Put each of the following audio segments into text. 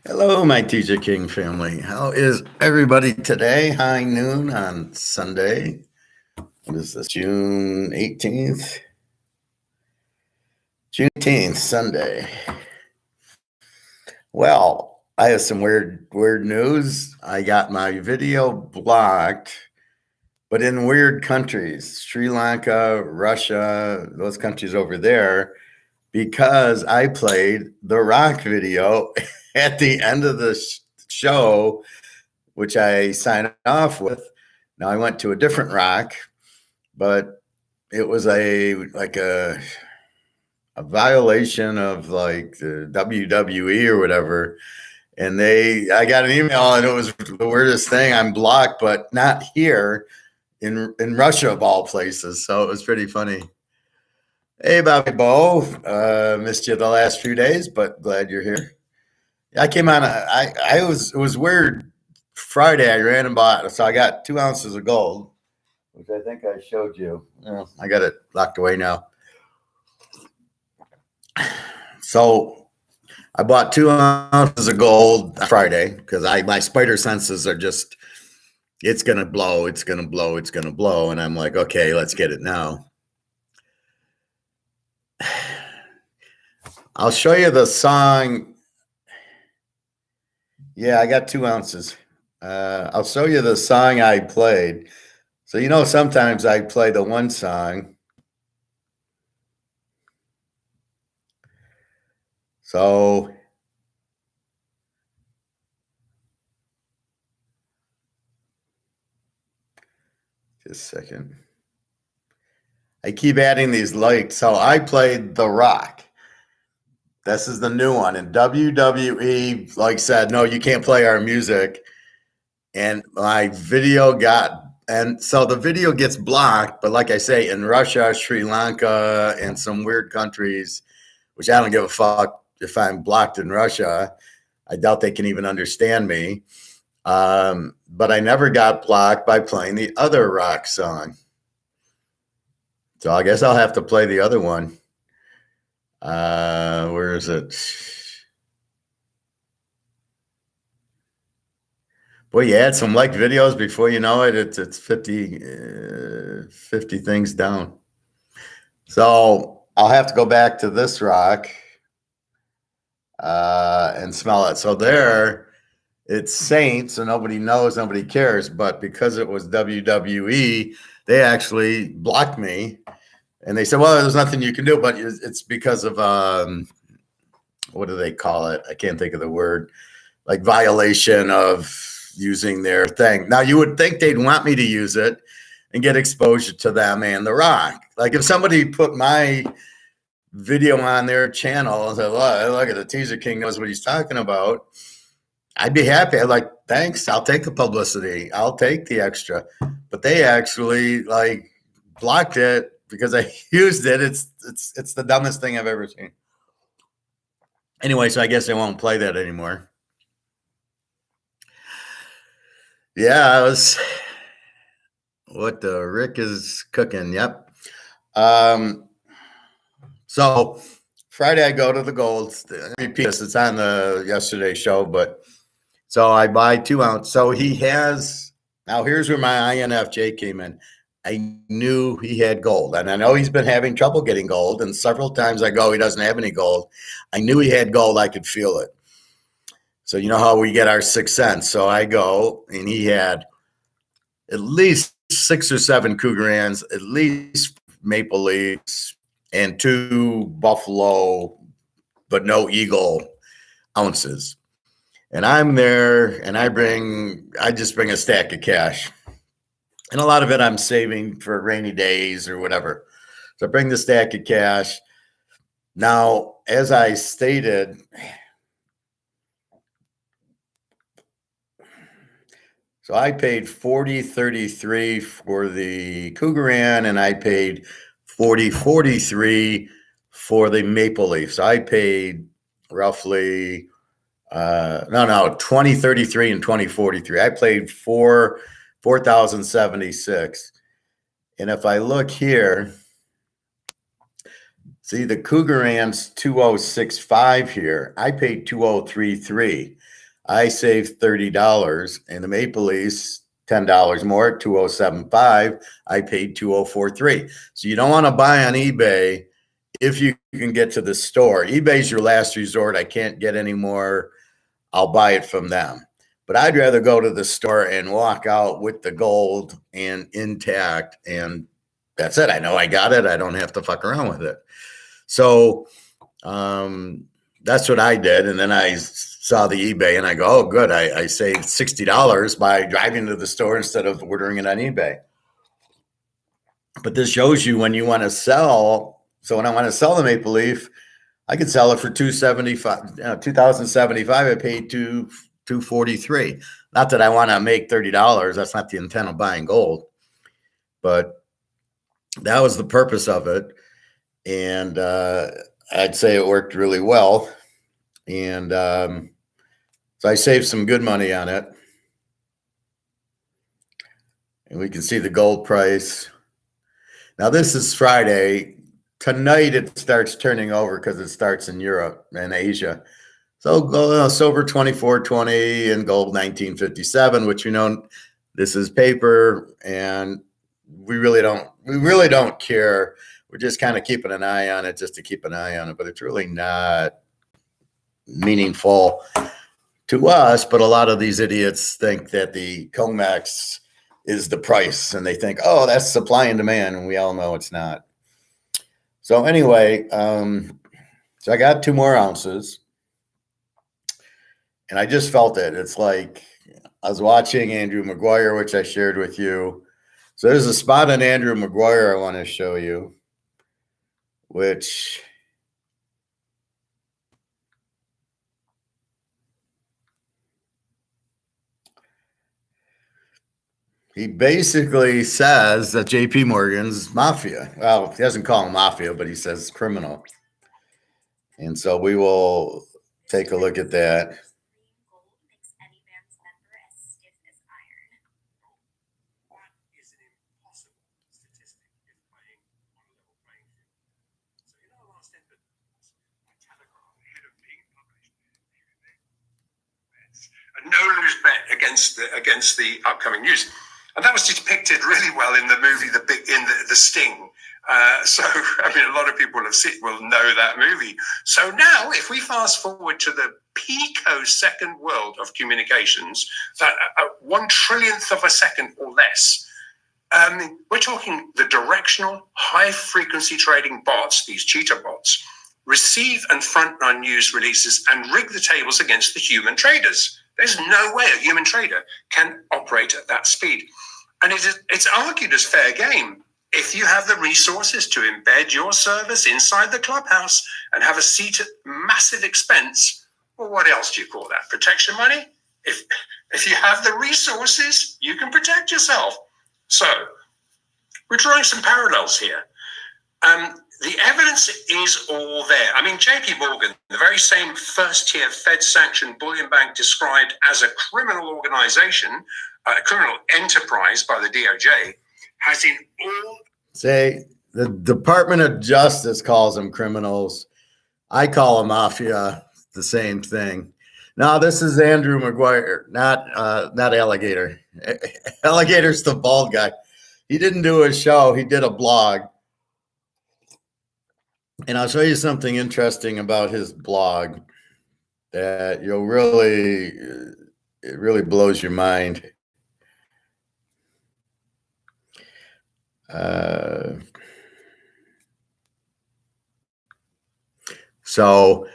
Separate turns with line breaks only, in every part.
Hello, my Teaserking family. How is everybody today? High noon on Sunday. What is this? June 18th? Juneteenth, Sunday. Well, I have some weird news. I got my video blocked, but in weird countries, Sri Lanka, Russia, those countries over there, because I played the rock video at the end of the show, which I signed off with. Now I went to a different rock, but it was a violation of like the WWE or whatever. And I got an email and it was the weirdest thing. I'm blocked, but not here in Russia of all places. So it was pretty funny. Hey, Bobby Bo, missed you the last few days, but glad you're here. I came on. It was weird. Friday, I ran and bought, so I got 2 ounces of gold, which I think I showed you. I got it locked away now. So I bought 2 ounces of gold Friday because my spider senses are just, it's gonna blow, it's gonna blow, it's gonna blow, and I'm like, okay, let's get it now. I'll show you the song. Yeah, I got 2 ounces. I'll show you the song I played. So, sometimes I play the one song. So just a second. I keep adding these lights. So I played The Rock. This is the new one. And WWE said, no, you can't play our music. And my video and so the video gets blocked. But like I say, in Russia, Sri Lanka, and some weird countries, which I don't give a fuck if I'm blocked in Russia. I doubt they can even understand me. But I never got blocked by playing the other rock song. So I guess I'll have to play the other one. Where is it? Boy, you add some videos before you know it. It's 50 things down. So I'll have to go back to this rock and smell it. So there, it's Saint, so nobody knows, nobody cares. But because it was WWE, they actually blocked me. And they said, well, there's nothing you can do, but it's because of, what do they call it? I can't think of the word, like violation of using their thing. Now, you would think they'd want me to use it and get exposure to them and The Rock. Like if somebody put my video on their channel and said, look at the Teaserking knows what he's talking about, I'd be happy. I'm like, thanks, I'll take the publicity. I'll take the extra. But they actually blocked it because I used it. It's the dumbest thing I've ever seen. Anyway, so I guess I won't play that anymore. Yeah, I was what the Rick is cooking. Yep. So Friday I go to the gold. Repeat this. It's on the yesterday show, but so I buy 2 ounces. So he has, now here's where my INFJ came in. I knew he had gold, and I know he's been having trouble getting gold. And several times I go, he doesn't have any gold. I knew he had gold. I could feel it. So you know how we get our sixth sense. So I go, and he had at least 6 or 7 Cougarans, at least Maple Leafs, and 2 Buffalo, but no Eagle ounces. And I'm there, and I just bring a stack of cash. And a lot of it I'm saving for rainy days or whatever. So I bring the stack of cash. Now, as I stated, so I paid $40.33 for the Cougaran, and I paid $40.43 for the Maple Leaf. So I paid roughly $20.33 and $20.43. I paid $4,076. And if I look here, See, the Cougar Amps 2065 here. I paid 2033. I saved $30, and the Maple Leafs $10 more, 2075. I paid 2043. So you don't want to buy on eBay if you can get to the store. eBay's your last resort. I can't get any more. I'll buy it from them. But I'd rather go to the store and walk out with the gold and intact, and that's it. I know I got it. I don't have to fuck around with it. So that's what I did. And then I saw the eBay and I go, oh, good. I saved $60 by driving to the store instead of ordering it on eBay. But this shows you when you want to sell. So when I want to sell the Maple Leaf, I could sell it for $275. 2075, I paid $243. Not that I want to make $30. That's not the intent of buying gold. But that was the purpose of it. And I'd say it worked really well. And so I saved some good money on it. And we can see the gold price. Now, this is Friday. Tonight, it starts turning over because it starts in Europe and Asia. So silver 24.20 and gold 19.57, which this is paper, and we really don't care. We're just kind of keeping an eye on it just to keep an eye on it, but it's really not meaningful to us. But a lot of these idiots think that the COMEX is the price, and they think, oh, that's supply and demand, and we all know it's not. So anyway, so I got 2 more ounces, and I just felt it. It's like I was watching Andrew Maguire, which I shared with you. So there's a spot on Andrew Maguire I want to show you, which he basically says that JP Morgan's mafia. Well, he doesn't call him mafia, but he says criminal. And so we will take a look at that.
No-lose bet against the upcoming news, and that was depicted really well in the movie The Sting. So I mean, a lot of people will know that movie. So now, if we fast forward to the picosecond world of communications, that 1/1,000,000th of a second or less, we're talking the directional high-frequency trading bots, these cheetah bots, receive and front-run news releases and rig the tables against the human traders. There's no way a human trader can operate at that speed. And it's argued as fair game. If you have the resources to embed your service inside the clubhouse and have a seat at massive expense, well, what else do you call that? Protection money? If you have the resources, you can protect yourself. So we're drawing some parallels here. The evidence is all there. I mean, JP Morgan, the very same first-tier Fed-sanctioned bullion bank described as a criminal organization, a criminal enterprise by the DOJ, has in all...
Say, the Department of Justice calls them criminals. I call them mafia, the same thing. Now, this is Andrew Maguire, not Alligator. Alligator's the bald guy. He didn't do a show. He did a blog. And I'll show you something interesting about his blog that it really blows your mind. So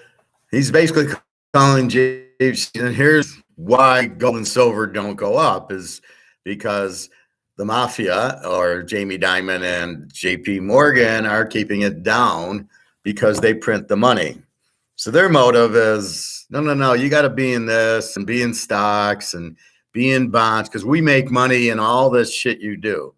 he's basically calling James, and here's why gold and silver don't go up, is because the mafia, or Jamie Dimon and JP Morgan, are keeping it down because they print the money. So their motive is, no, you got to be in this and be in stocks and be in bonds because we make money in all this shit you do.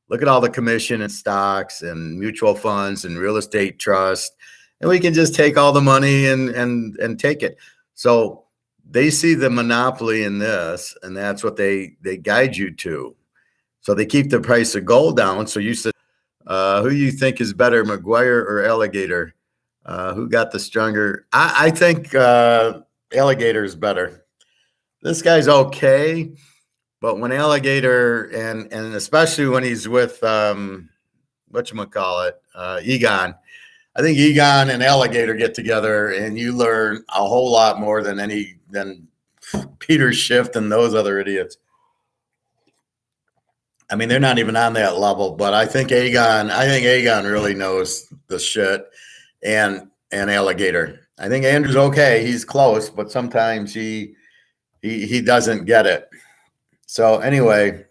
Look at all the commission and stocks and mutual funds and real estate trust, and we can just take all the money and take it. So they see the monopoly in this, and that's what they guide you to. So they keep the price of gold down. So you said, who you think is better, Maguire or Alligator? Who got the stronger? I think Alligator is better. This guy's okay, but when Alligator and especially when he's with whatchamacallit, Egon, I think Egon and Alligator get together and you learn a whole lot more than Peter Schiff and those other idiots. I mean, they're not even on that level, but I think Aegon really knows the shit and Alligator. I think Andrew's okay. He's close, but sometimes he doesn't get it. So anyway,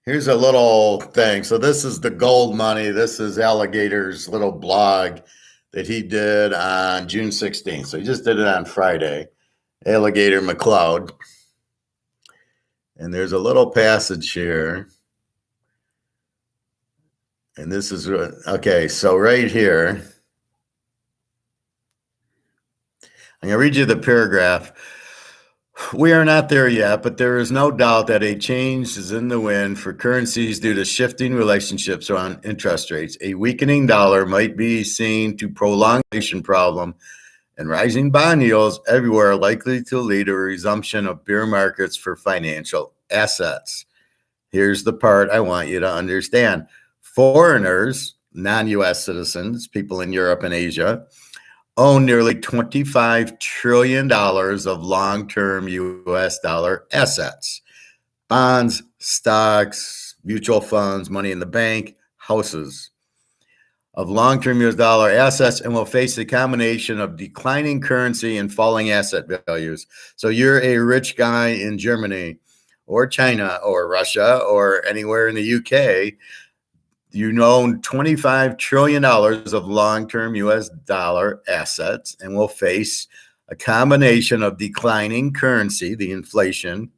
here's a little thing. So this is the gold money. This is Alligator's little blog that he did on June 16th. So he just did it on Friday. Alligator McLeod. And there's a little passage here. And this is, okay, so right here, I'm going to read you the paragraph. We are not there yet, but there is no doubt that a change is in the wind for currencies due to shifting relationships on interest rates. A weakening dollar might be seen to prolong the inflation problem, and rising bond yields everywhere are likely to lead to a resumption of bear markets for financial assets. Here's the part I want you to understand. Foreigners, non-U.S. citizens, people in Europe and Asia, own nearly $25 trillion of long-term U.S. dollar assets. Bonds, stocks, mutual funds, money in the bank, houses of long-term U.S. dollar assets, and will face a combination of declining currency and falling asset values. So you're a rich guy in Germany or China or Russia or anywhere in the UK, you own $25 trillion of long-term U.S. dollar assets and will face a combination of declining currency, the inflation,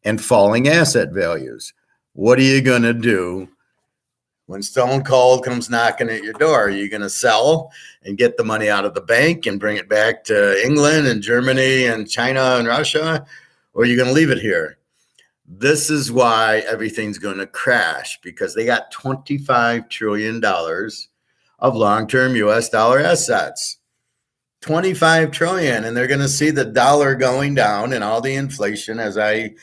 and falling asset values. What are you going to do when Stone Cold comes knocking at your door? Are you going to sell and get the money out of the bank and bring it back to England and Germany and China and Russia? Or are you going to leave it here? This is why everything's going to crash, because they got $25 trillion of long-term U.S. dollar assets. 25 trillion, and they're going to see the dollar going down and all the inflation as I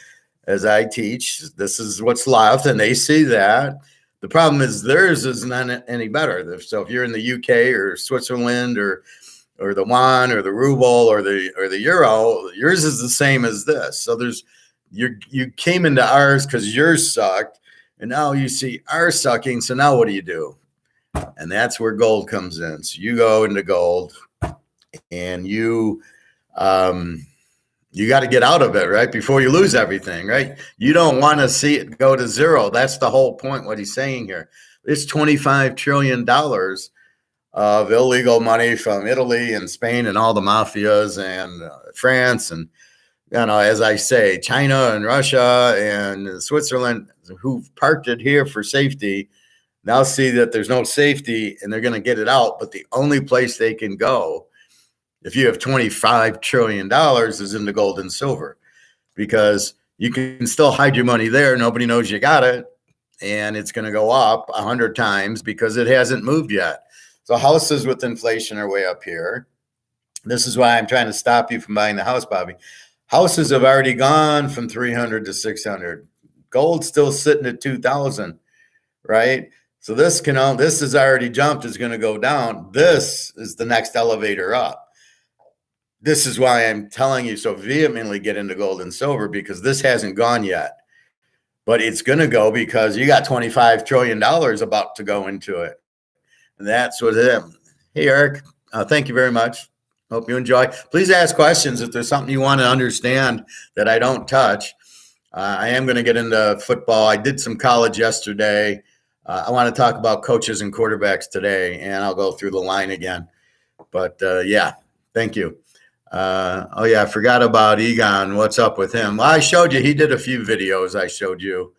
teach. This is what's left, and they see that. The problem is theirs is not any better. So if you're in the UK or Switzerland or the yuan or the ruble or the euro, yours is the same as this. So you came into ours because yours sucked, and now you see ours sucking. So now what do? And that's where gold comes in. So you go into gold, and you got to get out of it, right? Before you lose everything, right? You don't want to see it go to zero. That's the whole point, what he's saying here. It's $25 trillion of illegal money from Italy and Spain and all the mafias and France and, as I say, China and Russia and Switzerland, who've parked it here for safety, now see that there's no safety and they're going to get it out. But the only place they can go, if you have $25 trillion, is in the gold and silver, because you can still hide your money there. Nobody knows you got it. And it's going to go up 100 times because it hasn't moved yet. So houses with inflation are way up here. This is why I'm trying to stop you from buying the house, Bobby. Houses have already gone from 300 to 600. Gold's still sitting at 2,000, right? So this is already jumped, is going to go down. This is the next elevator up. This is why I'm telling you so vehemently get into gold and silver, because this hasn't gone yet. But it's going to go because you got $25 trillion about to go into it. And that's what it is. Hey, Eric, thank you very much. Hope you enjoy. Please ask questions if there's something you want to understand that I don't touch. I am going to get into football. I did some college yesterday. I want to talk about coaches and quarterbacks today, and I'll go through the line again. But yeah, thank you. I forgot about Egon. What's up with him? Well, I showed you. He did a few videos. I showed you.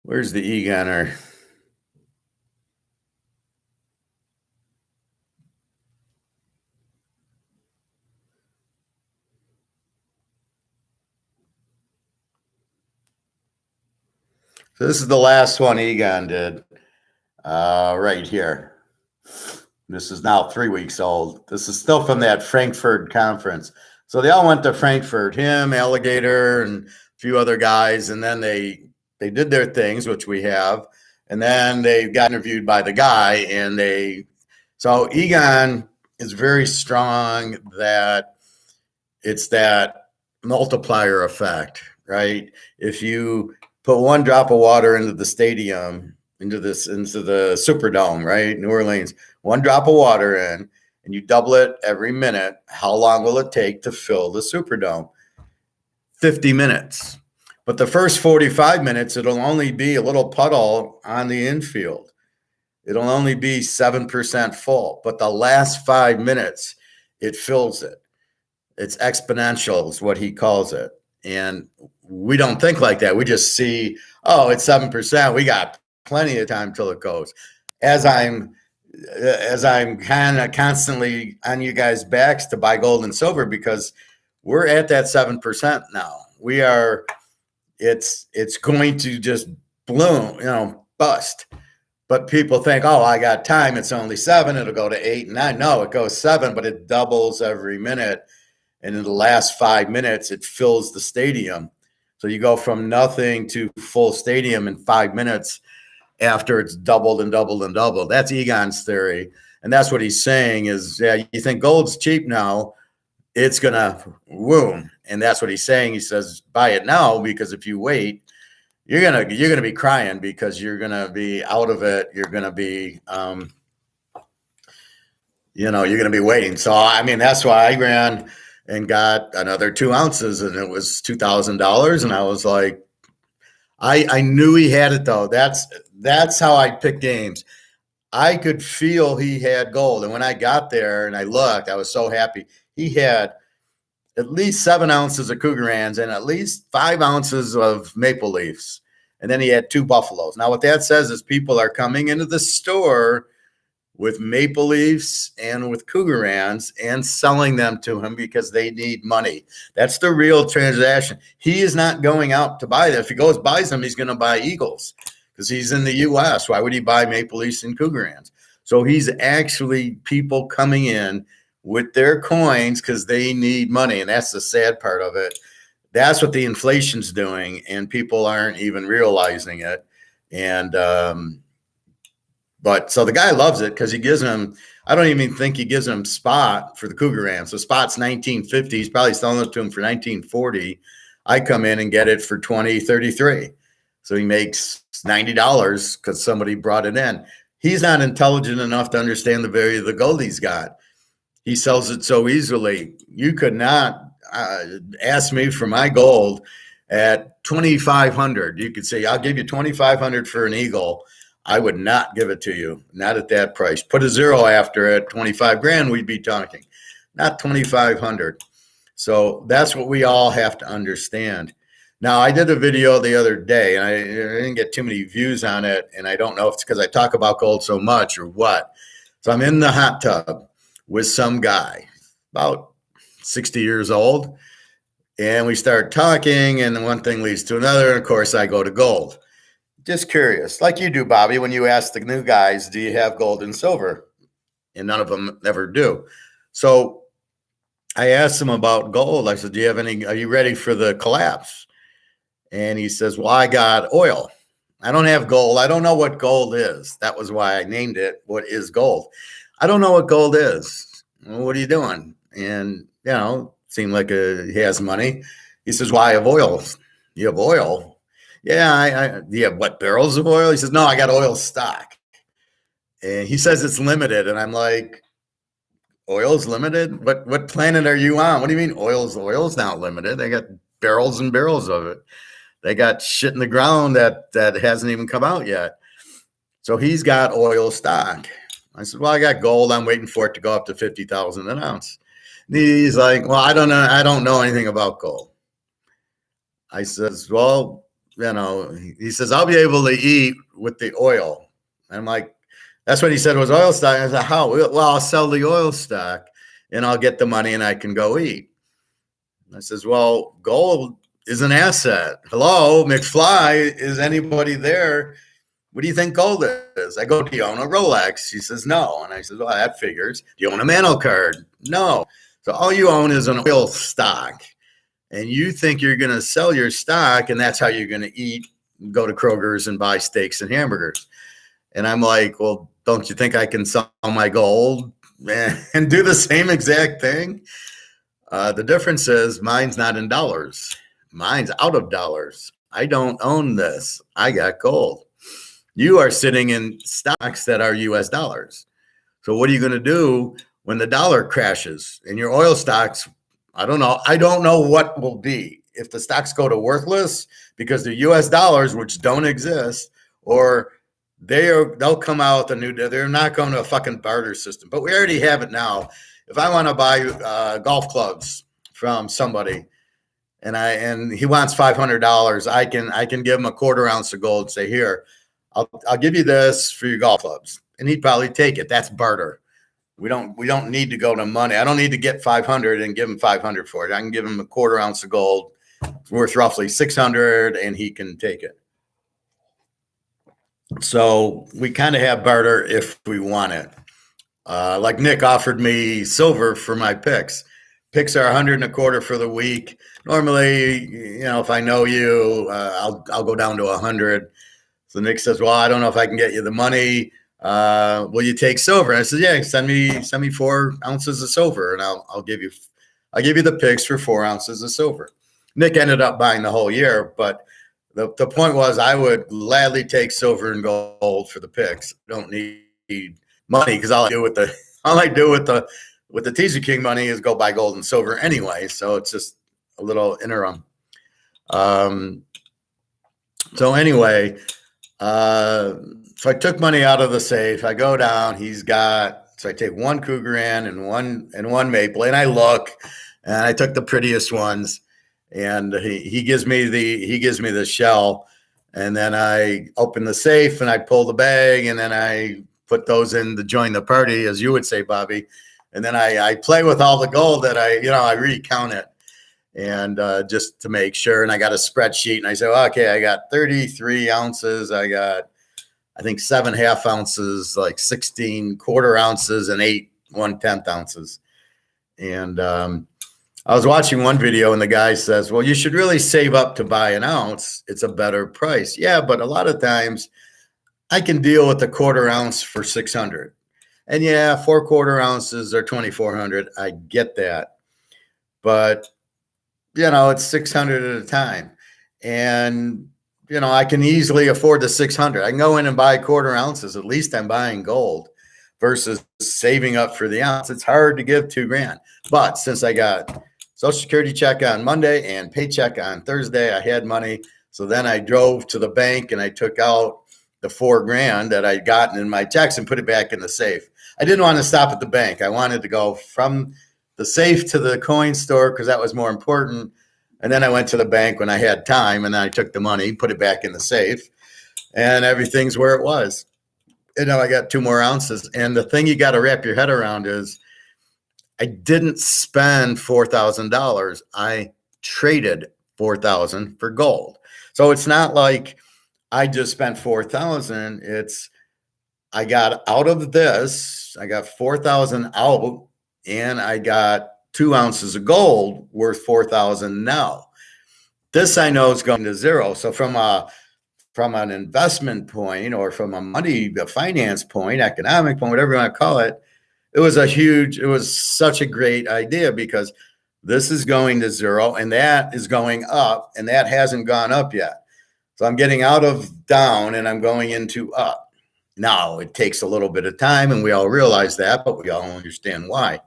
Where's the Egoner? So this is the last one Egon did right here. This is now 3 weeks old. This is still from that Frankfurt conference. So they all went to Frankfurt, him, Alligator, and a few other guys. And then they did their things, which we have. And then they got interviewed by the guy. So Egon is very strong that it's that multiplier effect, right? If you put one drop of water into the stadium, into the Superdome, right? New Orleans, one drop of water in, and you double it every minute, how long will it take to fill the Superdome? 50 minutes. But the first 45 minutes, it'll only be a little puddle on the infield. It'll only be 7% full. But the last 5 minutes, it fills it. It's exponential is what he calls it. And we don't think like that. We just see, oh, it's 7%. We got plenty of time till it goes. As I'm kind of constantly on you guys' backs to buy gold and silver because we're at that 7% now. We are. It's going to just bloom, bust. But people think, oh, I got time. It's only 7. It'll go to 8 and 9. No, it goes 7, but it doubles every minute. And in the last 5 minutes, it fills the stadium. So you go from nothing to full stadium in 5 minutes after it's doubled and doubled and doubled. That's Egon's theory. And that's what he's saying is, yeah, you think gold's cheap now, it's going to boom. And that's what he's saying. He says, buy it now, because if you wait, you're going to be crying because you're going to be out of it. You're going to be, you're going to be waiting. So, I mean, that's why I ran and got another 2 ounces and it was $2,000. And I was like, I knew he had it though. That's how I pick games. I could feel he had gold. And when I got there and I looked, I was so happy. He had at least 7 ounces of Cougarans and at least 5 ounces of Maple Leafs. And then he had 2 Buffaloes. Now, what that says is people are coming into the store with Maple Leafs and with Cougarans and selling them to him because they need money. That's the real transaction. He is not going out to buy them. If he goes buys them, he's going to buy Eagles because he's in the U.S. Why would he buy Maple Leafs and Cougarans? So he's actually people coming in with their coins because they need money. And that's the sad part of it. That's what the inflation's doing. And people aren't even realizing it. And, but so the guy loves it because he gives him, I don't even think he gives him spot for the Cougarans. So spot's 1950. He's probably selling it to him for 1940. I come in and get it for 2033. So he makes $90 because somebody brought it in. He's not intelligent enough to understand the value of the gold he's got. He sells it so easily. You could not ask me for my gold at $2,500. You could say, I'll give you $2,500 for an eagle. I would not give it to you, not at that price. Put a 0 after it, 25 grand, we'd be talking, not 2,500. So that's what we all have to understand. Now, I did a video the other day, and I didn't get too many views on it, and I don't know if it's because I talk about gold so much or what. So I'm in the hot tub with some guy, about 60 years old, and we start talking, and one thing leads to another, and of course, I go to gold. Just curious, like you do, Bobby, when you ask the new guys, do you have gold and silver? And none of them ever do. So I asked him about gold. I said, do you have any, are you ready for the collapse? And he says, well, I got oil. I don't have gold. I don't know what gold is. That was why I named it. What is gold? I don't know what gold is. Well, what are you doing? And, seemed like he has money. He says, well, I have oil. You have oil? Yeah, do you have what, barrels of oil? He says, no, I got oil stock. And he says it's limited. And I'm like, oil's limited? What planet are you on? What do you mean oil's not limited? They got barrels and barrels of it. They got shit in the ground that hasn't even come out yet. So he's got oil stock. I said, well, I got gold. I'm waiting for it to go up to 50,000 an ounce. And he's like, well, I don't know. I don't know anything about gold. I says, well, he says, I'll be able to eat with the oil. I'm like, that's what he said was oil stock. I said, how? Well, I'll sell the oil stock and I'll get the money and I can go eat. I says, well, gold is an asset. Hello, McFly, is anybody there? What do you think gold is? I go, do you own a Rolex? She says, no. And I said, well, that figures. Do you own a Mantle card? No. So all you own is an oil stock. And you think you're going to sell your stock, and that's how you're going to eat, go to Kroger's and buy steaks and hamburgers. And I'm like, well, don't you think I can sell my gold and do the same exact thing? The difference is mine's not in dollars. Mine's out of dollars. I don't own this. I got gold. You are sitting in stocks that are US dollars. So what are you going to do when the dollar crashes and your oil stocks? I don't know. I don't know what will be if the stocks go to worthless because they're US dollars, which don't exist, or they'll come out with a new. They're not going to a fucking barter system, but we already have it now. If I want to buy golf clubs from somebody, and he wants $500, I can give him a quarter ounce of gold and say, here, I'll give you this for your golf clubs, and he'd probably take it. That's barter. We don't need to go to money. I don't need to get 500 and give him 500 for it. I can give him a quarter ounce of gold, worth roughly 600, and he can take it. So we kind of have barter if we want it. Like Nick offered me silver for my picks. Picks are 125 for the week. Normally, if I know you, I'll go down to 100. So Nick says, well, I don't know if I can get you the money. Will you take silver? And I said, yeah, send me 4 ounces of silver, and I'll give you the picks for 4 ounces of silver. Nick ended up buying the whole year, but the point was I would gladly take silver and gold for the picks. I don't need money because all I do with the Teaserking money is go buy gold and silver anyway. So it's just a little interim. So anyway, so I took money out of the safe. I go down. So I take 1 Krugerrand and one maple, and I look, and I took the prettiest ones, and he gives me the shell, and then I open the safe and I pull the bag, and then I put those in to join the party, as you would say, Bobby, and then I play with all the gold that I recount it. And just to make sure, and I got a spreadsheet, and I said, okay, I got 33 ounces. I got, I think, 7 half ounces, like 16 quarter ounces, and 8 1/10 ounces. And I was watching one video, and the guy says, well, you should really save up to buy an ounce. It's a better price. Yeah, but a lot of times I can deal with a quarter ounce for 600. And yeah, 4 quarter ounces are 2,400. I get that. But it's 600 at a time. And, I can easily afford the 600. I can go in and buy quarter ounces. At least I'm buying gold versus saving up for the ounce. It's hard to give $2,000. But since I got Social Security check on Monday and paycheck on Thursday, I had money. So then I drove to the bank and I took out the $4,000 that I'd gotten in my checks and put it back in the safe. I didn't want to stop at the bank. I wanted to go from the safe to the coin store because that was more important. And then I went to the bank when I had time, and then I took the money, put it back in the safe, and everything's where it was. And now I got 2 more ounces. And the thing you got to wrap your head around is I didn't spend $4,000. I traded $4,000 for gold. So it's not like I just spent $4,000. It's I got out of this. I got $4,000 out, and I got 2 ounces of gold worth $4,000 now. This I know is going to zero. So from an investment point, or from a finance point, economic point, whatever you want to call it, it was such a great idea because this is going to zero and that is going up, and that hasn't gone up yet. So I'm getting out of down and I'm going into up. Now it takes a little bit of time, and we all realize that, but we all understand why.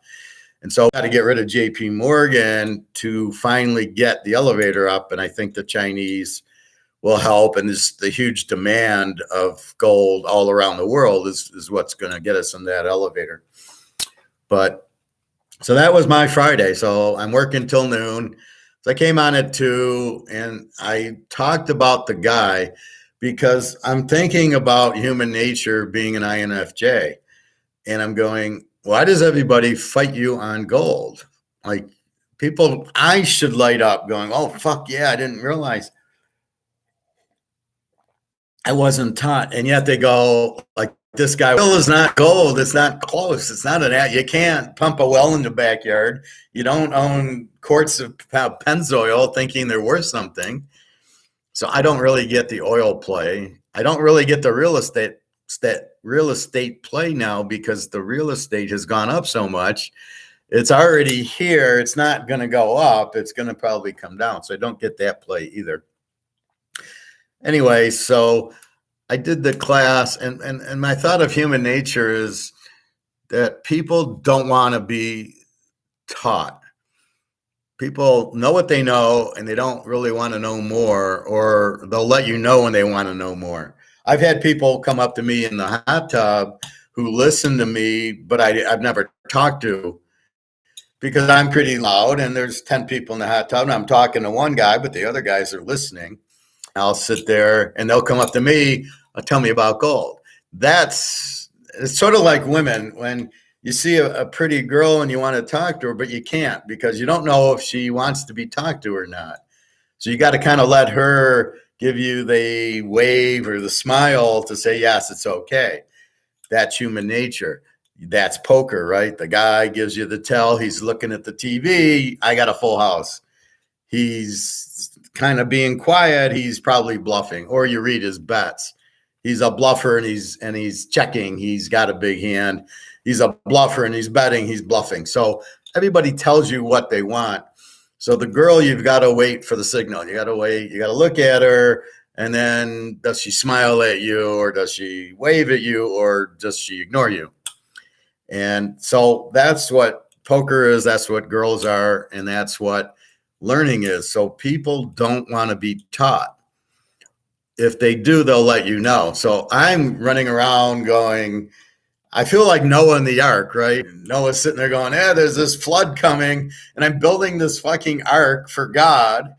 And so I got to get rid of JP Morgan to finally get the elevator up. And I think the Chinese will help. And the huge demand of gold all around the world is what's going to get us in that elevator. But so that was my Friday. So I'm working till noon. So I came on at 2, and I talked about the guy because I'm thinking about human nature being an INFJ. And I'm going, why does everybody fight you on gold? Like, people, I should light up going, oh, fuck yeah, I didn't realize I wasn't taught. And yet they go, like, this guy, oil is not gold. It's not close. It's not you can't pump a well in the backyard. You don't own quarts of Pennzoil thinking they're worth something. So I don't really get the oil play. I don't really get the real estate play now, because the real estate has gone up so much. It's already here. It's not going to go up. It's going to probably come down. So I don't get that play either. Anyway, so I did the class, and my thought of human nature is that people don't want to be taught. People know what they know, and they don't really want to know more, or they'll let you know when they want to know more. I've had people come up to me in the hot tub who listen to me, but I've never talked to, because I'm pretty loud and there's 10 people in the hot tub and I'm talking to one guy, but the other guys are listening. I'll sit there and they'll come up to me, tell me about gold. It's sort of like women. When you see a pretty girl and you want to talk to her, but you can't, because you don't know if she wants to be talked to or not. So you got to kind of let her give you the wave or the smile to say, yes, it's okay. That's human nature. That's poker, right? The guy gives you the tell. He's looking at the TV. I got a full house. He's kind of being quiet. He's probably bluffing. Or you read his bets. He's a bluffer and he's checking. He's got a big hand. He's a bluffer and he's betting. He's bluffing. So everybody tells you what they want. So the girl, you've got to wait for the signal. You got to wait. You got to look at her. And then does she smile at you, or does she wave at you, or does she ignore you? And so that's what poker is. That's what girls are. And that's what learning is. So people don't want to be taught. If they do, they'll let you know. So I'm running around going, I feel like Noah in the ark, right? Noah's sitting there going, there's this flood coming, and I'm building this fucking ark for God.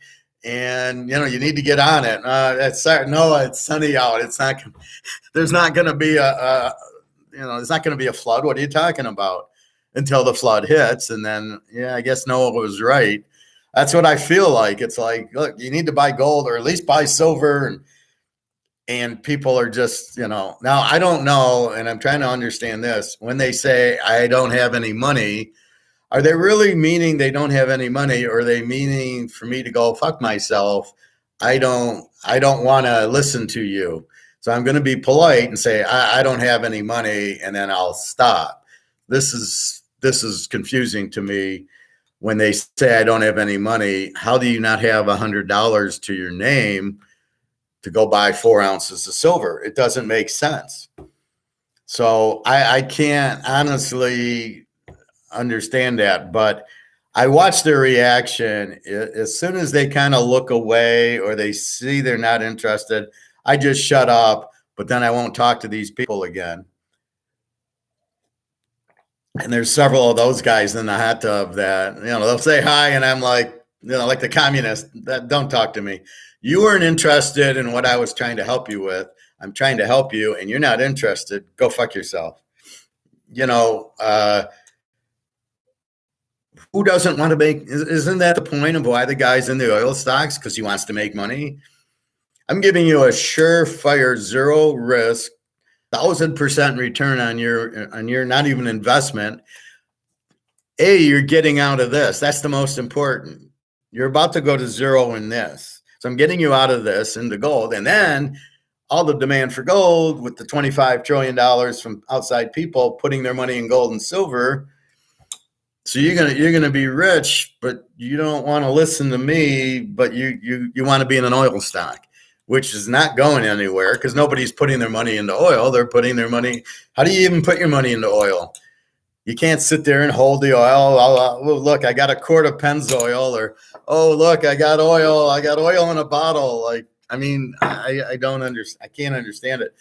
And, you need to get on it. Noah, it's sunny out. There's not going to be there's not going to be a flood. What are you talking about? Until the flood hits. And then, I guess Noah was right. That's what I feel like. It's like, look, you need to buy gold, or at least buy silver. And people are just, now I don't know. And I'm trying to understand this. When they say, I don't have any money, are they really meaning they don't have any money? Or are they meaning for me to go fuck myself? I don't want to listen to you. So I'm going to be polite and say, I don't have any money, and then I'll stop. This is confusing to me. When they say I don't have any money, how do you not have $100 to your name to go buy 4 ounces of silver? It doesn't make sense. So I can't honestly understand that, but I watch their reaction. As soon as they kind of look away or they see they're not interested, I just shut up, but then I won't talk to these people again. And there's several of those guys in the hot tub that, they'll say hi, and I'm like, like the communist, that don't talk to me. You weren't interested in what I was trying to help you with. I'm trying to help you, and you're not interested. Go fuck yourself. Who doesn't want to make, isn't that the point of why the guy's in the oil stocks? Because he wants to make money. I'm giving you a surefire, zero risk, 1,000% return on your not even investment. You're getting out of this. That's the most important. You're about to go to zero in this. So I'm getting you out of this into gold. And then all the demand for gold with the $25 trillion from outside people putting their money in gold and silver. So you're gonna be rich, but you don't want to listen to me, but you want to be in an oil stock, which is not going anywhere because nobody's putting their money into oil. They're putting their money. How do you even put your money into oil? You can't sit there and hold the oil. Oh, look, I got a quart of Pennzoil, or, oh, look, I got oil. I got oil in a bottle. I don't understand. I can't understand it.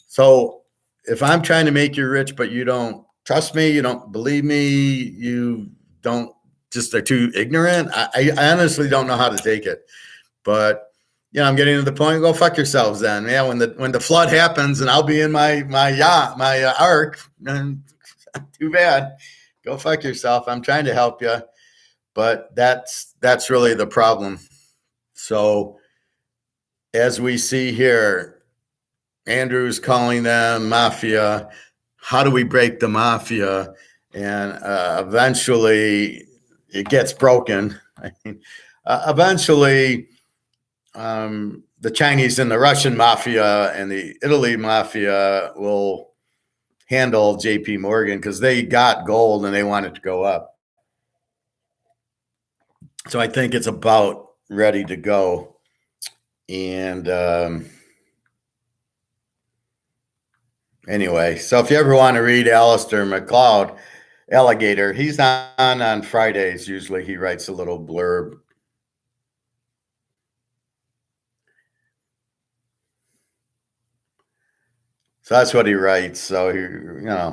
So if I'm trying to make you rich, but you don't trust me, you don't believe me, you don't, just are too ignorant, I honestly don't know how to take it. But I'm getting to the point. Go fuck yourselves then. Yeah, when the flood happens, and I'll be in my yacht, my ark, and too bad. Go fuck yourself. I'm trying to help you, but that's really the problem. So as we see here, Andrew's calling them mafia. How do we break the mafia? And eventually it gets broken. I mean, eventually the Chinese and the Russian mafia and the Italy mafia will handle JP Morgan because they got gold and they want it to go up. So I think it's about ready to go. And anyway, so if you ever want to read Alistair McLeod, Alligator, he's on Fridays. Usually he writes a little blurb. So that's what he writes. So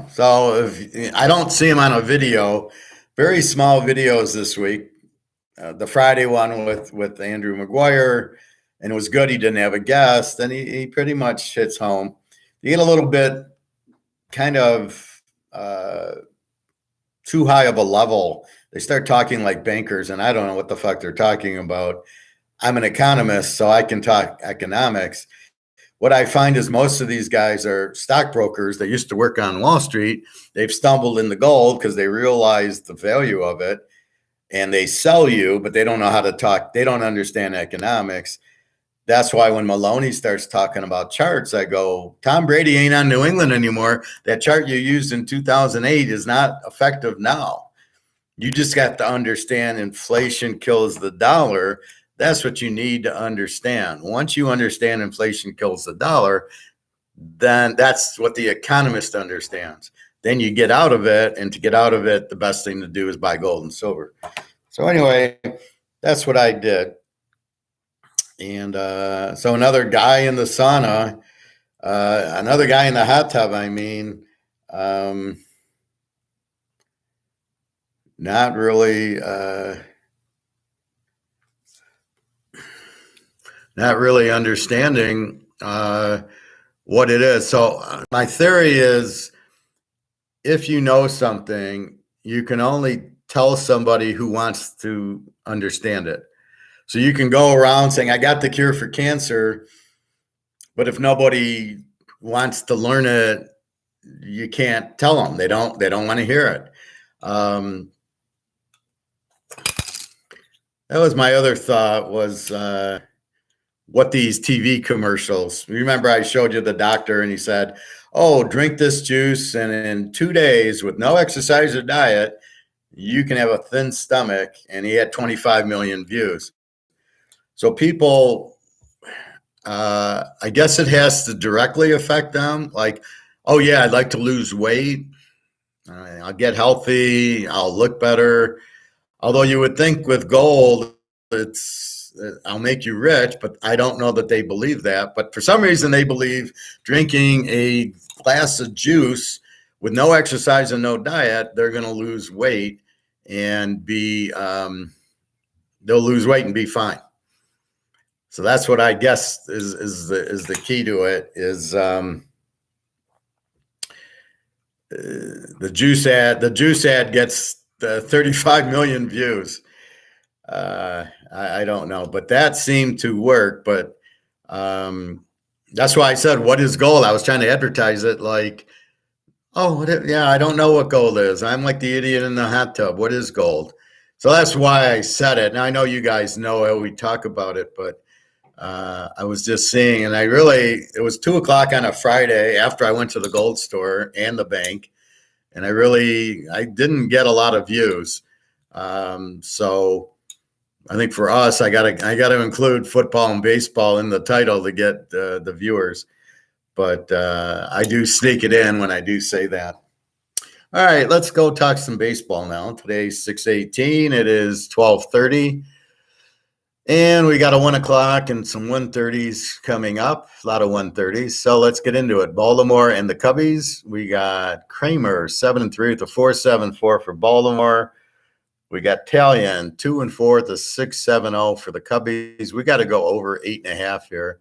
so if I don't see him on a video, very small videos this week. The Friday one with Andrew McGuire, and it was good. He didn't have a guest, and he pretty much hits home. You get a little bit kind of too high of a level. They start talking like bankers, and I don't know what the fuck they're talking about. I'm an economist, so I can talk economics. What I find is most of these guys are stockbrokers. They used to work on Wall Street. They've stumbled into gold because they realize the value of it, and they sell you, but they don't know how to talk. They don't understand economics. That's why when Maloney starts talking about charts, I go, Tom Brady ain't on New England anymore. That chart you used in 2008 is not effective now. You just got to understand inflation kills the dollar. That's what you need to understand. Once you understand inflation kills the dollar, then that's what the economist understands. Then you get out of it, and to get out of it, the best thing to do is buy gold and silver. So anyway, that's what I did. And so another guy in the sauna, another guy in the hot tub, not really understanding what it is. So my theory is, if you know something, you can only tell somebody who wants to understand it. So you can go around saying, I got the cure for cancer, but if nobody wants to learn it, you can't tell them. They don't want to hear it. That was my other thought, was what these TV commercials. Remember I showed you the doctor and he said, oh, drink this juice, and in 2 days with no exercise or diet, you can have a thin stomach. And he had 25 million views. So people, I guess it has to directly affect them. Like, oh yeah, I'd like to lose weight. I'll get healthy. I'll look better. Although you would think with gold, I'll make you rich, but I don't know that they believe that. But for some reason, they believe drinking a glass of juice with no exercise and no diet, they're going to lose weight and they'll lose weight and be fine. So that's what I guess is the key to it, is the juice ad. The juice ad gets 35 million views. I don't know, but that seemed to work. But that's why I said, what is gold? I was trying to advertise it like, oh, yeah, I don't know what gold is. I'm like the idiot in the hot tub. What is gold? So that's why I said it. Now I know you guys know how we talk about it, but I was just seeing, and it was 2:00 on a Friday after I went to the gold store and the bank, and I didn't get a lot of views. So I think for us, I gotta include football and baseball in the title to get the viewers, but I do sneak it in when I do say that. All right, let's go talk some baseball now. Today's 6/18. It is 12:30. And we got a 1:00 and some 1:30s coming up, a lot of 1:30s. So let's get into it. Baltimore and the Cubbies. We got Kramer 7-3 with a 4.74 for Baltimore. We got Talion 2-4 with a 6.70 for the Cubbies. We got to go over 8.5 here.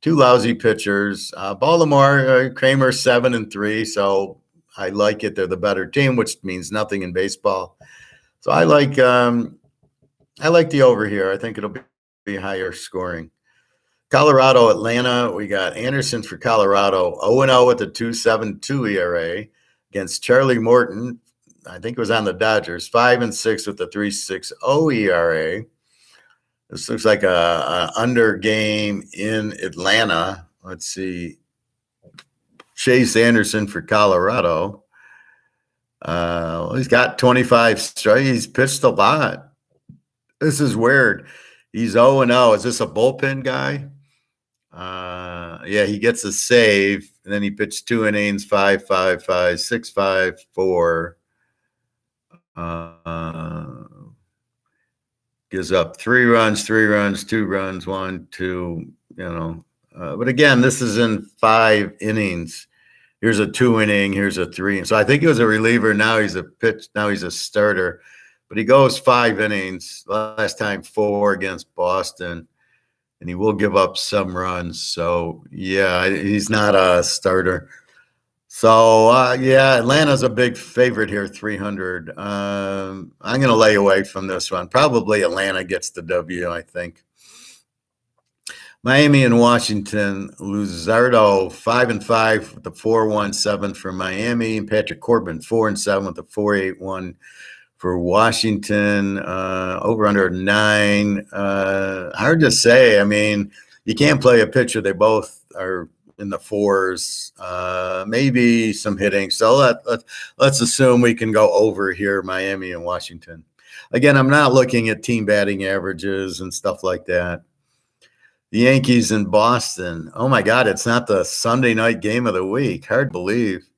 Two lousy pitchers. Baltimore, Kramer 7-3. So I like it. They're the better team, which means nothing in baseball. So I like I like the over here. I think it'll be higher scoring. Colorado, Atlanta. We got Anderson for Colorado, 0-0 with a 2.72 ERA against Charlie Morton. I think it was on the Dodgers, 5-6 with a 3.60 ERA. This looks like a under game in Atlanta. Let's see. Chase Anderson for Colorado. He's got 25 strikes. He's pitched a lot. This is weird. He's 0-0. Is this a bullpen guy? Yeah, he gets a save, and then he pitched 2 innings, 5.55, 6.5, 4. Gives up 3 runs, 2 runs, 1, 2. But again, this is in 5 innings. Here's a 2 inning. Here's a 3. So I think he was a reliever. Now he's a starter. But he goes 5 innings. Last time 4 against Boston. And he will give up some runs. So, yeah, he's not a starter. So, Atlanta's a big favorite here, 300. I'm going to lay away from this one. Probably Atlanta gets the W, I think. Miami and Washington. Luzardo, 5-5 with the 4.17 for Miami. And Patrick Corbin, 4-7 with the 4.81 for Washington. Over under 9. Hard to say. I mean, you can't play a pitcher. They both are in the 4s. Maybe some hitting. So let's assume we can go over here, Miami and Washington. Again, I'm not looking at team batting averages and stuff like that. The Yankees in Boston. Oh, my God, it's not the Sunday night game of the week. Hard to believe.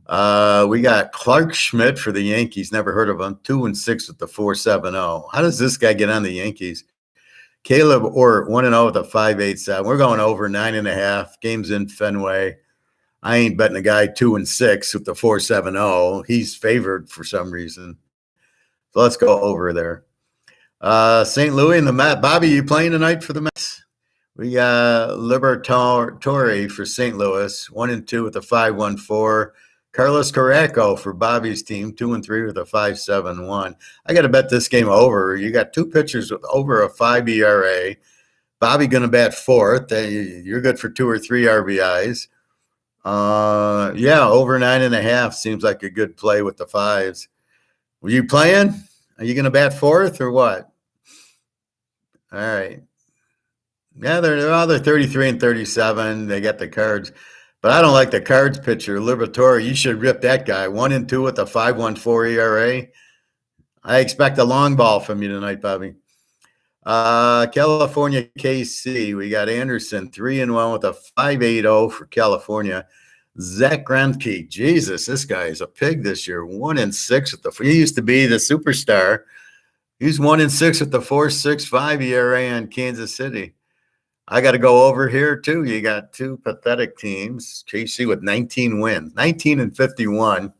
We got Clark Schmidt for the Yankees. Never heard of him. 2-6 with the 4.70. How does this guy get on the Yankees? Caleb Ort, 1-0 with a 5.87. We're going over 9.5. Games in Fenway. I ain't betting a guy 2-6 with the 4.70. He's favored for some reason. So let's go over there. St. Louis and the Mets. Bobby, you playing tonight for the Mets? We got Liberatore for St. Louis, 1-2 with a 5.14. Carlos Carrasco for Bobby's team, 2-3 with a 5.71. I got to bet this game over. You got 2 pitchers with over a 5 ERA. Bobby going to bat 4th. You're good for 2 or 3 RBIs. Over 9.5 seems like a good play with the 5s. Were you playing? Are you going to bat 4th or what? All right. Yeah, they're 33 and 37. They got the Cards. But I don't like the Cards pitcher, Liberatore. You should rip that guy. 1-2 with a 5.14 ERA. I expect a long ball from you tonight, Bobby. California KC. We got Anderson, 3-1 with a 5.80 for California. Zach Greinke. Jesus, this guy is a pig this year. 1-6 with the. He used to be the superstar. He's 1-6 with the 4.65 ERA on Kansas City. I got to go over here, too. You got 2 pathetic teams. KC with 19 wins, 19-51.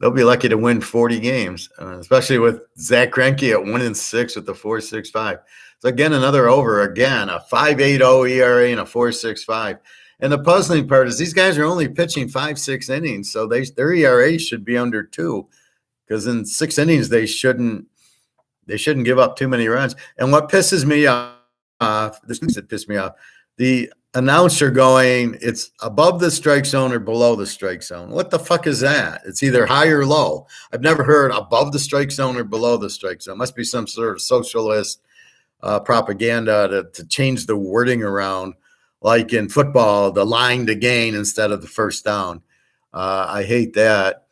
They'll be lucky to win 40 games, especially with Zach Greinke at 1-6 with the 4.65. So, again, another over. Again, a 5.80 ERA and a 4.65. And the puzzling part is these guys are only pitching 5-6 innings, so their ERA should be under 2 because in 6 innings they shouldn't give up too many runs. And what pisses me off, this things that piss me off, the announcer going, it's above the strike zone or below the strike zone. What the fuck is that? It's either high or low. I've never heard above the strike zone or below the strike zone. Must be some sort of socialist propaganda to change the wording around, like in football, the line to gain instead of the first down. I hate that.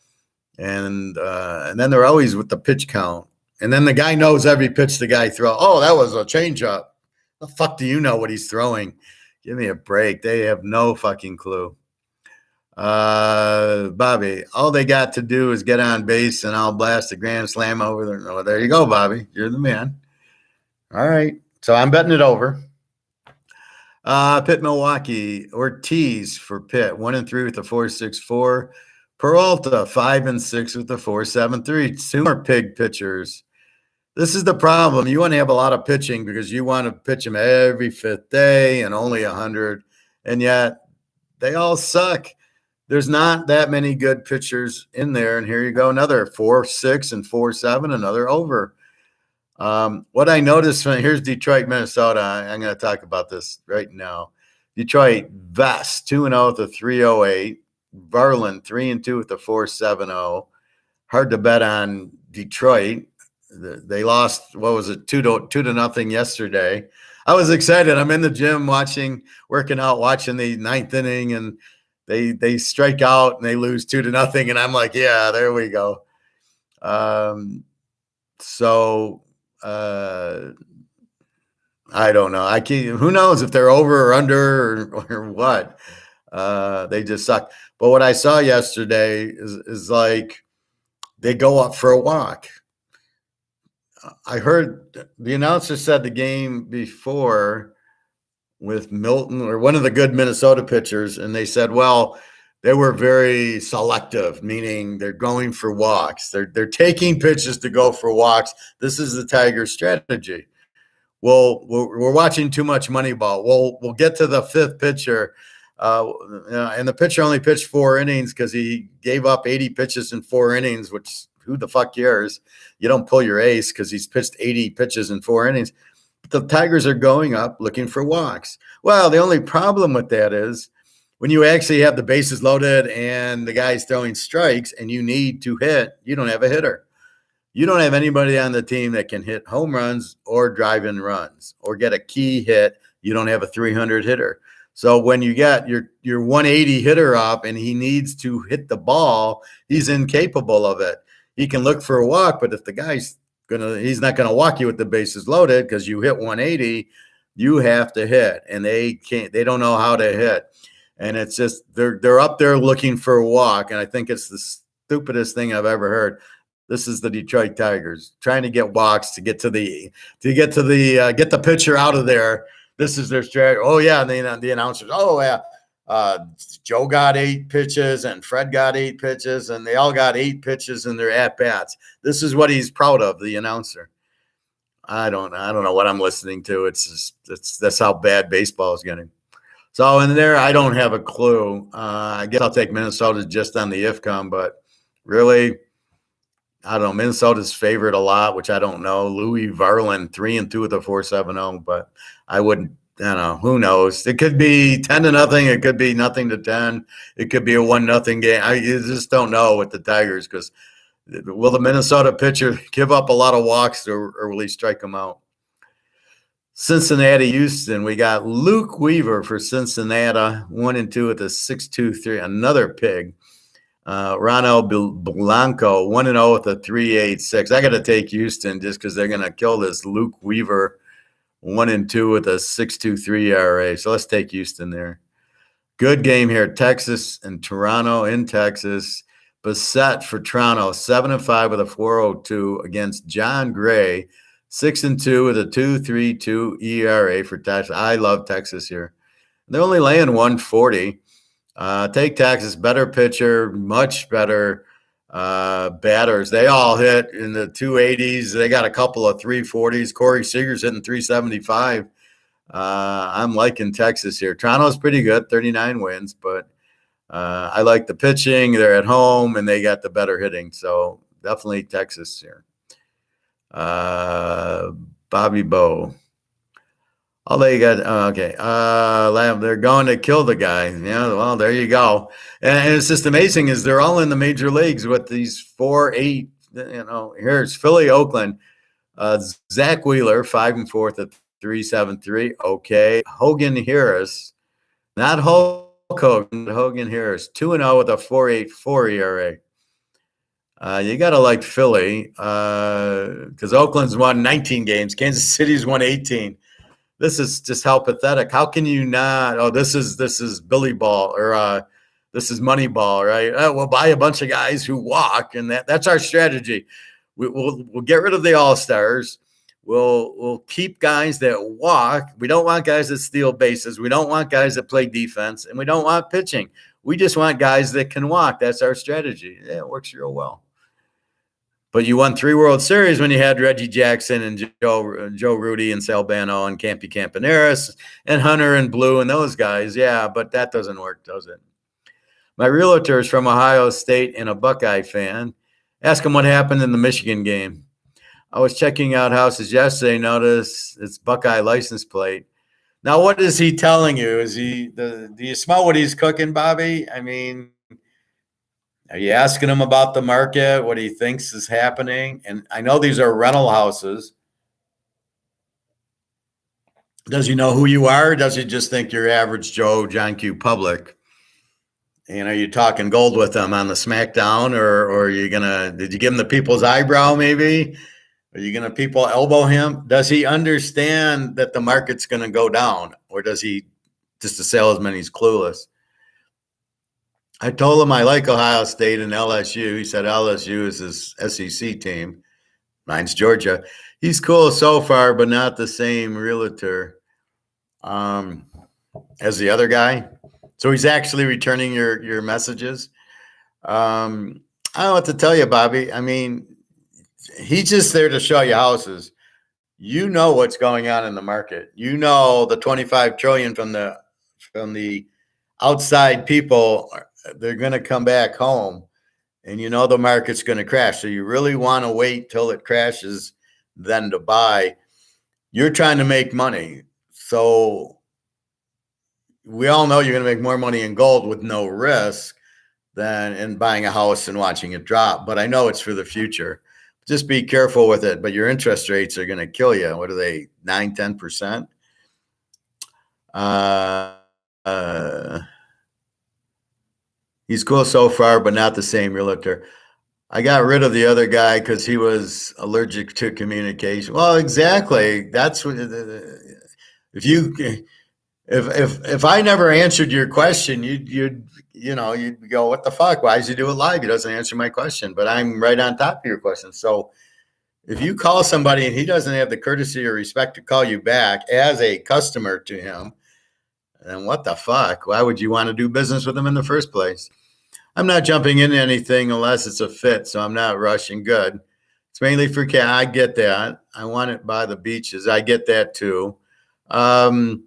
And then they're always with the pitch count. And then the guy knows every pitch the guy throws. Oh, that was a changeup. The fuck do you know what he's throwing? Give me a break. They have no fucking clue. Bobby, all they got to do is get on base and I'll blast a grand slam over there. Oh, there you go, Bobby. You're the man. All right. So I'm betting it over. Pitt, Milwaukee, Ortiz for Pitt, 1-3 with the 4.64. Peralta, 5-6 with the 4.73. 2 more pig pitchers. This is the problem. You want to have a lot of pitching because you want to pitch them every 5th day and only 100. And yet they all suck. There's not that many good pitchers in there. And here you go. Another 4.6 and 4.7, another over. What I noticed here's Detroit, Minnesota. I'm going to talk about this right now. Detroit Vest 2-0 with a 3.08. Verlin 3-2 with a 4.70. Hard to bet on Detroit. They lost, what was it, 2-0 yesterday. I was excited. I'm in the gym working out, watching the ninth inning, and they strike out and they lose 2-0. And I'm like, yeah, there we go. So I don't know. Who knows if they're over or under or what? They just suck. But what I saw yesterday is like they go up for a walk. I heard the announcer said the game before with Milton or one of the good Minnesota pitchers, and they said, well, they were very selective, meaning they're going for walks. They're taking pitches to go for walks. This is the Tigers' strategy. Well, we're watching too much Moneyball. We'll get to the fifth pitcher, and the pitcher only pitched 4 innings because he gave up 80 pitches in 4 innings, which who the fuck cares? You don't pull your ace because he's pitched 80 pitches in 4 innings. But the Tigers are going up looking for walks. Well, the only problem with that is when you actually have the bases loaded and the guy's throwing strikes and you need to hit, you don't have a hitter. You don't have anybody on the team that can hit home runs or drive in runs or get a key hit. You don't have a 300 hitter. So when you get your 180 hitter up and he needs to hit the ball, he's incapable of it. He can look for a walk, but if the guy's he's not gonna walk you with the bases loaded because you hit 180, you have to hit, and they don't know how to hit. And it's just they're up there looking for a walk, and I think it's the stupidest thing I've ever heard. This is the Detroit Tigers trying to get walks to get the pitcher out of there. This is their strategy. Oh yeah, and the announcers. Oh yeah, Joe got 8 pitches and Fred got 8 pitches, and they all got 8 pitches in their at bats. This is what he's proud of. The announcer. I don't know what I'm listening to. That's how bad baseball is getting. So in there, I don't have a clue. I guess I'll take Minnesota just on the IFCOM, but really, I don't know. Minnesota's favored a lot, which I don't know. Louis Verlin 3-2 with a 4.70, but I wouldn't. I don't know. Who knows? It could be 10-0. It could be 0-10. It could be a 1-0 game. You just don't know with the Tigers because will the Minnesota pitcher give up a lot of walks or will he strike them out? Cincinnati, Houston. We got Luke Weaver for Cincinnati, 1-2 with a 6.23. Another pig. Ronald Blanco, 1-0 with a 3.86. I got to take Houston just because they're going to kill this Luke Weaver, 1-2 with a 6.23 ERA. So let's take Houston there. Good game here. Texas and Toronto in Texas. Bassett for Toronto, 7-5 with a 4.02 against John Gray, 6-2 with a 2.32 ERA for Texas. I love Texas here. They're only laying 140. Take Texas, better pitcher, much better batters. They all hit in the 280s. They got a couple of 340s. Corey Seager's hitting 375. I'm liking Texas here. Toronto's pretty good, 39 wins, but I like the pitching. They're at home, and they got the better hitting. So definitely Texas here. Bobby Bowe. Oh, they got okay. They're going to kill the guy. Yeah, well, there you go. And it's just amazing is they're all in the major leagues with these 4-8. Here's Philly, Oakland. Zach Wheeler, 5-4 at 3.73. Okay, Hogan Harris, not Hulk Hogan, Hogan Harris, 2-0 with a 4.84 ERA. You got to like Philly because Oakland's won 19 games. Kansas City's won 18. This is just how pathetic. How can you not? Oh, this is Billy Ball or this is Moneyball, right? We'll buy a bunch of guys who walk, and that's our strategy. We'll get rid of the All-Stars. We'll keep guys that walk. We don't want guys that steal bases. We don't want guys that play defense, and we don't want pitching. We just want guys that can walk. That's our strategy. Yeah, it works real well. But you won 3 World Series when you had Reggie Jackson and Joe Rudy and Salbano and Campy Campaneris and Hunter and Blue and those guys. Yeah, but that doesn't work, does it? My realtor is from Ohio State and a Buckeye fan. Ask him what happened in the Michigan game. I was checking out houses yesterday. Notice it's Buckeye license plate. Now, what is he telling you? Is do you smell what he's cooking, Bobby? I mean, are you asking him about the market, what he thinks is happening? And I know these are rental houses. Does he know who you are? Or does he just think you're average Joe, John Q. Public? And are you talking gold with him on the SmackDown, or are you did you give him the people's eyebrow maybe? Are you going to people elbow him? Does he understand that the market's going to go down, or does he just a salesman? He's clueless. I told him I like Ohio State and LSU. He said LSU is his SEC team. Mine's Georgia. He's cool so far, but not the same realtor as the other guy. So he's actually returning your messages. I don't know what to tell you, Bobby. I mean, he's just there to show you houses. You know what's going on in the market. You know the 25 trillion from the outside people, they're going to come back home, and you know the market's going to crash. So you really want to wait till it crashes then to buy. You're trying to make money. So we all know you're going to make more money in gold with no risk than in buying a house and watching it drop. But I know it's for the future. Just be careful with it. But your interest rates are going to kill you. What are they, 9, 10%? He's cool so far, but not the same realtor. I got rid of the other guy because he was allergic to communication. Well, exactly. That's what if I never answered your question, you'd go, what the fuck? Why does he do it live? He doesn't answer my question, but I'm right on top of your question. So if you call somebody and he doesn't have the courtesy or respect to call you back as a customer to him, then what the fuck? Why would you want to do business with him in the first place? I'm not jumping into anything unless it's a fit, so I'm not rushing. Good. It's mainly for cash. I get that. I want it by the beaches. I get that too. I'm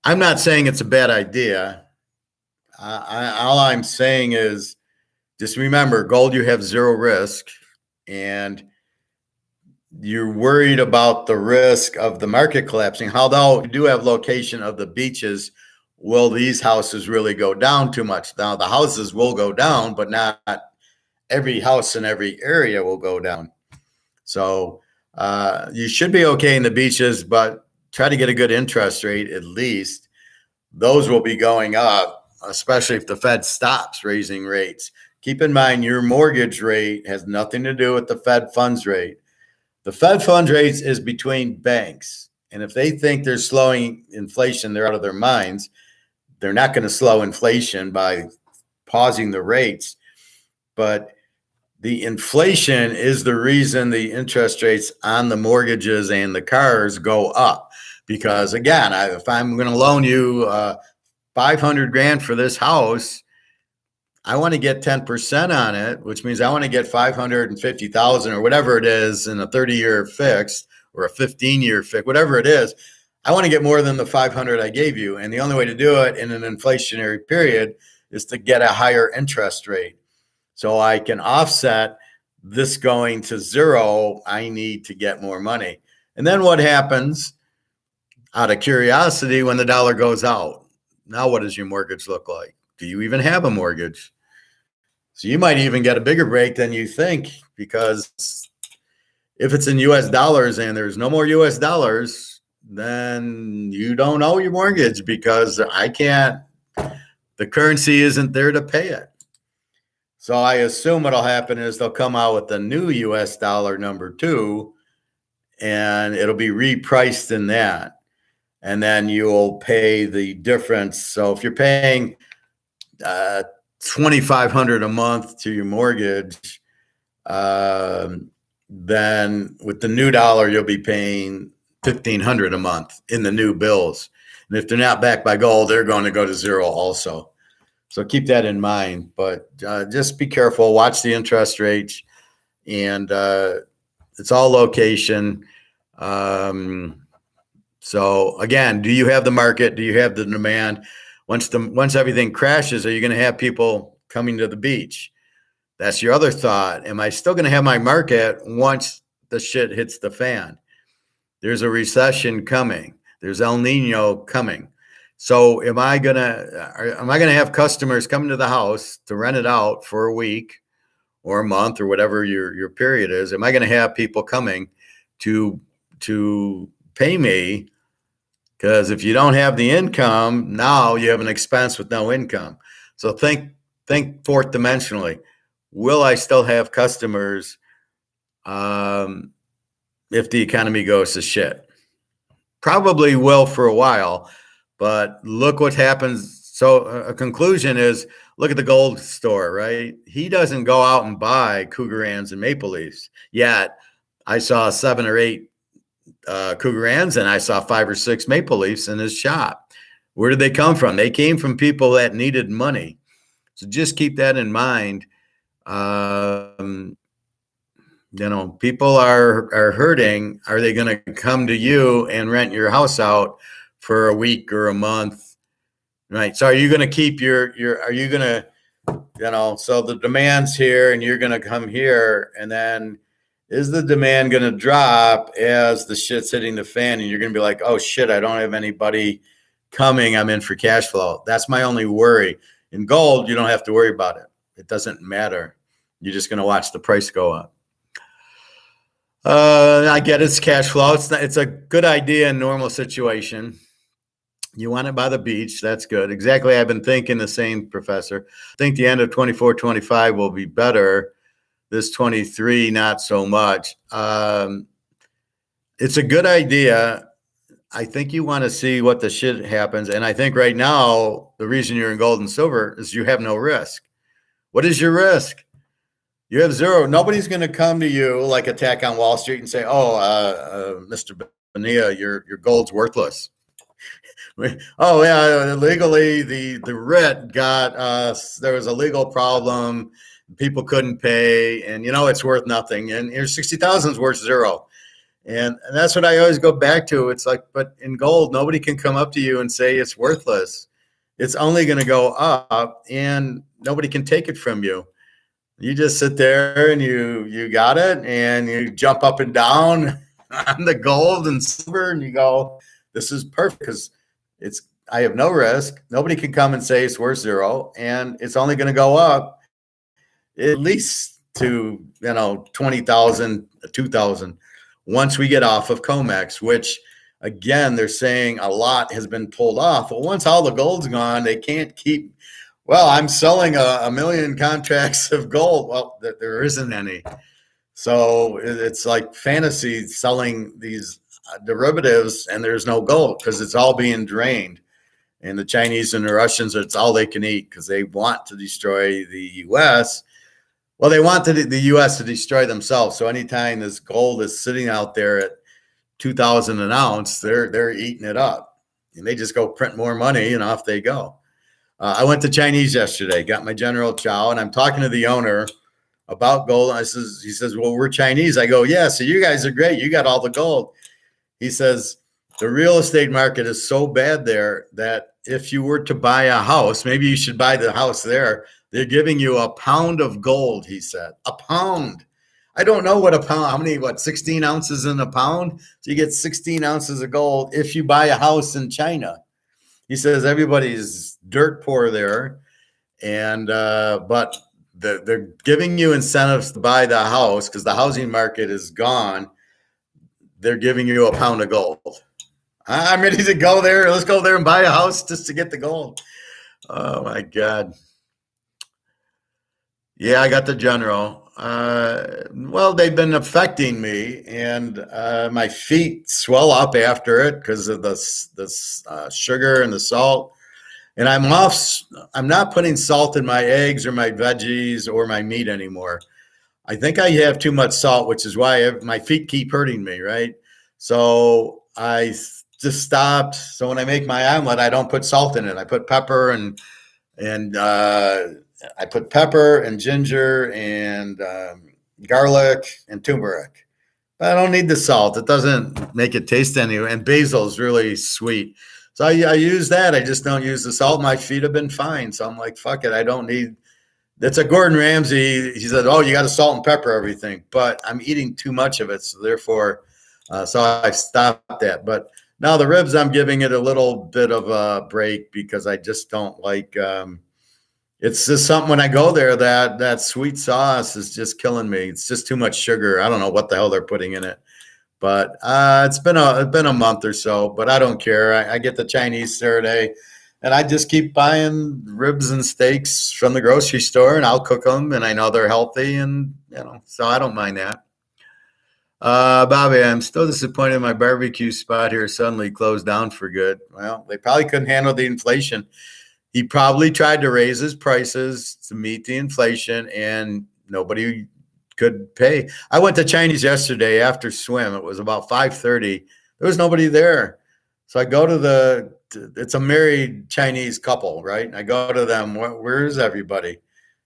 not saying it's a bad idea. All I'm saying is just remember, gold, you have zero risk, and you're worried about the risk of the market collapsing. Although you do have location of the beaches, will these houses really go down too much? Now, the houses will go down, but not every house in every area will go down. So you should be okay in the beaches, but try to get a good interest rate at least. Those will be going up, especially if the Fed stops raising rates. Keep in mind, your mortgage rate has nothing to do with the Fed funds rate. The Fed funds rate is between banks. And if they think they're slowing inflation, they're out of their minds. They're not going to slow inflation by pausing the rates. But the inflation is the reason the interest rates on the mortgages and the cars go up. Because again, if I'm going to loan you $500,000 for this house, I want to get 10% on it, which means I want to get $550,000 or whatever it is in a 30-year fixed or a 15-year fixed, whatever it is. I want to get more than the 500 I gave you. And the only way to do it in an inflationary period is to get a higher interest rate. So I can offset this going to zero. I need to get more money. And then what happens, out of curiosity, when the dollar goes out? Now what does your mortgage look like? Do you even have a mortgage? So you might even get a bigger break than you think, because if it's in US dollars and there's no more US dollars, then you don't owe your mortgage, because the currency isn't there to pay it. So I assume what'll happen is they'll come out with the new US dollar number 2, and it'll be repriced in that. And then you'll pay the difference. So if you're paying $2,500 a month to your mortgage, then with the new dollar, you'll be paying $1,500 a month in the new bills. And if they're not backed by gold, they're going to go to zero also. So keep that in mind. But just be careful. Watch the interest rates, and it's all location. So again, do you have the market? Do you have the demand? Once everything crashes, are you going to have people coming to the beach? That's your other thought. Am I still going to have my market once the shit hits the fan. There's a recession coming. There's El Nino coming. So am I gonna have customers come to the house to rent it out for a week or a month or whatever your period is? Am I going to have people coming to pay me? Because if you don't have the income, now you have an expense with no income. So think fourth dimensionally. Will I still have customers if the economy goes to shit? Probably will for a while, but look what happens. So a conclusion is, look at the gold store, right? He doesn't go out and buy Cougarans and Maple Leafs yet. I saw 7 or 8 Cougarans and I saw 5 or 6 Maple Leafs in his shop. Where did they come from? They came from people that needed money. So just keep that in mind. People are hurting. Are they going to come to you and rent your house out for a week or a month? Right. So are you going to keep are you going to, so the demand's here and you're going to come here, and then is the demand going to drop as the shit's hitting the fan and you're going to be like, oh shit, I don't have anybody coming. I'm in for cash flow. That's my only worry. In gold, you don't have to worry about it. It doesn't matter. You're just going to watch the price go up. I get it's cash flow. It's a good idea in normal situation. You want it by the beach. That's good. Exactly. I've been thinking the same, Professor. I think the end of 24, 25 will be better. This 23, not so much. It's a good idea. I think you want to see what the shit happens. And I think right now, the reason you're in gold and silver is you have no risk. What is your risk? You have zero. Nobody's going to come to you like Attack on Wall Street and say, Mr. Bonilla, your gold's worthless. Oh, yeah, legally, the writ got there was a legal problem. People couldn't pay, and, it's worth nothing. And your 60,000 is worth zero. And that's what I always go back to. It's like, but in gold, nobody can come up to you and say it's worthless. It's only going to go up, and nobody can take it from you. You just sit there and you got it, and you jump up and down on the gold and silver, and you go, this is perfect because I have no risk. Nobody can come and say it's worth zero, and it's only going to go up at least to 20,000, 2,000 once we get off of COMEX, which again they're saying a lot has been pulled off. Well, once all the gold's gone, they can't keep. Well, I'm selling a million contracts of gold. Well, there isn't any. So it's like fantasy selling these derivatives, and there's no gold because it's all being drained. And the Chinese and the Russians, it's all they can eat because they want to destroy the U.S. Well, they want the U.S. to destroy themselves. So anytime this gold is sitting out there at 2,000 an ounce, they're eating it up. And they just go print more money and off they go. I went to Chinese yesterday, got my General Chow, and I'm talking to the owner about gold. He says, well, we're Chinese. I go, yeah, so you guys are great. You got all the gold. He says, the real estate market is so bad there that if you were to buy a house, maybe you should buy the house there. They're giving you a pound of gold, he said. A pound. I don't know what a pound, how many, 16 ounces in a pound? So you get 16 ounces of gold if you buy a house in China. He says everybody's dirt poor there, and but they're giving you incentives to buy the house because the housing market is gone. They're giving you a pound of gold. I'm ready to go there. Let's go there and buy a house just to get the gold. Oh, my God. Yeah, I got the General. Well, they've been affecting me, and my feet swell up after it because of the sugar and the salt. And I'm not putting salt in my eggs or my veggies or my meat anymore. I think I have too much salt, which is why my feet keep hurting me, right? So I just stopped. So when I make my omelet, I don't put salt in it. I put pepper and I put pepper and ginger and garlic and turmeric. But I don't need the salt. It doesn't make it taste anyway. And basil is really sweet. So I use that. I just don't use the salt. My feet have been fine. So I'm like, fuck it. I don't need It's a Gordon Ramsay. He said, "Oh, you got to salt and pepper everything," but I'm eating too much of it, so therefore, so I stopped that. But now the ribs, I'm giving it a little bit of a break because I just don't like. It's just something when I go there that sweet sauce is just killing me. It's just too much sugar. I don't know what the hell they're putting in it, but it's been a month or so. But I don't care. I get the Chinese Saturday, and I just keep buying ribs and steaks from the grocery store, and I'll cook them, and I know they're healthy, and so I don't mind that. Bobby, I'm still disappointed my barbecue spot here suddenly closed down for good. Well, they probably couldn't handle the inflation. He probably tried to raise his prices to meet the inflation, and nobody could pay. I went to Chinese yesterday after swim. It was about 5:30. There was nobody there. So I go to it's a married Chinese couple, right? And I go to them, where's everybody?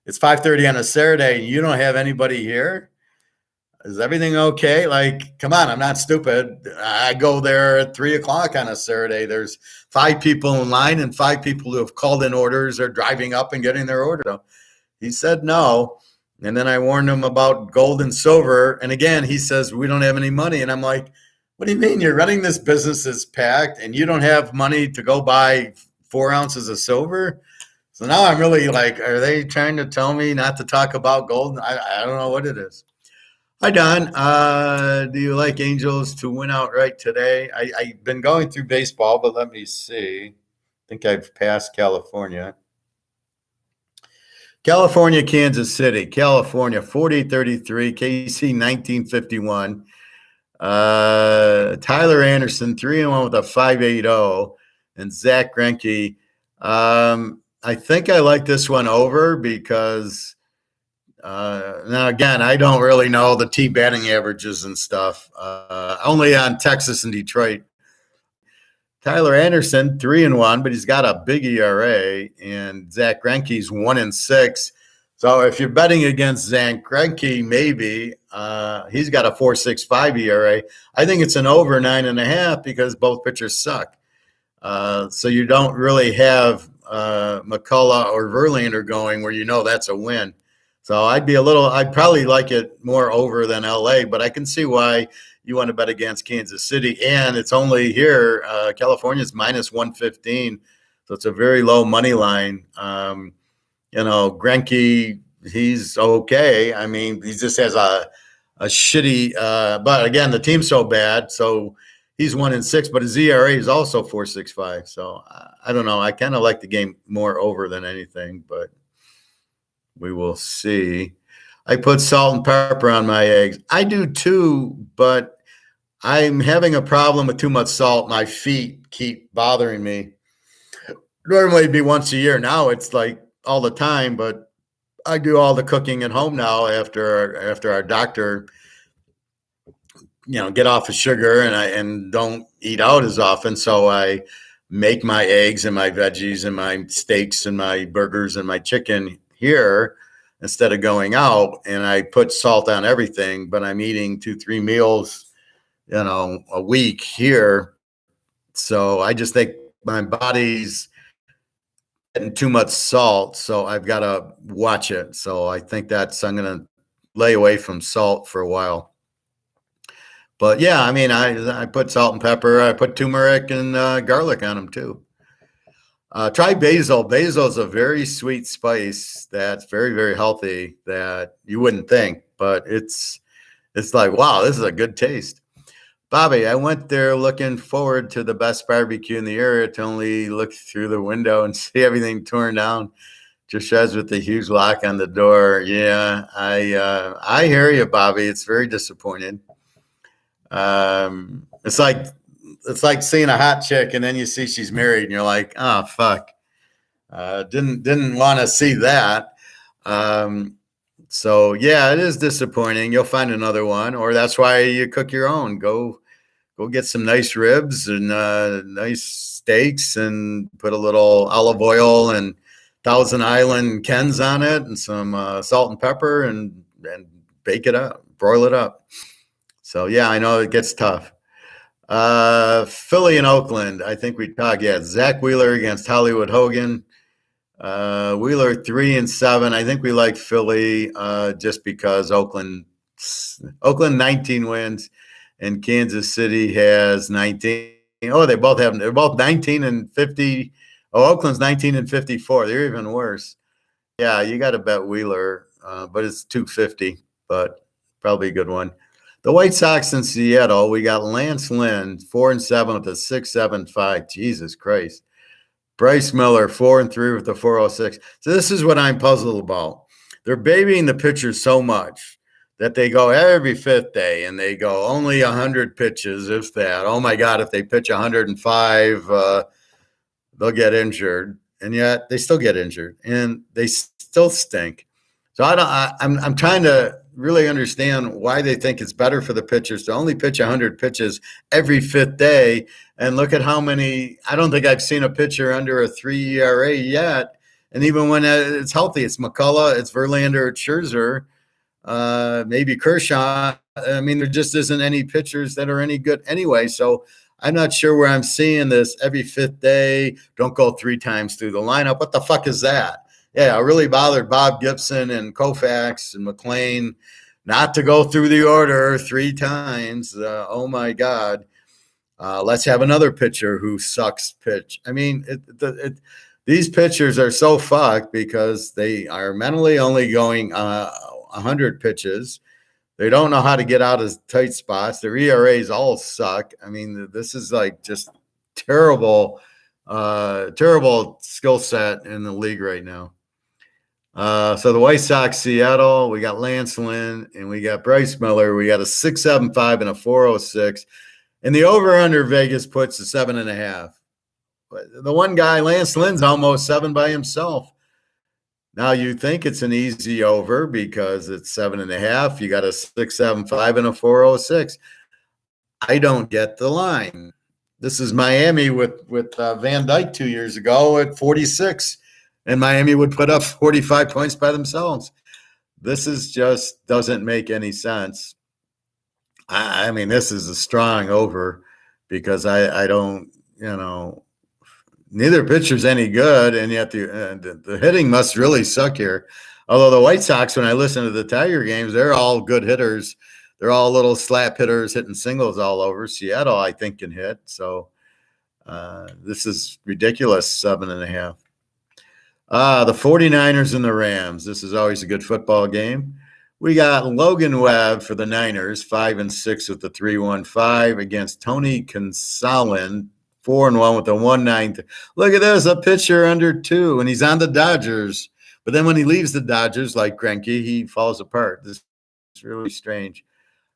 It's 5:30 on a Saturday, and you don't have anybody here? Is everything okay? Like, come on, I'm not stupid. I go there at 3 o'clock on a Saturday. There's 5 people in line and 5 people who have called in orders are driving up and getting their order. He said no. And then I warned him about gold and silver. And again, he says, we don't have any money. And I'm like, what do you mean? You're running this business is packed and you don't have money to go buy 4 ounces of silver? So now I'm really like, are they trying to tell me not to talk about gold? I don't know what it is. Hi, Don. Do you like Angels to win outright today? I've been going through baseball, but let me see. I think I've passed California. California, Kansas City. California, 40-33. KC, 1951. Tyler Anderson, 3-1 with a 5.80. And Zach Greinke. I think I like this one over because now, again, I don't really know the team batting averages and stuff. Only on Texas and Detroit. Tyler Anderson, 3-1, but he's got a big ERA, and Zach Greinke's 1-6. So if you're betting against Zach Greinke, maybe he's got a 4.65 ERA. I think it's an over 9.5 because both pitchers suck. So you don't really have McCullough or Verlander going where that's a win. So I'd probably like it more over than LA, but I can see why you want to bet against Kansas City. And it's only here, California's minus 115. So it's a very low money line. Greinke, he's okay. I mean, he just has a shitty, but again, the team's so bad. So he's 1-6, but his ERA is also 4.65. So I don't know. I kind of like the game more over than anything, but we will see. I put salt and pepper on my eggs. I do too, but I'm having a problem with too much salt. My feet keep bothering me. Normally it'd be once a year. Now it's like all the time, but I do all the cooking at home now after our doctor, get off of sugar and don't eat out as often. So I make my eggs and my veggies and my steaks and my burgers and my chicken here instead of going out, and I put salt on everything, but I'm eating 2-3 meals, a week here. So I just think my body's getting too much salt. So I've got to watch it. So I think I'm going to lay away from salt for a while. But yeah, I mean, I put salt and pepper. I put turmeric and garlic on them too. Try basil. Basil is a very sweet spice that's very, very healthy that you wouldn't think, but it's like, wow, this is a good taste. Bobby, I went there looking forward to the best barbecue in the area to only look through the window and see everything torn down. Just as with the huge lock on the door. Yeah, I hear you, Bobby. It's very disappointing. It's like seeing a hot chick and then you see she's married and you're like, oh, fuck. Didn't want to see that. So yeah, it is disappointing. You'll find another one, or that's why you cook your own. Go get some nice ribs and nice steaks and put a little olive oil and Thousand Island Kens on it and some salt and pepper and bake it up, broil it up. So yeah, I know it gets tough. Philly and Oakland, I think we talked. Yeah, Zach Wheeler against Hollywood Hogan. Wheeler 3-7. I think we like Philly just because Oakland 19 wins and Kansas City has 19. Oh, they're both 19 and 50. Oh, Oakland's 19 and 54. They're even worse. Yeah, you got to bet Wheeler, but it's 250, but probably a good one. The White Sox in Seattle, we got Lance Lynn 4-7 with a 6.75. Jesus Christ. Bryce Miller 4-3 with the 406. So this is what I'm puzzled about. They're babying the pitchers so much that they go every fifth day and they go only 100 pitches, if that. Oh my God, if they pitch 105, they'll get injured, and yet they still get injured and they still stink. So I'm trying to really understand why they think it's better for the pitchers to only pitch 100 pitches every fifth day. And look at how many. I don't think I've seen a pitcher under a 3 ERA yet. And even when it's healthy, it's McCullough, it's Verlander, it's Scherzer, maybe Kershaw. I mean, there just isn't any pitchers that are any good anyway. So I'm not sure where I'm seeing this every fifth day. Don't go 3 times through the lineup. What the fuck is that? Yeah, it really bothered Bob Gibson and Koufax and McLean not to go through the order 3 times. Oh my God. Let's have another pitcher who sucks pitch. I mean, these pitchers are so fucked because they are mentally only going 100 pitches. They don't know how to get out of tight spots. Their ERAs all suck. I mean, this is like just terrible skill set in the league right now. So the White Sox, Seattle, we got Lance Lynn and we got Bryce Miller. We got a 6.75 and a 406. And the over-under Vegas puts a 7.5. The one guy, Lance Lynn's almost 7 by himself. Now you think it's an easy over because it's 7.5. You got a 6.75 and a 406. I don't get the line. This is Miami with Van Dyke 2 years ago at 46, and Miami would put up 45 points by themselves. This is just doesn't make any sense. I mean, this is a strong over because I don't, neither pitcher's any good, and yet the hitting must really suck here. Although the White Sox, when I listen to the Tiger games, they're all good hitters. They're all little slap hitters hitting singles all over. Seattle, I think, can hit. So this is ridiculous, 7.5. The 49ers and the Rams. This is always a good football game. We got Logan Webb for the Niners, 5-6 with the 3.15 against Tony Consolin, 4-1 with the 1.9. Look at this, a pitcher under 2, and he's on the Dodgers. But then when he leaves the Dodgers, like Greinke, he falls apart. This is really strange.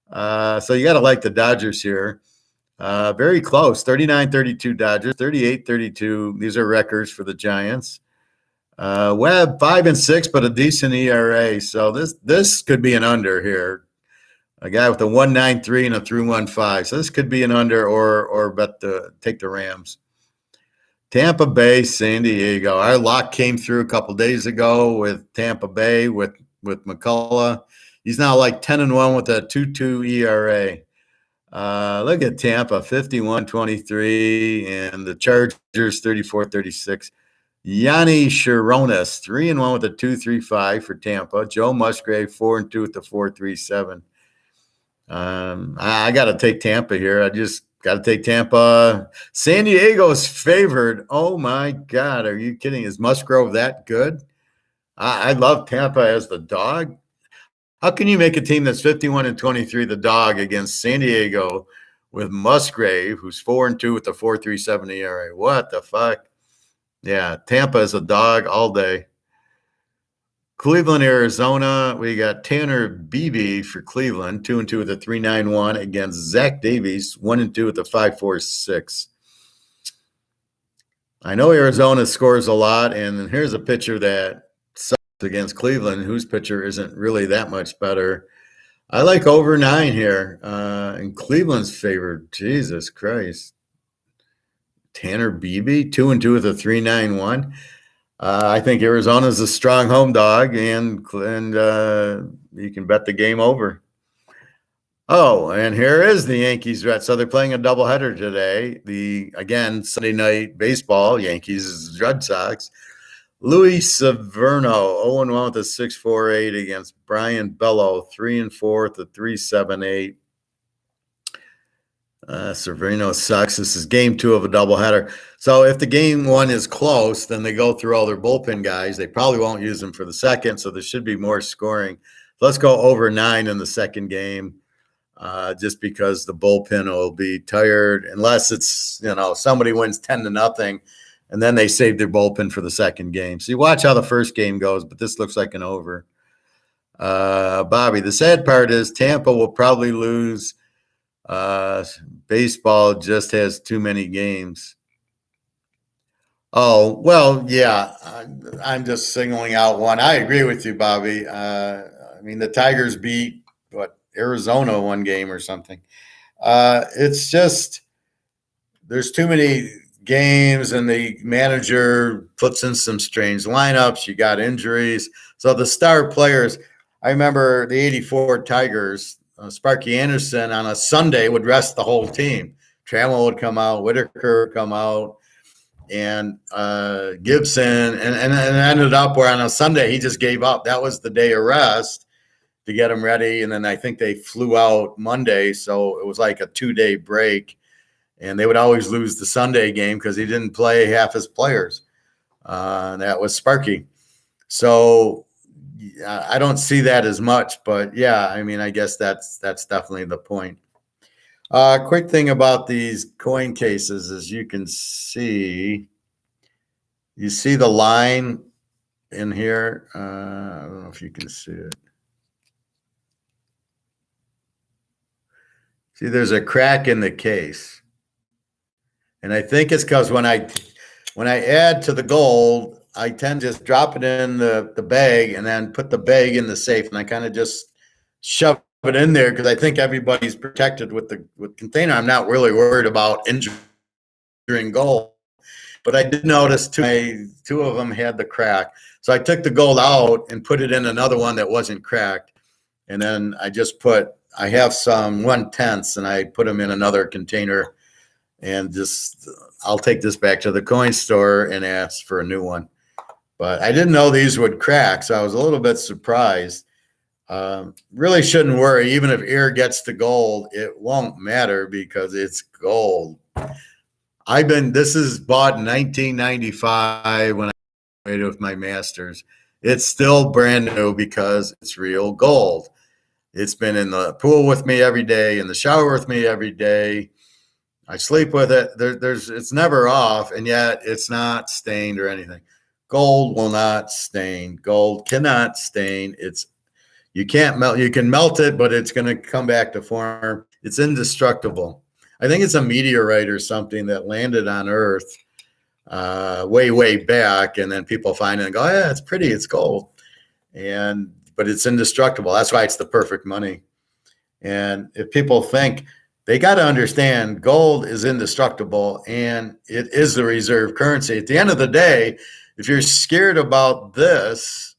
So you got to like the Dodgers here. Very close, 39-32 Dodgers, 38-32. These are records for the Giants. Webb 5-6, but a decent ERA. So this could be an under here. A guy with a 1.93 and a 3.15. So this could be an under or take the Rams. Tampa Bay, San Diego. Our lock came through a couple days ago with Tampa Bay with McCullough. He's now like 10-1 with a 2.2 ERA. Look at Tampa, 51-23, and the Chargers 34-36. Yanni Sharonis, 3-1 with a 2.35 for Tampa. Joe Musgrave, 4-2 with the 4.37. I got to take Tampa here. I just got to take Tampa. San Diego's favored. Oh my God, are you kidding? Is Musgrove that good? I love Tampa as the dog. How can you make a team that's 51-23 the dog against San Diego with Musgrave, who's 4-2 with the 4.37 ERA? What the fuck? Yeah, Tampa is a dog all day. Cleveland, Arizona, we got Tanner Beebe for Cleveland, 2-2 with a 3.91 against Zach Davies, 1-2 with a 5.46. I know Arizona scores a lot, and here's a pitcher that sucks against Cleveland, whose pitcher isn't really that much better. I like over 9 here, and Cleveland's favored. Jesus Christ. Tanner Beebe, 2-2 with a 3.91. I think Arizona's a strong home dog, and you can bet the game over. Oh, and here is the Yankees. So they're playing a doubleheader today. Again, Sunday night baseball, Yankees, Red Sox. Louis Severno, 0-1 with a 6.48 against Brian Bello, 3-4 with a 3.78. Severino sucks. This is game 2 of a doubleheader. So if the game 1 is close, then they go through all their bullpen guys. They probably won't use them for the second, so there should be more scoring. Let's go over 9 in the second game, just because the bullpen will be tired, unless it's, somebody wins 10-0, and then they save their bullpen for the second game. So you watch how the first game goes, but this looks like an over. Bobby, the sad part is Tampa will probably lose. Baseball just has too many games. Oh, well, yeah. I'm just singling out one. I agree with you, Bobby. The Tigers beat, Arizona one game or something. It's just there's too many games, and the manager puts in some strange lineups. You got injuries. So the star players, I remember the 84 Tigers, Sparky Anderson on a Sunday would rest the whole team. Trammell would come out, Whitaker would come out, and Gibson, and it ended up where on a Sunday he just gave up. That was the day of rest to get them ready, and then I think they flew out Monday, so it was like a 2-day break. And they would always lose the Sunday game because he didn't play half his players. That was Sparky. So I don't see that as much, but yeah, I guess that's definitely the point. Quick thing about these coin cases is you see the line in here. I don't know if you can see it. See, there's a crack in the case. And I think it's because when I add to the gold, I tend to just drop it in the bag and then put the bag in the safe, and I kind of just shove it in there because I think everybody's protected with container. I'm not really worried about injuring gold, but I did notice two of them had the crack, so I took the gold out and put it in another one that wasn't cracked, and then I have some 1/10, and I put them in another container. And I'll take this back to the coin store and ask for a new one. But I didn't know these would crack, so I was a little bit surprised. Really shouldn't worry. Even if air gets to gold, it won't matter because it's gold. This is bought in 1995 when I graduated with my master's. It's still brand new because it's real gold. It's been in the pool with me every day, in the shower with me every day. I sleep with it. It's never off, and yet it's not stained or anything. Gold will not stain. Gold cannot stain. You can't melt. You can melt it, but it's going to come back to form. It's indestructible. I think it's a meteorite or something that landed on Earth way, way back, and then people find it and go, "Yeah, it's pretty. It's gold," but it's indestructible. That's why it's the perfect money. And if people think, they got to understand gold is indestructible and it is the reserve currency. At the end of the day, if you're scared about this,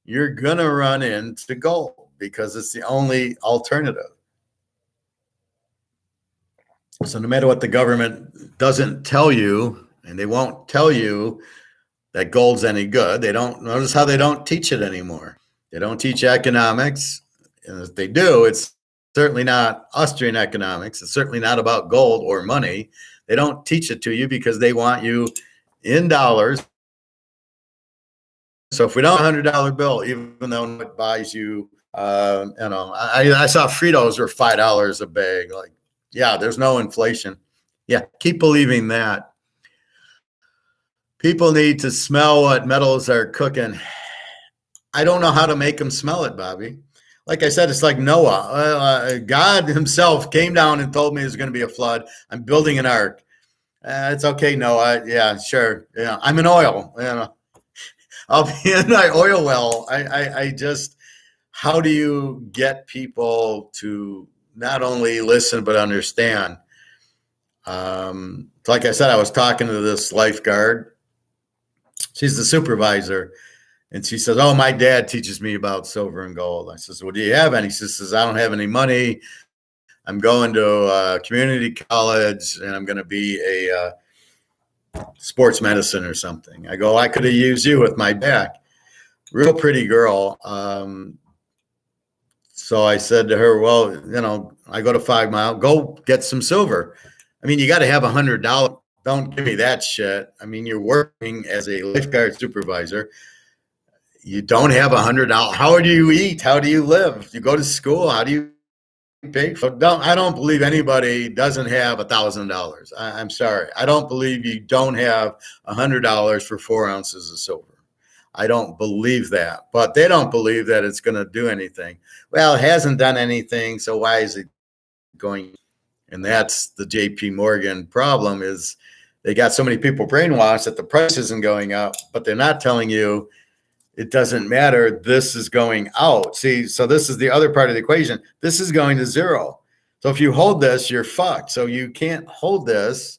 you're going to run into gold because it's the only alternative. So no matter what the government doesn't tell you, and they won't tell you that gold's any good, notice how they don't teach it anymore. They don't teach economics. And if they do, it's certainly not Austrian economics. It's certainly not about gold or money. They don't teach it to you because they want you in dollars. So if we don't have a $100 bill, even though it buys you, I saw Fritos were $5 a bag. Like, yeah, there's no inflation. Yeah, keep believing that. People need to smell what metals are cooking. I don't know how to make them smell it, Bobby. Like I said, it's like Noah. God himself came down and told me there's going to be a flood. I'm building an ark. It's okay, Noah. Yeah, sure. Yeah, I'm in oil. I'll be in my oil well. I just, how do you get people to not only listen but understand? Like I said, I was talking to this lifeguard. She's the supervisor. And she says, "Oh, my dad teaches me about silver and gold." I says, "Well, do you have any?" She says, "I don't have any money. I'm going to community college, and I'm going to be sports medicine or something. I go, I could have used you with my back. Real pretty girl. So I said to her, well, I go to 5 Mile, go get some silver. I mean, you got to have $100. Don't give me that shit. I mean, you're working as a lifeguard supervisor. You don't have $100. How do you eat? How do you live? You go to school. How do you pay? I don't believe anybody doesn't have $1,000. I'm sorry. I don't believe you don't have $100 for 4 ounces of silver. I don't believe that, but they don't believe that it's going to do anything. Well, it hasn't done anything, so why is it going? And that's the JP Morgan problem, is they got so many people brainwashed that the price isn't going up, but they're not telling you it doesn't matter. This is going out. See, so this is the other part of the equation. This is going to zero. So if you hold this, you're fucked. So you can't hold this.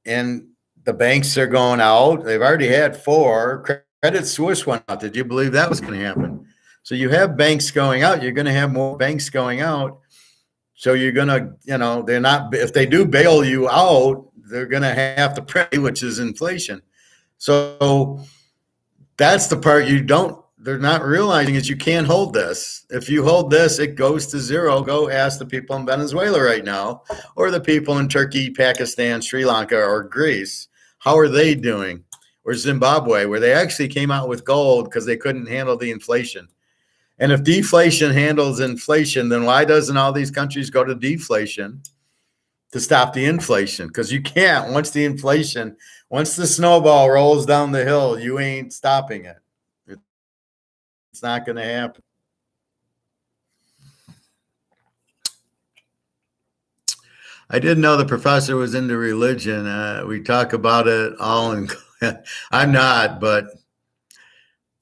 And the banks are going out. They've already had 4. Credit Suisse went out. Did you believe that was going to happen? So you have banks going out. You're going to have more banks going out. So you're going to, they're not, if they do bail you out, they're going to have to pay, which is inflation. So that's the part they're not realizing, is you can't hold this. If you hold this, it goes to zero. Go ask the people in Venezuela right now, or the people in Turkey, Pakistan, Sri Lanka, or Greece. How are they doing? Or Zimbabwe, where they actually came out with gold because they couldn't handle the inflation. And if deflation handles inflation, then why doesn't all these countries go to deflation to stop the inflation? Because you can't. Once the snowball rolls down the hill, you ain't stopping it. It's not going to happen. I didn't know the professor was into religion. We talk about it all, and I'm not, but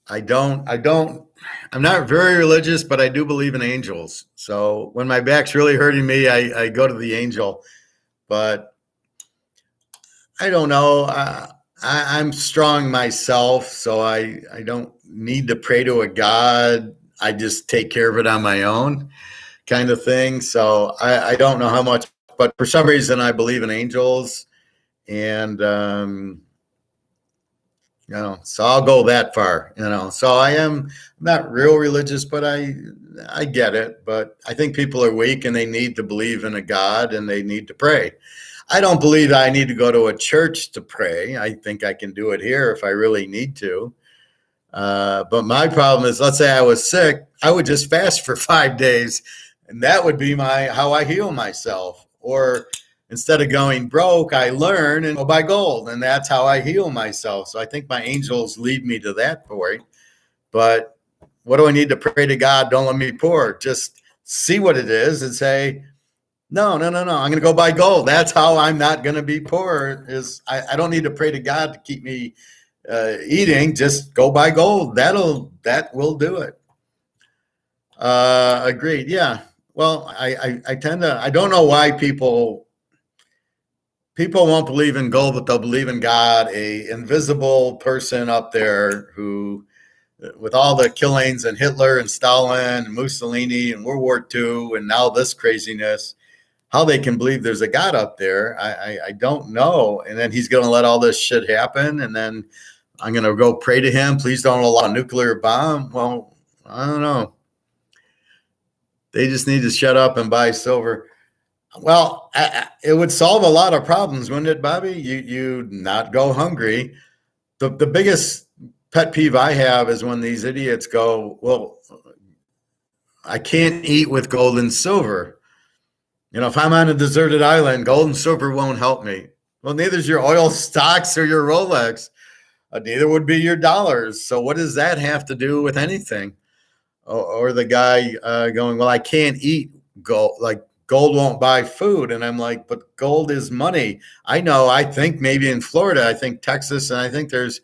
I'm not very religious, but I do believe in angels. So when my back's really hurting me, I go to the angel. But I don't know. I'm strong myself, so I don't need to pray to a God. I just take care of it on my own, kind of thing. So I don't know how much, but for some reason I believe in angels, and so I'll go that far. So I'm not real religious, but I get it. But I think people are weak and they need to believe in a God and they need to pray. I don't believe I need to go to a church to pray. I think I can do it here if I really need to. But my problem is, let's say I was sick, I would just fast for 5 days, and that would be how I heal myself. Or instead of going broke, I learn and go buy gold, and that's how I heal myself. So I think my angels lead me to that point. But what do I need to pray to God? Don't let me be poor. Just see what it is and say, no. I'm going to go buy gold. That's how I'm not going to be poor. I don't need to pray to God to keep me eating. Just go buy gold. That will do it. Agreed. Yeah. Well, I tend to. I don't know why people won't believe in gold, but they'll believe in God, a invisible person up there who, with all the killings and Hitler and Stalin and Mussolini and World War II and now this craziness, how they can believe there's a God up there, I don't know. And then he's going to let all this shit happen, and then I'm going to go pray to him, please don't allow a nuclear bomb. Well, I don't know. They just need to shut up and buy silver. Well, it would solve a lot of problems, wouldn't it, Bobby? You not go hungry. The biggest pet peeve I have is when these idiots go, well, I can't eat with gold and silver. If I'm on a deserted island, gold and silver won't help me. Well, neither's your oil stocks or your Rolex. Neither would be your dollars. So what does that have to do with anything? Or the guy going, well, I can't eat gold. Like, gold won't buy food. And I'm like, but gold is money. I know. I think maybe in Florida, I think Texas, and I think there's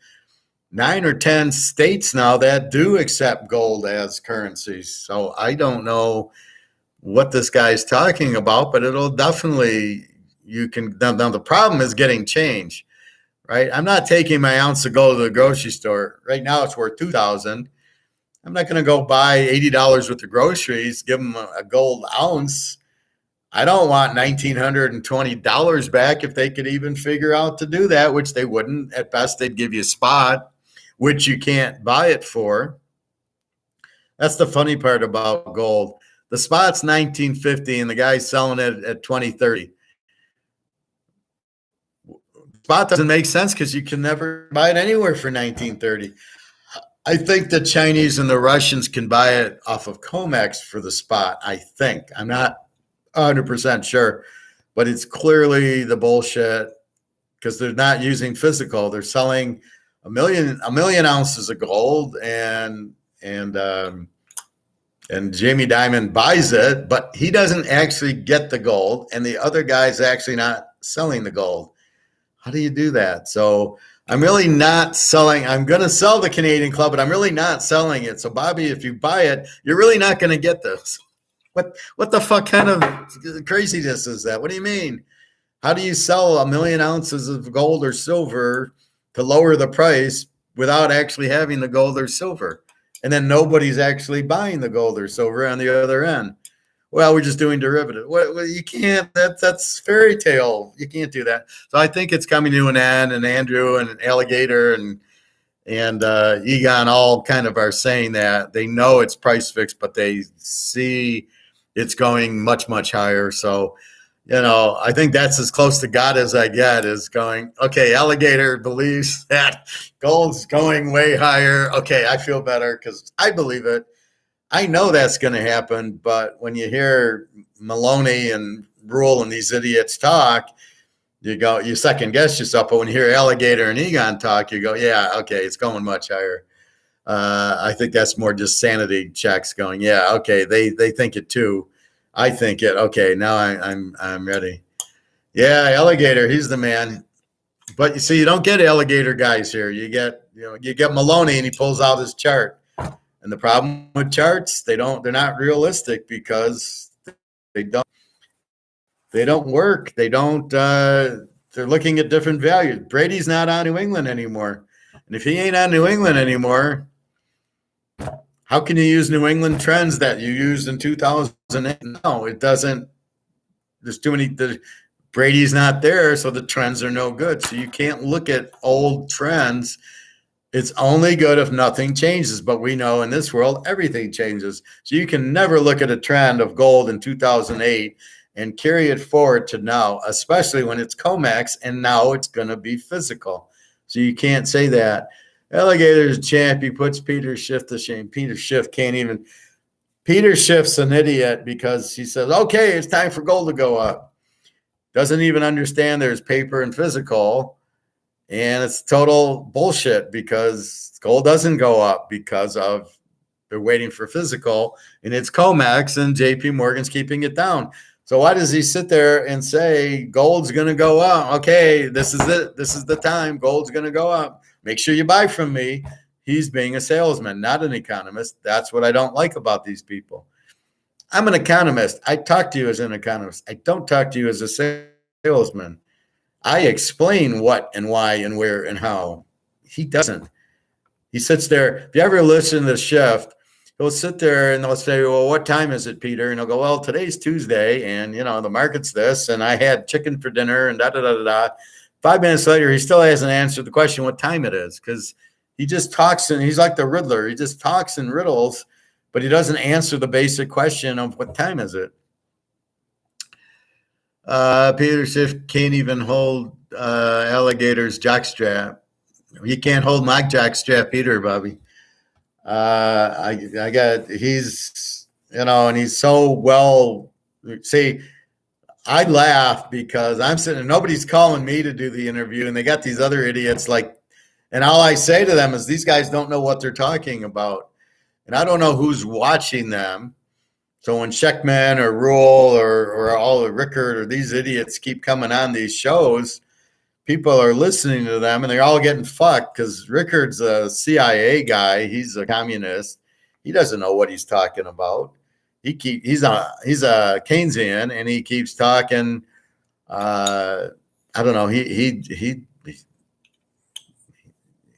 9 or 10 states now that do accept gold as currency. So I don't know what this guy's talking about, but it'll definitely, now the problem is getting change, right? I'm not taking my ounce of gold to the grocery store. Right now it's worth $2,000. I'm not going to go buy $80 worth of groceries, give them a gold ounce. I don't want $1,920 back if they could even figure out to do that, which they wouldn't. At best, they'd give you a spot, which you can't buy it for. That's the funny part about gold. The spot's 1950 and the guy's selling it at 2030. Spot doesn't make sense because you can never buy it anywhere for 1930. I think the Chinese and the Russians can buy it off of COMEX for the spot. I think. I'm not 100% sure, but it's clearly the bullshit because they're not using physical. They're selling a million ounces of gold, and Jamie Dimon buys it, but he doesn't actually get the gold, and the other guy's actually not selling the gold. How do you do that? So I'm really not selling. I'm going to sell the Canadian Club, but I'm really not selling it. So Bobby, if you buy it, you're really not going to get this. What the fuck kind of craziness is that? What do you mean? How do you sell 1 million ounces of gold or silver to lower the price without actually having the gold or silver? And then nobody's actually buying the gold or silver on the other end. Well, we're just doing derivative. Well, you can't. That's fairy tale. You can't do that. So I think it's coming to an end. And Andrew and Alligator and Egon all kind of are saying that they know it's price fixed, but they see it's going much, much higher. So, I think that's as close to God as I get, is going, okay, Alligator believes that gold's going way higher. Okay, I feel better because I believe it. I know that's going to happen, but when you hear Maloney and Rule and these idiots talk, you second guess yourself. But when you hear Alligator and Egon talk, you go, yeah, okay, it's going much higher. I think that's more just sanity checks going, yeah, okay, they think it too. I think it. Okay, now I'm ready. Yeah, Alligator, he's the man. But you see, you don't get Alligator guys here. You get Maloney, and he pulls out his chart. And the problem with charts, they're not realistic because they don't work. They're looking at different values. Brady's not on New England anymore. And if he ain't on New England anymore, how can you use New England trends that you used in 2008? No, it doesn't. There's too many. Brady's not there, so the trends are no good. So you can't look at old trends. It's only good if nothing changes. But we know in this world, everything changes. So you can never look at a trend of gold in 2008 and carry it forward to now, especially when it's COMEX and now it's going to be physical. So you can't say that. Alligator's a champ. He puts Peter Schiff to shame. Peter Schiff's an idiot because he says, okay, it's time for gold to go up. Doesn't even understand there's paper and physical. And it's total bullshit because gold doesn't go up because they're waiting for physical, and it's COMEX and JP Morgan's keeping it down. So why does he sit there and say gold's going to go up? Okay, this is it. This is the time. Gold's going to go up. Make sure you buy from me. He's being a salesman, not an economist. That's what I don't like about these people. I'm an economist. I talk to you as an economist. I don't talk to you as a salesman. I explain what and why and where and how. He doesn't. He sits there. If you ever listen to Schiff, he'll sit there and they'll say, well, what time is it, Peter? And he'll go, well, today's Tuesday, and, the market's this, and I had chicken for dinner, and da-da-da-da-da. 5 minutes later, he still hasn't answered the question what time it is, because he just talks, and he's like the Riddler. He just talks in riddles, but he doesn't answer the basic question of what time is it. Peter Schiff can't even hold Alligator's jockstrap. He can't hold my jockstrap either, Bobby. He's, and he's so well. See, I laugh because I'm sitting, nobody's calling me to do the interview, and they got these other idiots and all I say to them is these guys don't know what they're talking about. And I don't know who's watching them. So when Sheckman or Rule or all the Rickard or these idiots keep coming on these shows, people are listening to them and they're all getting fucked because Rickard's a CIA guy. He's a communist. He doesn't know what he's talking about. He's a Keynesian and he keeps talking. I don't know.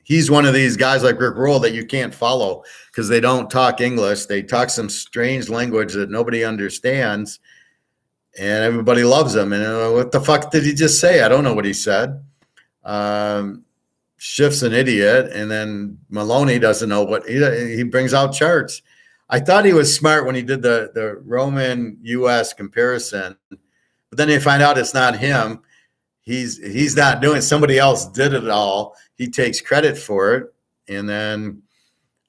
He's one of these guys like Rick Rule that you can't follow because they don't talk English. They talk some strange language that nobody understands. and everybody loves him. And what the fuck did he just say? I don't know what he said. Schiff's an idiot, and then Maloney doesn't know what he brings out charts. I thought he was smart when he did the Roman U.S. comparison, but then you find out it's not him. He's not doing it. Somebody else did it all. He takes credit for it, and then,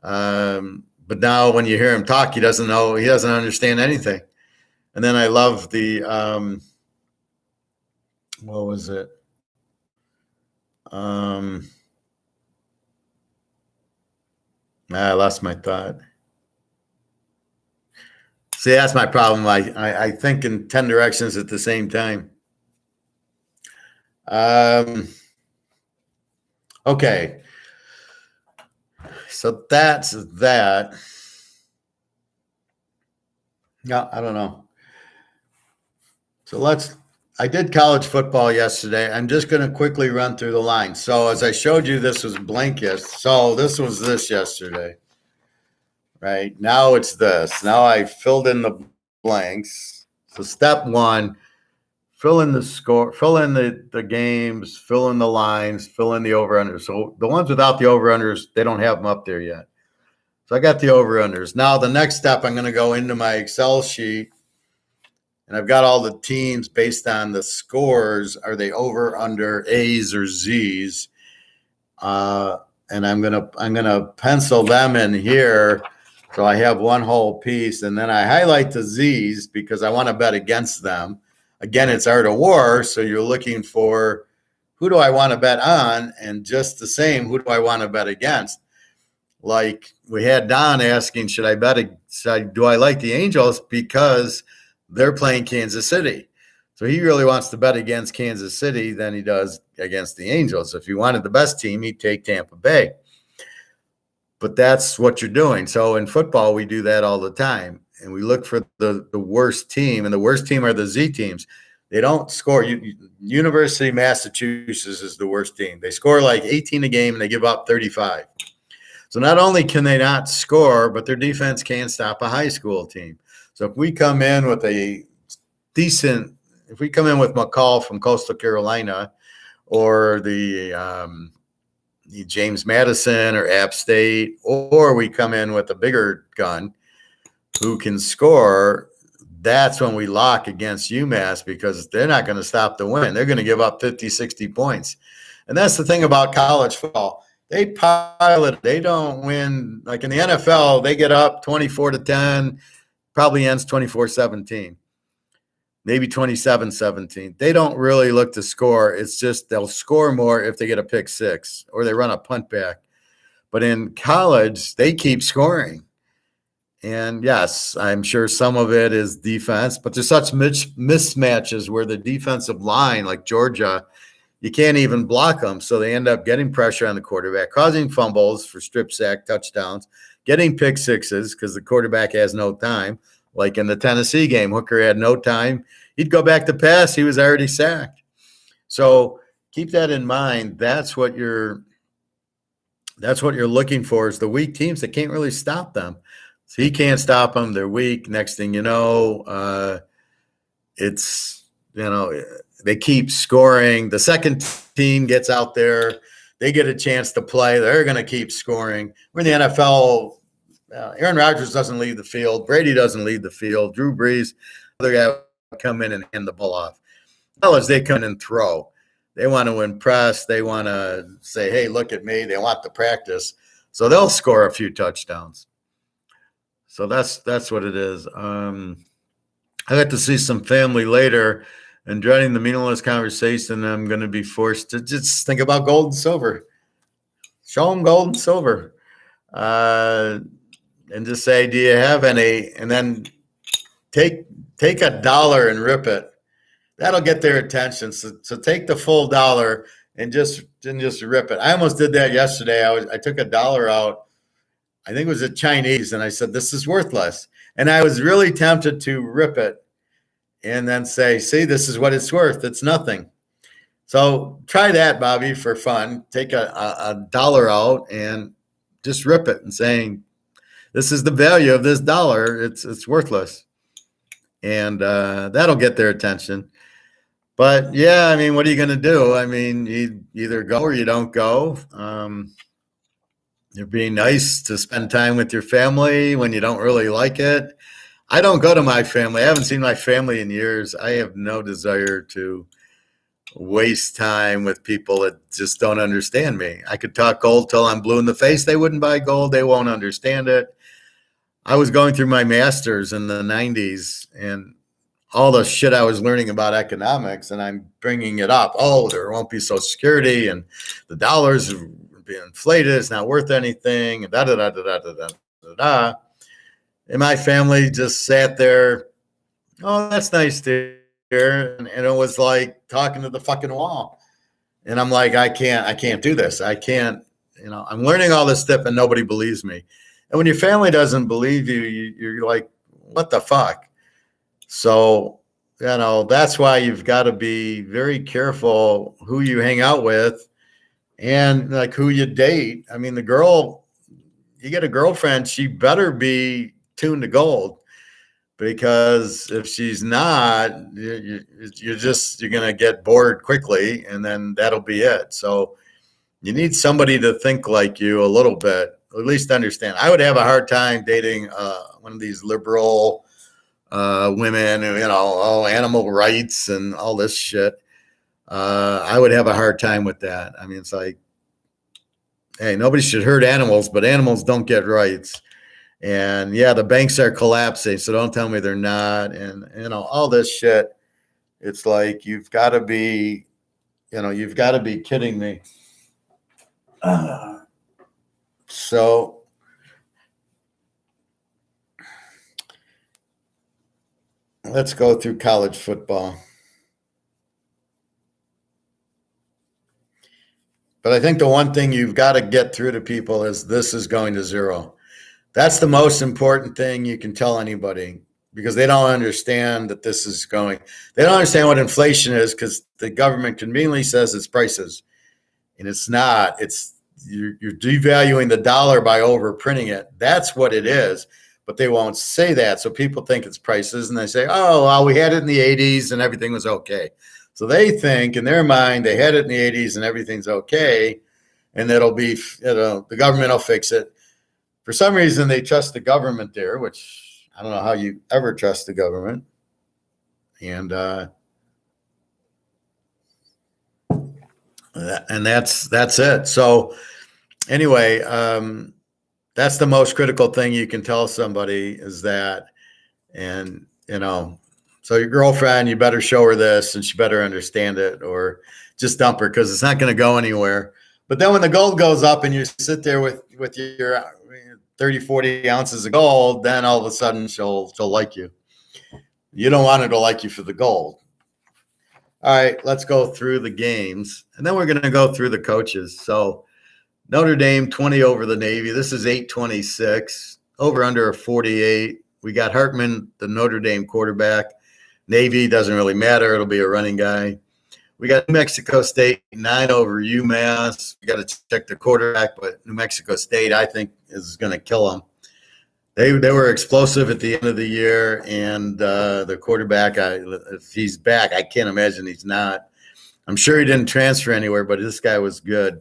but now when you hear him talk, he doesn't understand anything. And then I love the what was it? I lost my thought. See, that's my problem. I think in 10 directions at the same time. Okay. So that's that. No, I don't know. So I did college football yesterday. I'm just going to quickly run through the lines. So as I showed you, this was blankets. So this was this yesterday. Right now it's this. Now I filled in the blanks. So step one, fill in the score, fill in the games, fill in the lines, fill in the over-unders. So the ones without the over-unders, they don't have them up there yet. So I got the over-unders. Now the next step, I'm going to go into my Excel sheet, and I've got all the teams based on the scores. Are they over, under, A's or Z's? And I'm gonna pencil them in here. So I have one whole piece, and then I highlight the Z's because I want to bet against them. Again, it's art of war, so you're looking for who do I want to bet on, and just the same, who do I want to bet against? Like we had Don asking, do I like the Angels because they're playing Kansas City? So he really wants to bet against Kansas City than he does against the Angels. If he wanted the best team, he'd take Tampa Bay. But that's what you're doing. So in football, we do that all the time. And we look for the worst team, and the worst team are the Z teams. They don't score. University of Massachusetts is the worst team. They score like 18 a game, and they give up 35. So not only can they not score, but their defense can't stop a high school team. So if we come in with McCall from Coastal Carolina, or the James Madison or App State, or we come in with a bigger gun who can score, that's when we lock against UMass because they're not going to stop the win. They're going to give up 50, 60 points. And that's the thing about college football. They pile it. They don't win. Like in the NFL, they get up 24-10, probably ends 24-17, maybe 27-17. They don't really look to score. It's just they'll score more if they get a pick six or they run a punt back. But in college, they keep scoring. And yes, I'm sure some of it is defense, but there's such mismatches where the defensive line, like Georgia, you can't even block them. So they end up getting pressure on the quarterback, causing fumbles for strip sack touchdowns, getting pick sixes because the quarterback has no time. Like in the Tennessee game, Hooker had no time. He'd go back to pass. He was already sacked. So keep that in mind. That's what you're looking for is the weak teams that can't really stop them. So he can't stop them. They're weak. Next thing you know, they keep scoring. The second team gets out there. They get a chance to play. They're going to keep scoring. We're in the NFL. Aaron Rodgers doesn't leave the field. Brady doesn't leave the field. Drew Brees, other guy come in and hand the ball off. Fellas, they come in and throw. They want to impress. They want to say, hey, look at me. They want the practice. So they'll score a few touchdowns. So that's what it is. I got to see some family later, and dreading the meaningless conversation, I'm going to be forced to just think about gold and silver. Show them gold and silver. And just say, do you have any? And then take $1 and rip it. That'll get their attention. So take the full $1 and just rip it. I almost did that yesterday. I took $1 out. I think it was a Chinese, and I said, this is worthless. And I was really tempted to rip it and then say, see, this is what it's worth. It's nothing. So try that, Bobby, for fun. Take a $1 out and just rip it and saying, this is the value of this $1. It's worthless. and that'll get their attention. But yeah, I mean, what are you going to do? I mean, you either go or you don't go. You're being nice to spend time with your family when you don't really like it. I don't go to my family. I haven't seen my family in years. I have no desire to waste time with people that just don't understand me. I could talk gold till I'm blue in the face. They wouldn't buy gold. They won't understand it. I was going through my master's in the 90s, and all the shit I was learning about economics, and I'm bringing it up. Oh, there won't be Social Security, and the dollars are being inflated. It's not worth anything. And da da da da da da da da. And my family just sat there. Oh, that's nice to hear. And it was like talking to the fucking wall. And I'm like, I can't do this. I can't. I'm learning all this stuff, and nobody believes me. And when your family doesn't believe you, you're like, what the fuck? So, that's why you've got to be very careful who you hang out with and like who you date. I mean, you get a girlfriend, she better be tuned to gold, because if she's not, you're going to get bored quickly, and then that'll be it. So you need somebody to think like you a little bit, or at least understand. I would have a hard time dating one of these liberal women who, animal rights and all this shit. I would have a hard time with that. I mean, it's like, hey, nobody should hurt animals, but animals don't get rights. And yeah, the banks are collapsing, so don't tell me they're not. And all this shit. It's like you've got to be kidding me. So let's go through college football. But I think the one thing you've got to get through to people is this is going to zero. That's the most important thing you can tell anybody, because they don't understand that this is going. They don't understand what inflation is, because the government conveniently says it's prices, and it's not. You're devaluing the dollar by overprinting it. That's what it is, but they won't say that. So people think it's prices, and they say, oh, well, we had it in the 80s and everything was okay. So they think in their mind they had it in the 80s and everything's okay, and it'll be, the government will fix it. For some reason, they trust the government there, which I don't know how you ever trust the government. And that's it. So anyway, that's the most critical thing you can tell somebody is that. And, so your girlfriend, you better show her this, and she better understand it, or just dump her, because it's not going to go anywhere. But then when the gold goes up and you sit there with your 30, 40 ounces of gold, then all of a sudden she'll like you. You don't want her to like you for the gold. All right, let's go through the games, and then we're going to go through the coaches. So Notre Dame 20 over the Navy. This is 826, over under a 48. We got Hartman, the Notre Dame quarterback. Navy doesn't really matter. It'll be a running guy. We got New Mexico State 9 over UMass. We got to check the quarterback, but New Mexico State, I think, is going to kill them. They were explosive at the end of the year, and the quarterback, if he's back, I can't imagine he's not. I'm sure he didn't transfer anywhere, but this guy was good.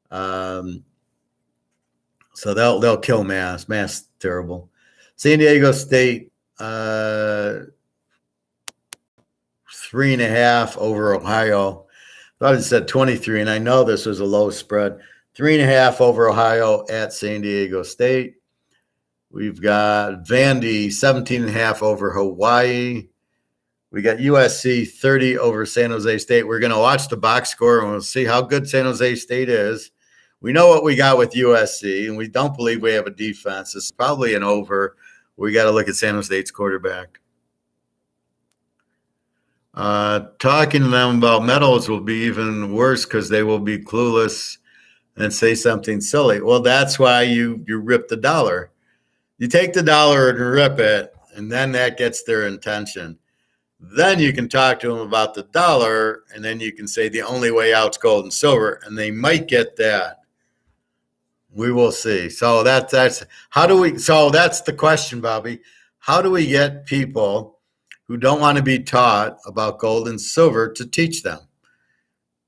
So they'll kill Mass. Mass terrible. San Diego State 3.5 over Ohio. Thought it said 23, and I know this was a low spread. 3.5 over Ohio at San Diego State. We've got Vandy 17.5 over Hawaii. We got USC 30 over San Jose State. We're going to watch the box score, and we'll see how good San Jose State is. We know what we got with USC, and we don't believe we have a defense. It's probably an over. We got to look at San Jose State's quarterback. Talking to them about medals will be even worse, because they will be clueless and say something silly. Well, that's why you rip the dollar. You take the dollar and rip it, and then that gets their attention. Then you can talk to them about the dollar, and then you can say the only way out's gold and silver, and they might get that. We will see. So that's how do we? So that's the question, Bobby. How do we get people who don't want to be taught about gold and silver to teach them.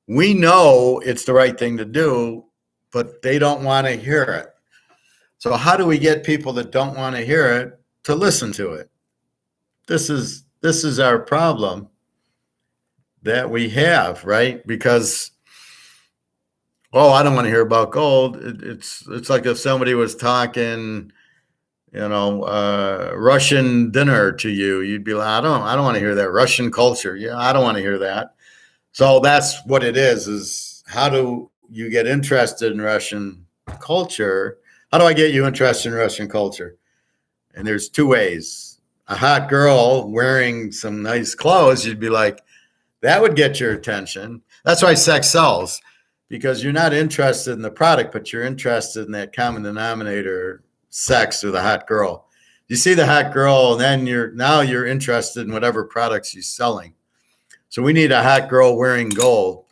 We know it's the right thing to do, but they don't want to hear it. So how do we get people that don't want to hear it to listen to it? This is our problem that we have, right? Because, I don't want to hear about gold. It's like if somebody was talking, Russian dinner to you, you'd be like, I don't want to hear that. Russian culture. Yeah, I don't want to hear that. So that's what it is how do you get interested in Russian culture? How do I get you interested in Russian culture? And there's two ways. A hot girl wearing some nice clothes, you'd be like, that would get your attention. That's why sex sells, because you're not interested in the product, but you're interested in that common denominator, sex with a hot girl. You see the hot girl, and then you're interested in whatever products she's selling. So we need a hot girl wearing gold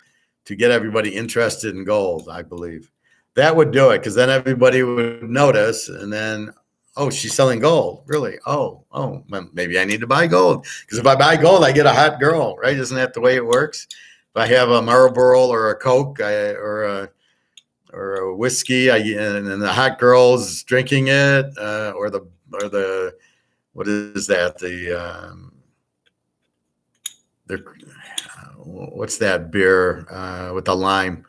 to get everybody interested in gold, I believe. That would do it, because then everybody would notice, and then, she's selling gold. Really? Well, maybe I need to buy gold, because if I buy gold, I get a hot girl, right? Isn't that the way it works? If I have a Marlboro or a Coke or a whiskey, and the hot girl's drinking it, or the what is that? What's that beer with the lime?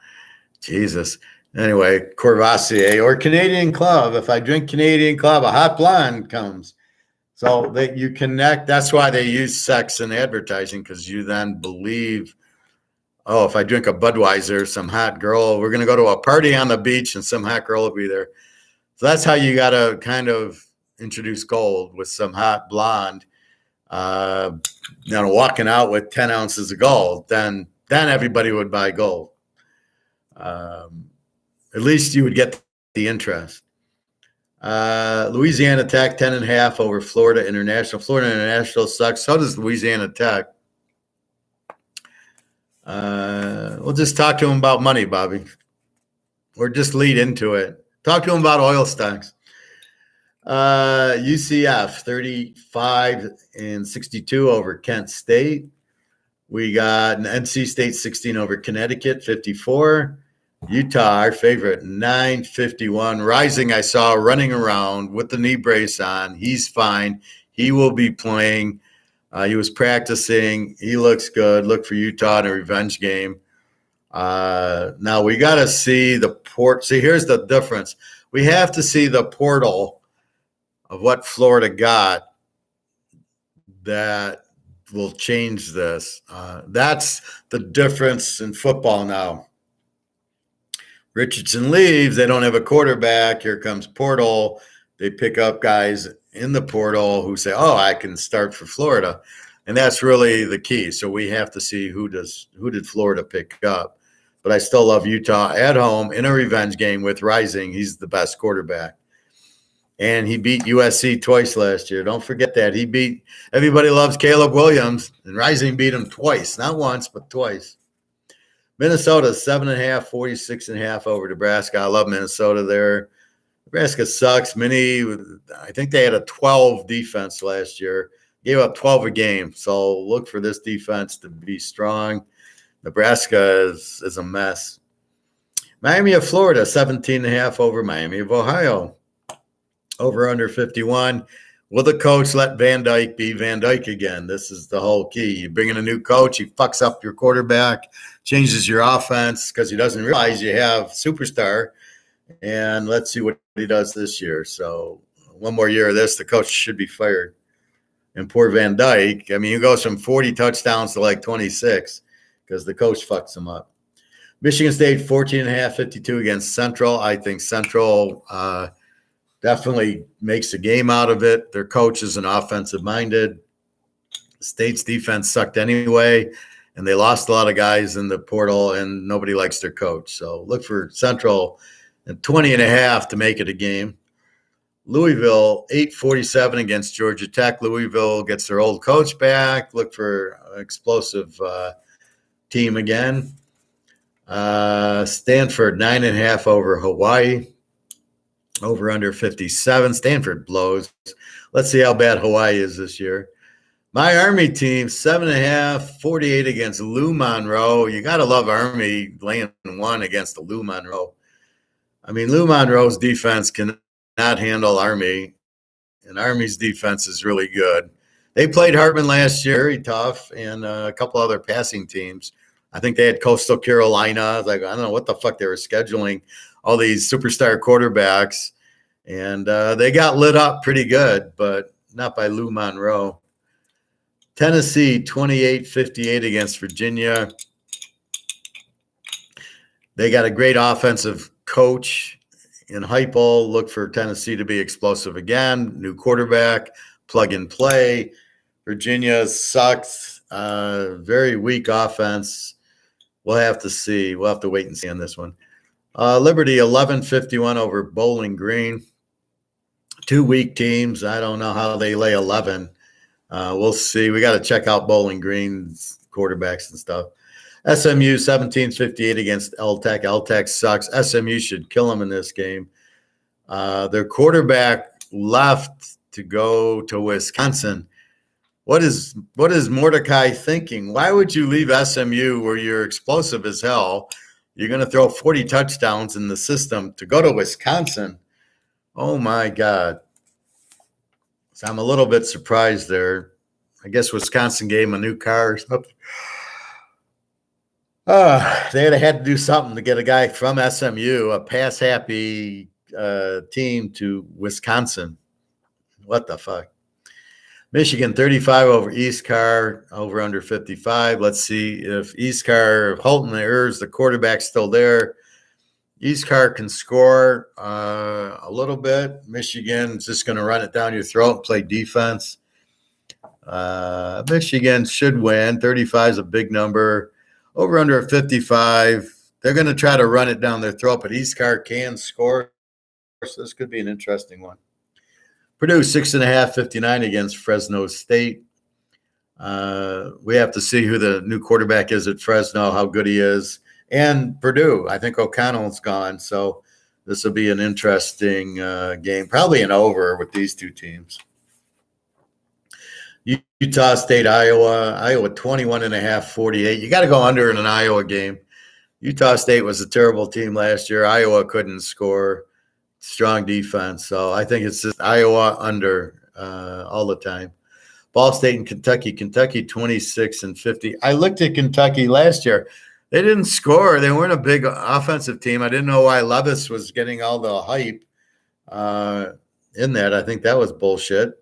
Jesus. Anyway, Courvoisier or Canadian Club. If I drink Canadian Club, a hot blonde comes. So that you connect. That's why they use sex in advertising, because you then believe, if I drink a Budweiser, some hot girl, we're going to go to a party on the beach and some hot girl will be there. So that's how you got to kind of introduce gold, with some hot blonde, walking out with 10 ounces of gold. Then everybody would buy gold. At least you would get the interest. Louisiana Tech 10.5 over Florida International. Florida International sucks. So does Louisiana Tech. We'll just talk to him about money, Bobby, or just lead into it. Talk to him about oil stocks. UCF 35-62 over Kent State. We got an NC State 16 over Connecticut 54. Utah, our favorite, 951. Rising, I saw running around with the knee brace on. He's fine. He will be playing. He was practicing. He looks good. Look for Utah in a revenge game. Now we got to see the port. See, here's the difference. We have to see the portal of what Florida got that will change this. That's the difference in football now. Richardson leaves. They don't have a quarterback. Here comes portal. They pick up guys in the portal who say, I can start for Florida. And that's really the key. So we have to see who did Florida pick up. But I still love Utah at home in a revenge game with Rising. He's the best quarterback. And he beat USC twice last year. Don't forget that. Everybody loves Caleb Williams, and Rising beat him twice. Not once, but twice. Minnesota 7.5, 46.5 over Nebraska. I love Minnesota there. Nebraska sucks. I think they had a 12 defense last year. Gave up 12 a game. So look for this defense to be strong. Nebraska is a mess. Miami of Florida, 17.5 over Miami of Ohio. Over under 51. Will the coach let Van Dyke be Van Dyke again? This is the whole key. You bring in a new coach, he fucks up your quarterback, changes your offense because he doesn't realize you have superstar. And let's see what he does this year. So one more year of this, the coach should be fired. And poor Van Dyke, he goes from 40 touchdowns to like 26 because the coach fucks him up. Michigan State 14.5, 52 against Central. I think Central definitely makes a game out of it. Their coach is an offensive-minded. State's defense sucked anyway, and they lost a lot of guys in the portal, and nobody likes their coach. So look for Central at 20.5 to make it a game. Louisville, 8-47 against Georgia Tech. Louisville gets their old coach back. Look for an explosive team again. Stanford, 9.5 over Hawaii. Over under 57. Stanford blows. Let's see how bad Hawaii is this year. My Army team, 7.5, 48 against Lou Monroe. You got to love Army laying 1 against the Lou Monroe. I mean, Lou Monroe's defense cannot handle Army, and Army's defense is really good. They played Hartman last year, very tough, and a couple other passing teams. I think they had Coastal Carolina. Like, I don't know what the fuck they were scheduling all these superstar quarterbacks, and they got lit up pretty good, but not by Lou Monroe. Tennessee, 28-58 against Virginia. They got a great offensive coach in Heupel. Look for Tennessee to be explosive again. New quarterback, plug and play. Virginia sucks. Very weak offense. We'll have to see. We'll have to wait and see on this one. Liberty, 11-51 over Bowling Green. 2 weak teams. I don't know how they lay 11. We'll see. We got to check out Bowling Green's quarterbacks and stuff. SMU 17-58 against L-Tech. L-Tech sucks. SMU should kill them in this game. Their quarterback left to go to Wisconsin. What is Mordecai thinking? Why would you leave SMU where you're explosive as hell? You're going to throw 40 touchdowns in the system to go to Wisconsin. Oh, my God. So I'm a little bit surprised there. I guess Wisconsin gave him a new car or something. They had to do something to get a guy from SMU, a pass-happy team, to Wisconsin. What the fuck? Michigan 35 over East Carr, over under 55. Let's see if East Carr, Holton Ayers, the quarterback's still there. East Carr can score a little bit. Michigan's just going to run it down your throat and play defense. Michigan should win. 35 is a big number. Over under 55. They're going to try to run it down their throat, but East Carr can score. So this could be an interesting one. Purdue 6.5, 59 against Fresno State. We have to see who the new quarterback is at Fresno, how good he is. And Purdue, I think O'Connell's gone, so this will be an interesting game. Probably an over with these two teams. Utah State, Iowa 21.5, 48. You got to go under in an Iowa game. Utah State was a terrible team last year. Iowa couldn't score. Strong defense. So I think it's just Iowa under all the time. Ball State and Kentucky. Kentucky 26-50. I looked at Kentucky last year. They didn't score. They weren't a big offensive team. I didn't know why Levis was getting all the hype in that. I think that was bullshit.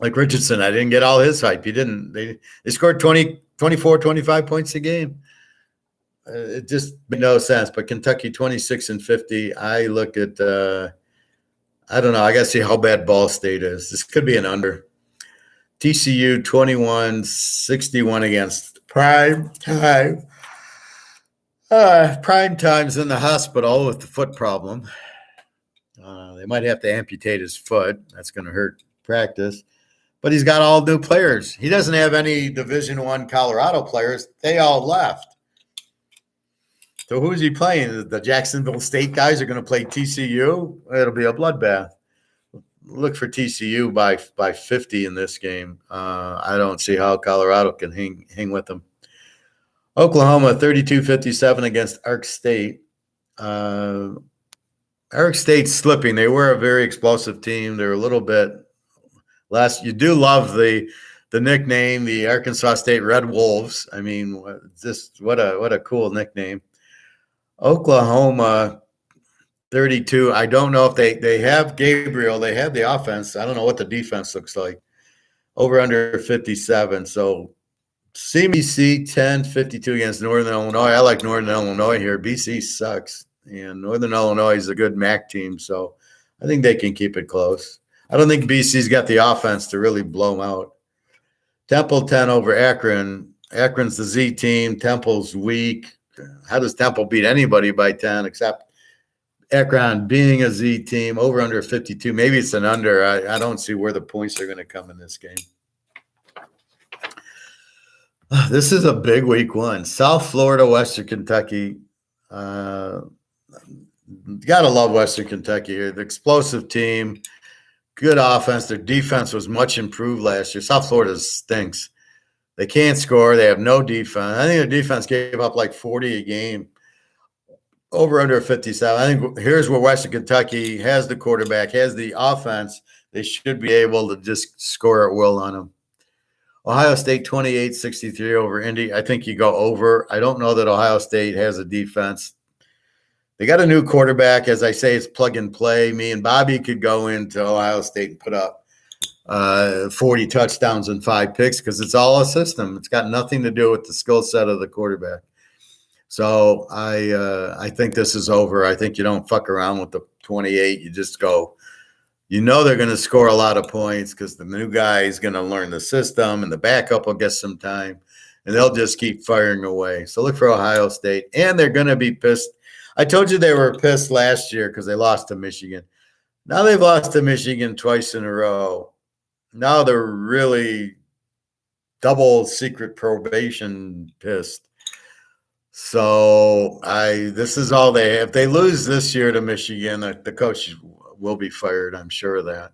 Like Richardson, I didn't get all his hype. He didn't. They scored 20, 24, 25 points a game. It just made no sense. But Kentucky 26-50. I look at, I don't know. I got to see how bad Ball State is. This could be an under. TCU 21-61 against Prime Time. Prime Time's in the hospital with the foot problem. They might have to amputate his foot. That's going to hurt practice. But he's got all new players. He doesn't have any Division I Colorado players. They all left. So who's he playing? The Jacksonville State guys are going to play TCU? It'll be a bloodbath. Look for TCU by 50 in this game. I don't see how Colorado can hang with them. Oklahoma 32-57 against Ark State. Ark State's slipping. They were a very explosive team. They're a little bit less. You do love the nickname, the Arkansas State Red Wolves. I mean, just what a cool nickname. Oklahoma 32. I don't know if they have Gabriel. They have the offense. I don't know what the defense looks like. Over under 57. So CBC 10-52 against Northern Illinois. I like Northern Illinois here. BC sucks. And Northern Illinois is a good MAC team. So I think they can keep it close. I don't think BC's got the offense to really blow them out. Temple 10 over Akron. Akron's the Z team. Temple's weak. How does Temple beat anybody by 10 except Akron being a Z team? Over under 52. Maybe it's an under. I don't see where the points are going to come in this game. This is a big week one. South Florida, Western Kentucky. Gotta love Western Kentucky here. The explosive team. good offense. Their defense was much improved last year. South Florida stinks. They can't score. They have no defense. I think their defense gave up like 40 a game, over under 57. I think here's where Western Kentucky has the quarterback, has the offense. They should be able to just score at will on them. Ohio State 28-63 over Indy. I think you go over. I don't know that Ohio State has a defense. They got a new quarterback. As I say, it's plug and play. Me and Bobby could go into Ohio State and put up 40 touchdowns and 5 picks because it's all a system. It's got nothing to do with the skill set of the quarterback. So I think this is over. I think you don't fuck around with the 28. You just go. You know they're going to score a lot of points because the new guy is going to learn the system, and the backup will get some time, and they'll just keep firing away. So look for Ohio State, and they're going to be pissed. I told you they were pissed last year because they lost to Michigan. Now they've lost to Michigan twice in a row. Now they're really double secret probation pissed. So this is all they have. If they lose this year to Michigan, the coach will be fired. I'm sure of that.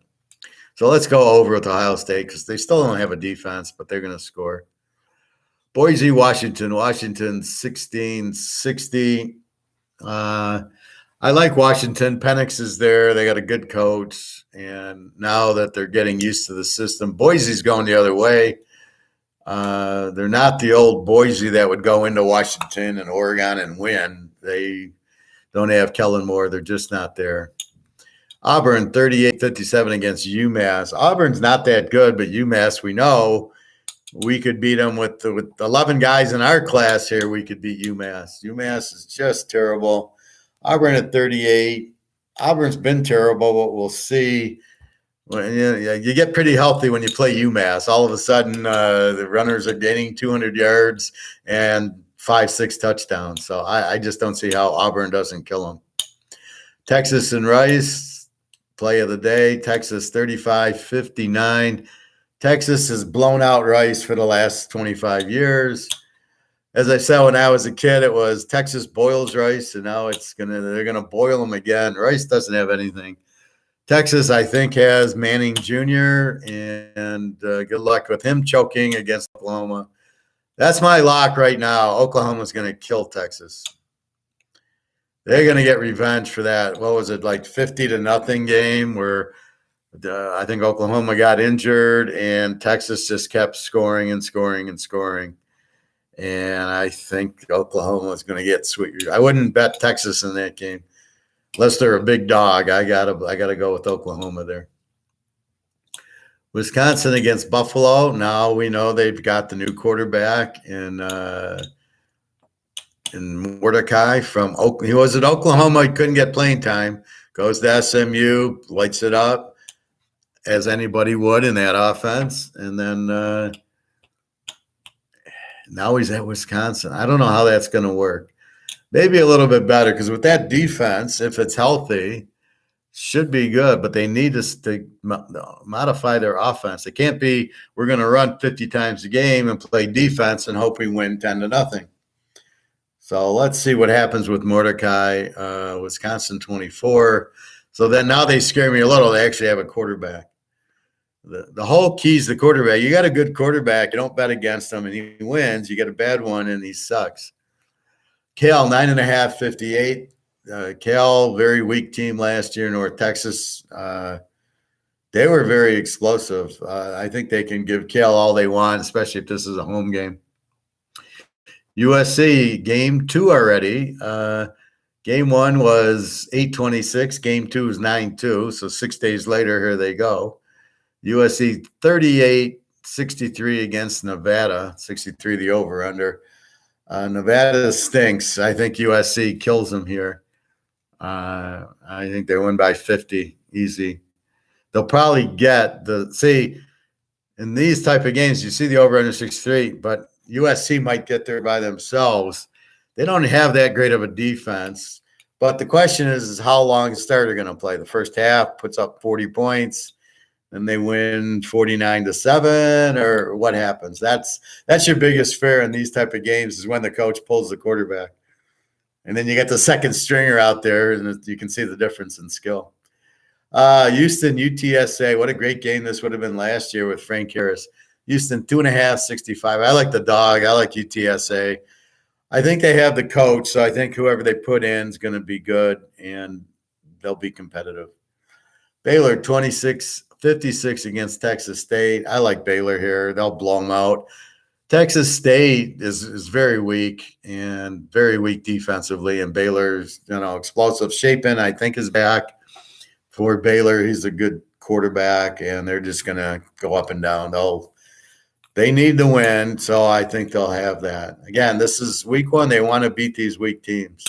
So let's go over with Ohio State because they still don't have a defense, but they're going to score. Boise, Washington. Washington 16-60. I like Washington. Penix is there. They got a good coach. And now that they're getting used to the system, Boise's going the other way. They're not the old Boise that would go into Washington and Oregon and win. They don't have Kellen Moore. They're just not there. Auburn 38-57 against UMass. Auburn's not that good, but UMass, we know we could beat them with 11 guys in our class here. We could beat UMass. UMass is just terrible. Auburn at 38. Auburn's been terrible, but we'll see. Well, you get pretty healthy when you play UMass. All of a sudden, the runners are gaining 200 yards and 5-6 touchdowns. So I just don't see how Auburn doesn't kill them. Texas and Rice, play of the day. Texas 35-59. Texas has blown out Rice for the last 25 years. As I said when I was a kid, it was Texas boils Rice, and now they're gonna boil them again. Rice doesn't have anything. Texas, I think, has Manning Jr., and good luck with him choking against Oklahoma. That's my lock right now. Oklahoma's going to kill Texas. They're going to get revenge for that. What was it, like 50-0 game where I think Oklahoma got injured and Texas just kept scoring and scoring and scoring. And I think Oklahoma is going to get sweet. I wouldn't bet Texas in that game. Unless they're a big dog, I gotta go with Oklahoma there. Wisconsin against Buffalo. Now we know they've got the new quarterback in Mordecai from Oklahoma. He was at Oklahoma. He couldn't get playing time. Goes to SMU, lights it up as anybody would in that offense, and then now he's at Wisconsin. I don't know how that's going to work. Maybe a little bit better because with that defense, if it's healthy, should be good. But they need to modify their offense. It can't be we're going to run 50 times a game and play defense and hope we win 10-0. So let's see what happens with Mordecai, Wisconsin 24. So then now they scare me a little. They actually have a quarterback. The whole key is the quarterback. You got a good quarterback. You don't bet against him and he wins. You get a bad one and he sucks. Cal 9.5, 58. Cal, very weak team last year. North Texas, they were very explosive. I think they can give Cal all they want, especially if this is a home game. USC, game 2 already. Game 1 was 8-26. Game 2 is 9-2. So 6 days later, here they go. USC 38-63 against Nevada. 63 the over-under. Nevada stinks. I think USC kills them here. I think they win by 50, easy. They'll probably get in these type of games, you see the over under 63, but USC might get there by themselves. They don't have that great of a defense. But the question is how long is Starter going to play? The first half puts up 40 points. And they win 49-7, or what happens? That's your biggest fear in these type of games is when the coach pulls the quarterback. And then you get the second stringer out there, and you can see the difference in skill. Houston, UTSA. What a great game this would have been last year with Frank Harris. Houston, 2.5, 65. I like the dog. I like UTSA. I think they have the coach, so I think whoever they put in is going to be good, and they'll be competitive. Baylor, 26-56 against Texas State. I like Baylor here. They'll blow them out. Texas State is very weak and very weak defensively, and Baylor's, explosive. Shapen, I think, is back for Baylor. He's a good quarterback, and they're just going to go up and down. They need to win, so I think they'll have that. Again, this is week one. They want to beat these weak teams.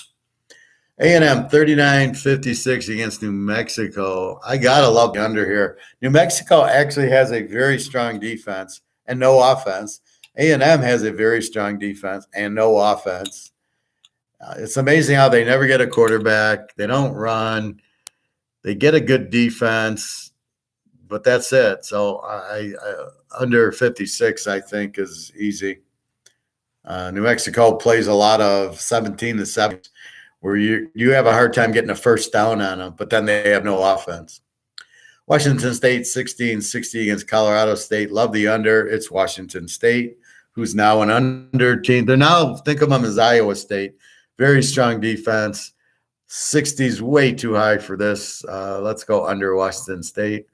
A&M 39-56 against New Mexico. I got to love the under here. New Mexico actually has a very strong defense and no offense. A&M has a very strong defense and no offense. It's amazing how they never get a quarterback. They don't run. They get a good defense, but that's it. So I under 56, I think, is easy. New Mexico plays a lot of 17-7, where you have a hard time getting a first down on them, but then they have no offense. Washington State 16-60 against Colorado State. Love the under. It's Washington State, who's now an under team. They're now, think of them as Iowa State. Very strong defense. 60's way too high for this. Let's go under Washington State.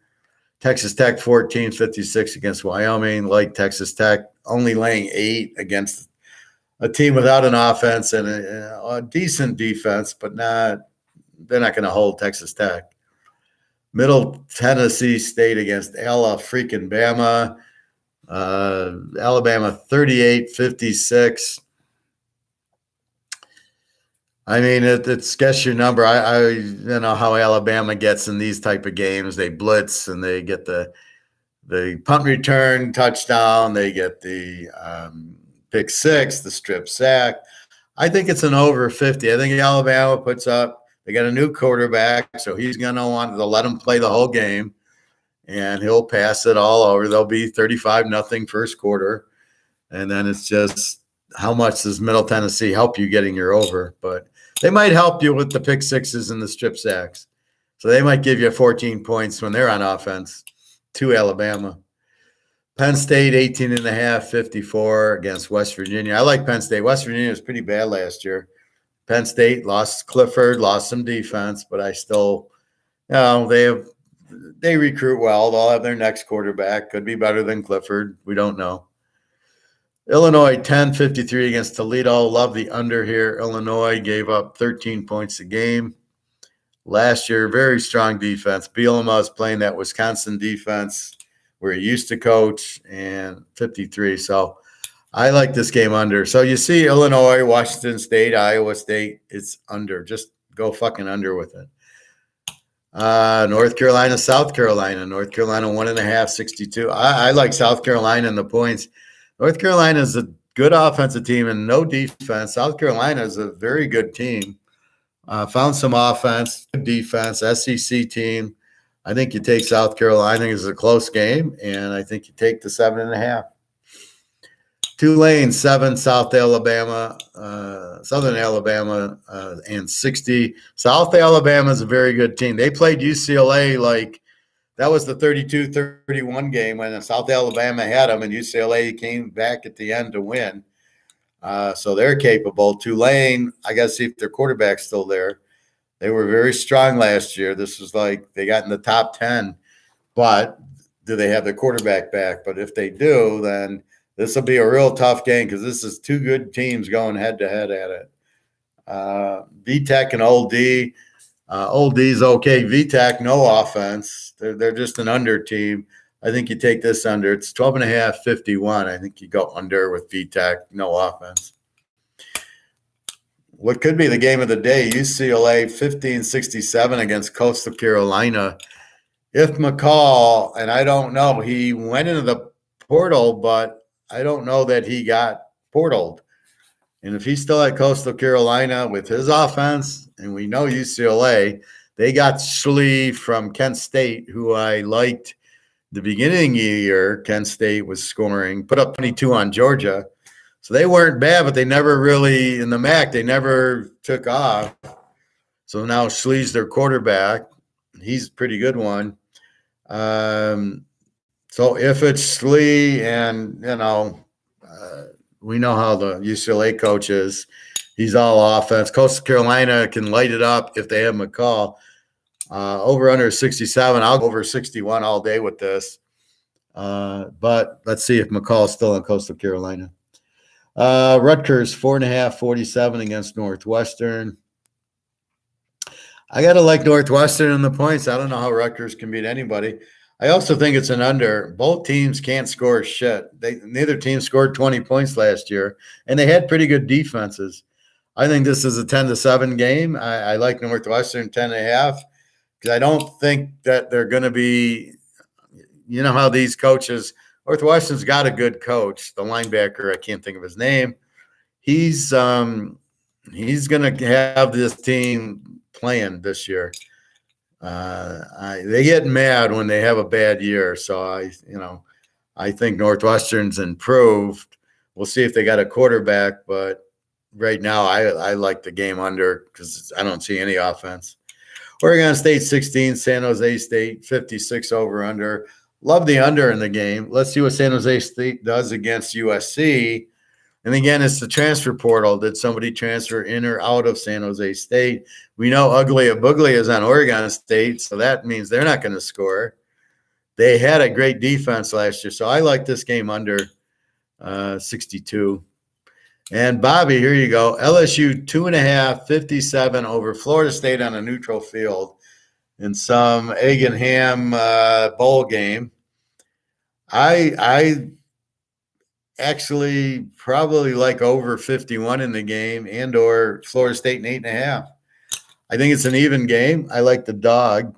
Texas Tech 14-56 against Wyoming. Like Texas Tech, only laying 8 against a team without an offense and a decent defense, but they're not going to hold Texas Tech. Middle Tennessee State against Alabama. Alabama 38-56. I mean, it's guess your number. I know how Alabama gets in these type of games. They blitz and they get the punt return touchdown. They get the pick six, the strip sack. I think it's an over 50. I think Alabama puts up. They got a new quarterback, so he's going to want to let him play the whole game, and he'll pass it all over. They'll be 35-0 first quarter, and then it's just how much does Middle Tennessee help you getting your over? But they might help you with the pick sixes and the strip sacks. So they might give you 14 points when they're on offense to Alabama. Penn State 18.5, 54 against West Virginia. I like Penn State. West Virginia was pretty bad last year. Penn State lost Clifford, lost some defense, but I still, they recruit well. They'll have their next quarterback. Could be better than Clifford. We don't know. Illinois 10-53 against Toledo. Love the under here. Illinois gave up 13 points a game last year. Very strong defense. Bielema is playing that Wisconsin defense where he used to coach, and 53. So I like this game under. So you see Illinois, Washington State, Iowa State. It's under. Just go fucking under with it. North Carolina, South Carolina. North Carolina 1.5, 62. I like South Carolina and the points. North Carolina is a good offensive team and no defense. South Carolina is a very good team. Found some offense, good defense, SEC team. I think you take South Carolina. I think it's a close game, and I think you take the 7.5. Tulane 7, Southern Alabama, and 60. South Alabama is a very good team. They played UCLA like that was the 32-31 game when South Alabama had them, and UCLA came back at the end to win. So they're capable. Tulane, I got to see if their quarterback's still there. They were very strong last year. This was like they got in the top 10, but do they have their quarterback back? But if they do, then this will be a real tough game because this is two good teams going head-to-head at it. VTech and Old D. Old D's okay. VTech, no offense. They're just an under team. I think you take this under. It's 12.5, 51. I think you go under with VTech, no offense. What could be the game of the day, UCLA 15-67 against Coastal Carolina. If McCall, and I don't know, he went into the portal, but I don't know that he got portaled. And if he's still at Coastal Carolina with his offense, and we know UCLA, they got Schlee from Kent State, who I liked the beginning of the year. Kent State was scoring, put up 22 on Georgia. So they weren't bad, but they never really, in the MAC, they never took off. So now Schlee's their quarterback. he's a pretty good one. So if it's Lee and, we know how the UCLA coach is. He's all offense. Coastal Carolina can light it up if they have McCall. Over under 67. I'll go over 61 all day with this. But let's see if McCall's still in Coastal Carolina. Rutgers 4.5, 47 against Northwestern. I got to like Northwestern in the points. I don't know how Rutgers can beat anybody. I also think it's an under. Both teams can't score shit. Neither team scored 20 points last year, and they had pretty good defenses. I think this is a 10-7 game. I like Northwestern 10.5 because I don't think that they're going to be, you know how these coaches, Northwestern's got a good coach, the linebacker, I can't think of his name. He's going to have this team playing this year. They get mad when they have a bad year. So I think Northwestern's improved. We'll see if they got a quarterback, but right now I like the game under because I don't see any offense. Oregon State 16, San Jose State 56 over under. Love the under in the game. Let's see what San Jose State does against USC. And again, it's the transfer portal. Did somebody transfer in or out of San Jose State? We know Ugly Boogly is on Oregon State, so that means they're not going to score. They had a great defense last year, so I like this game under 62. And Bobby, here you go. LSU 2.5, 57 over Florida State on a neutral field in some egg and ham bowl game. I actually probably like over 51 in the game and or Florida State in 8.5. I think it's an even game. I like the dog.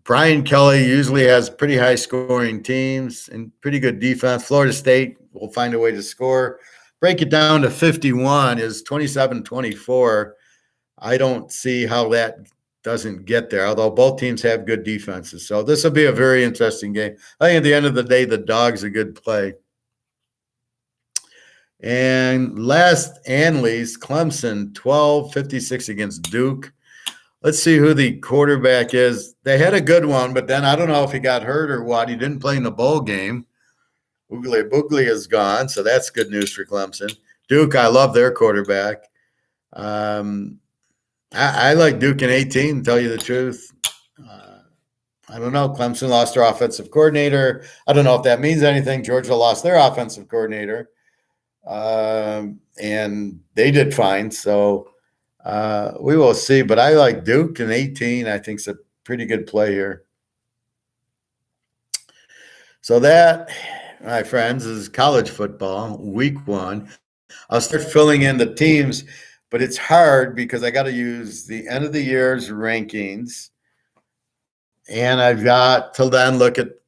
Brian Kelly usually has pretty high scoring teams and pretty good defense. Florida State will find a way to score. Break it down to 51 is 27-24. I don't see how that doesn't get there, although both teams have good defenses. So this will be a very interesting game. I think at the end of the day, the dog's a good play. And last and least, Clemson 12-56 against Duke. Let's see who the quarterback is. They had a good one, but then I don't know if he got hurt or what. He didn't play in the bowl game. Boogly is gone, so that's good news for Clemson. Duke, I love their quarterback. I like Duke in 18, to tell you the truth. I don't know. Clemson lost their offensive coordinator. I don't know if that means anything. Georgia lost their offensive coordinator. And they did fine. So we will see. But I like Duke in 18. I think it's a pretty good play here. So that, my friends, is college football, week 1. I'll start filling in the teams. But it's hard because I got to use the end of the year's rankings. And I've got till then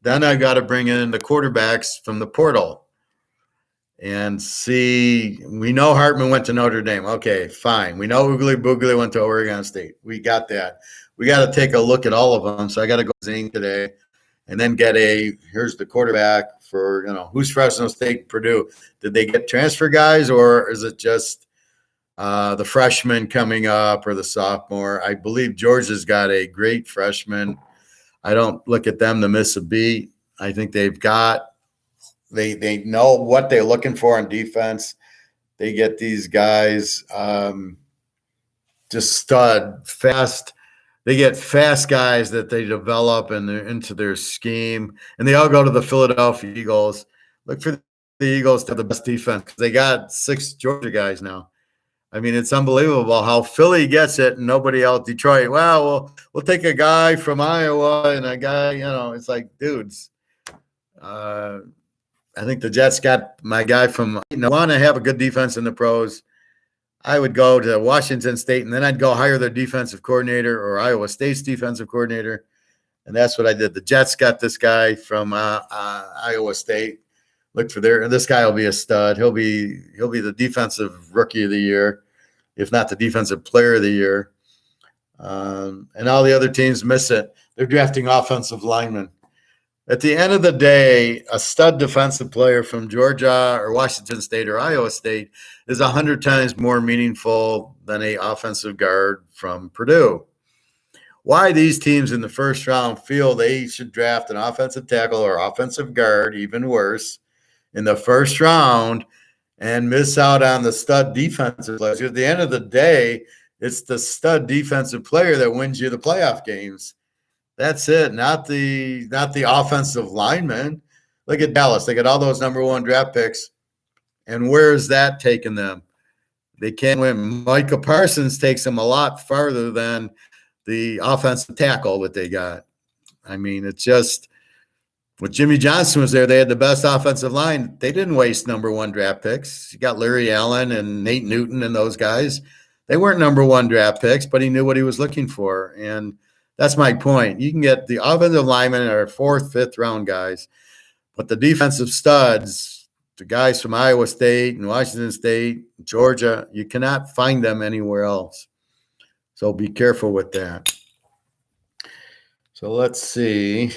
then I've got to bring in the quarterbacks from the portal and see. We know Hartman went to Notre Dame. Okay, fine. We know Oogly Boogly went to Oregon State. We got that. We got to take a look at all of them. So I got to go Zane today and then get here's the quarterback for, who's Fresno State, Purdue. Did they get transfer guys or is it just the freshman coming up or the sophomore? I believe Georgia's got a great freshman. I don't look at them to miss a beat. I think they know what they're looking for on defense. They get these guys just stud, fast. They get fast guys that they develop and they're into their scheme. And they all go to the Philadelphia Eagles. Look for the Eagles to have the best defense because they got 6 Georgia guys now. I mean, it's unbelievable how Philly gets it and nobody else. Detroit, well, we'll take a guy from Iowa and a guy, it's like, dudes. I think the Jets got my guy from, want to have a good defense in the pros. I would go to Washington State and then I'd go hire their defensive coordinator or Iowa State's defensive coordinator. And that's what I did. The Jets got this guy from Iowa State. Look for this guy will be a stud. He'll be the defensive rookie of the year, if not the defensive player of the year. And all the other teams miss it. They're drafting offensive linemen. At the end of the day, a stud defensive player from Georgia or Washington State or Iowa State is 100 times more meaningful than a offensive guard from Purdue. Why these teams in the first round feel they should draft an offensive tackle or offensive guard, even worse, in the first round and miss out on the stud defensive players. At the end of the day, it's the stud defensive player that wins you the playoff games. That's it, not the offensive lineman. Look at Dallas. They got all those number one draft picks. And where's that taking them? They can't win. Micah Parsons takes them a lot farther than the offensive tackle that they got. I mean, it's just when Jimmy Johnson was there, they had the best offensive line. They didn't waste number one draft picks. You got Larry Allen and Nate Newton and those guys. They weren't number one draft picks, but he knew what he was looking for. And that's my point. You can get the offensive linemen or fourth, fifth round guys, but the defensive studs, the guys from Iowa State and Washington State, Georgia, you cannot find them anywhere else. So be careful with that. So let's see.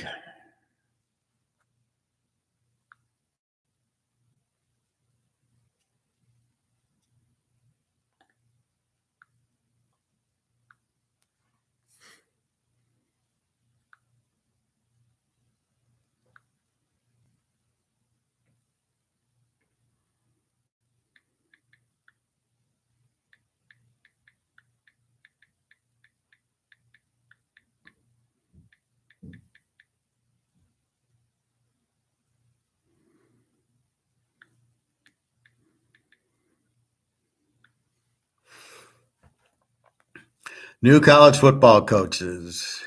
New college football coaches.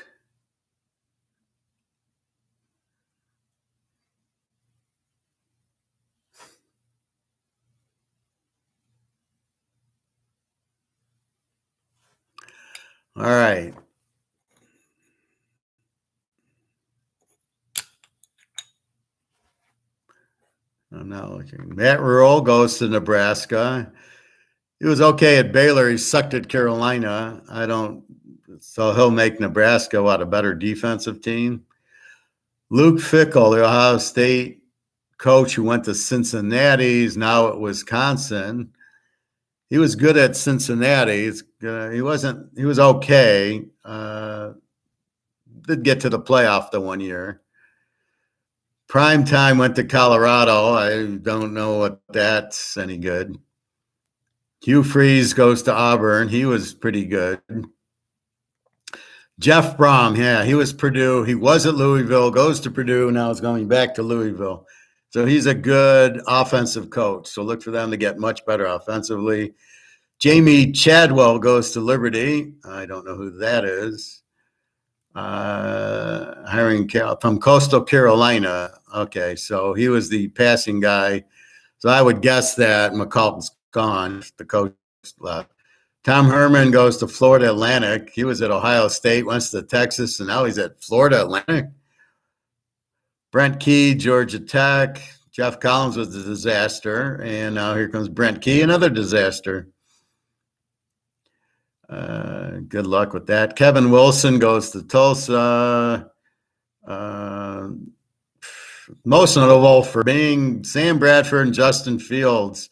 All right. I'm not looking. Matt Rule goes to Nebraska. He was okay at Baylor. He sucked at Carolina. So he'll make Nebraska a better defensive team. Luke Fickell, the Ohio State coach who went to Cincinnati, is now at Wisconsin. He was good at Cincinnati. He was okay. Did get to the playoff the one year. Prime time went to Colorado. I don't know what that's any good. Hugh Freeze goes to Auburn. He was pretty good. Jeff Brom, yeah, he was Purdue. He was at Louisville, goes to Purdue, now is going back to Louisville. So he's a good offensive coach. So look for them to get much better offensively. Jamie Chadwell goes to Liberty. I don't know who that is. Hiring from Coastal Carolina. Okay, so he was the passing guy. So I would guess that McCullough's gone. The coach left. Tom Herman goes to Florida Atlantic. He was at Ohio State, went to Texas, and now he's at Florida Atlantic. Brent Key, Georgia Tech. Jeff Collins was a disaster, and now here comes Brent Key, another disaster. Good luck with that. Kevin Wilson goes to Tulsa. Most notable for being Sam Bradford and Justin Fields,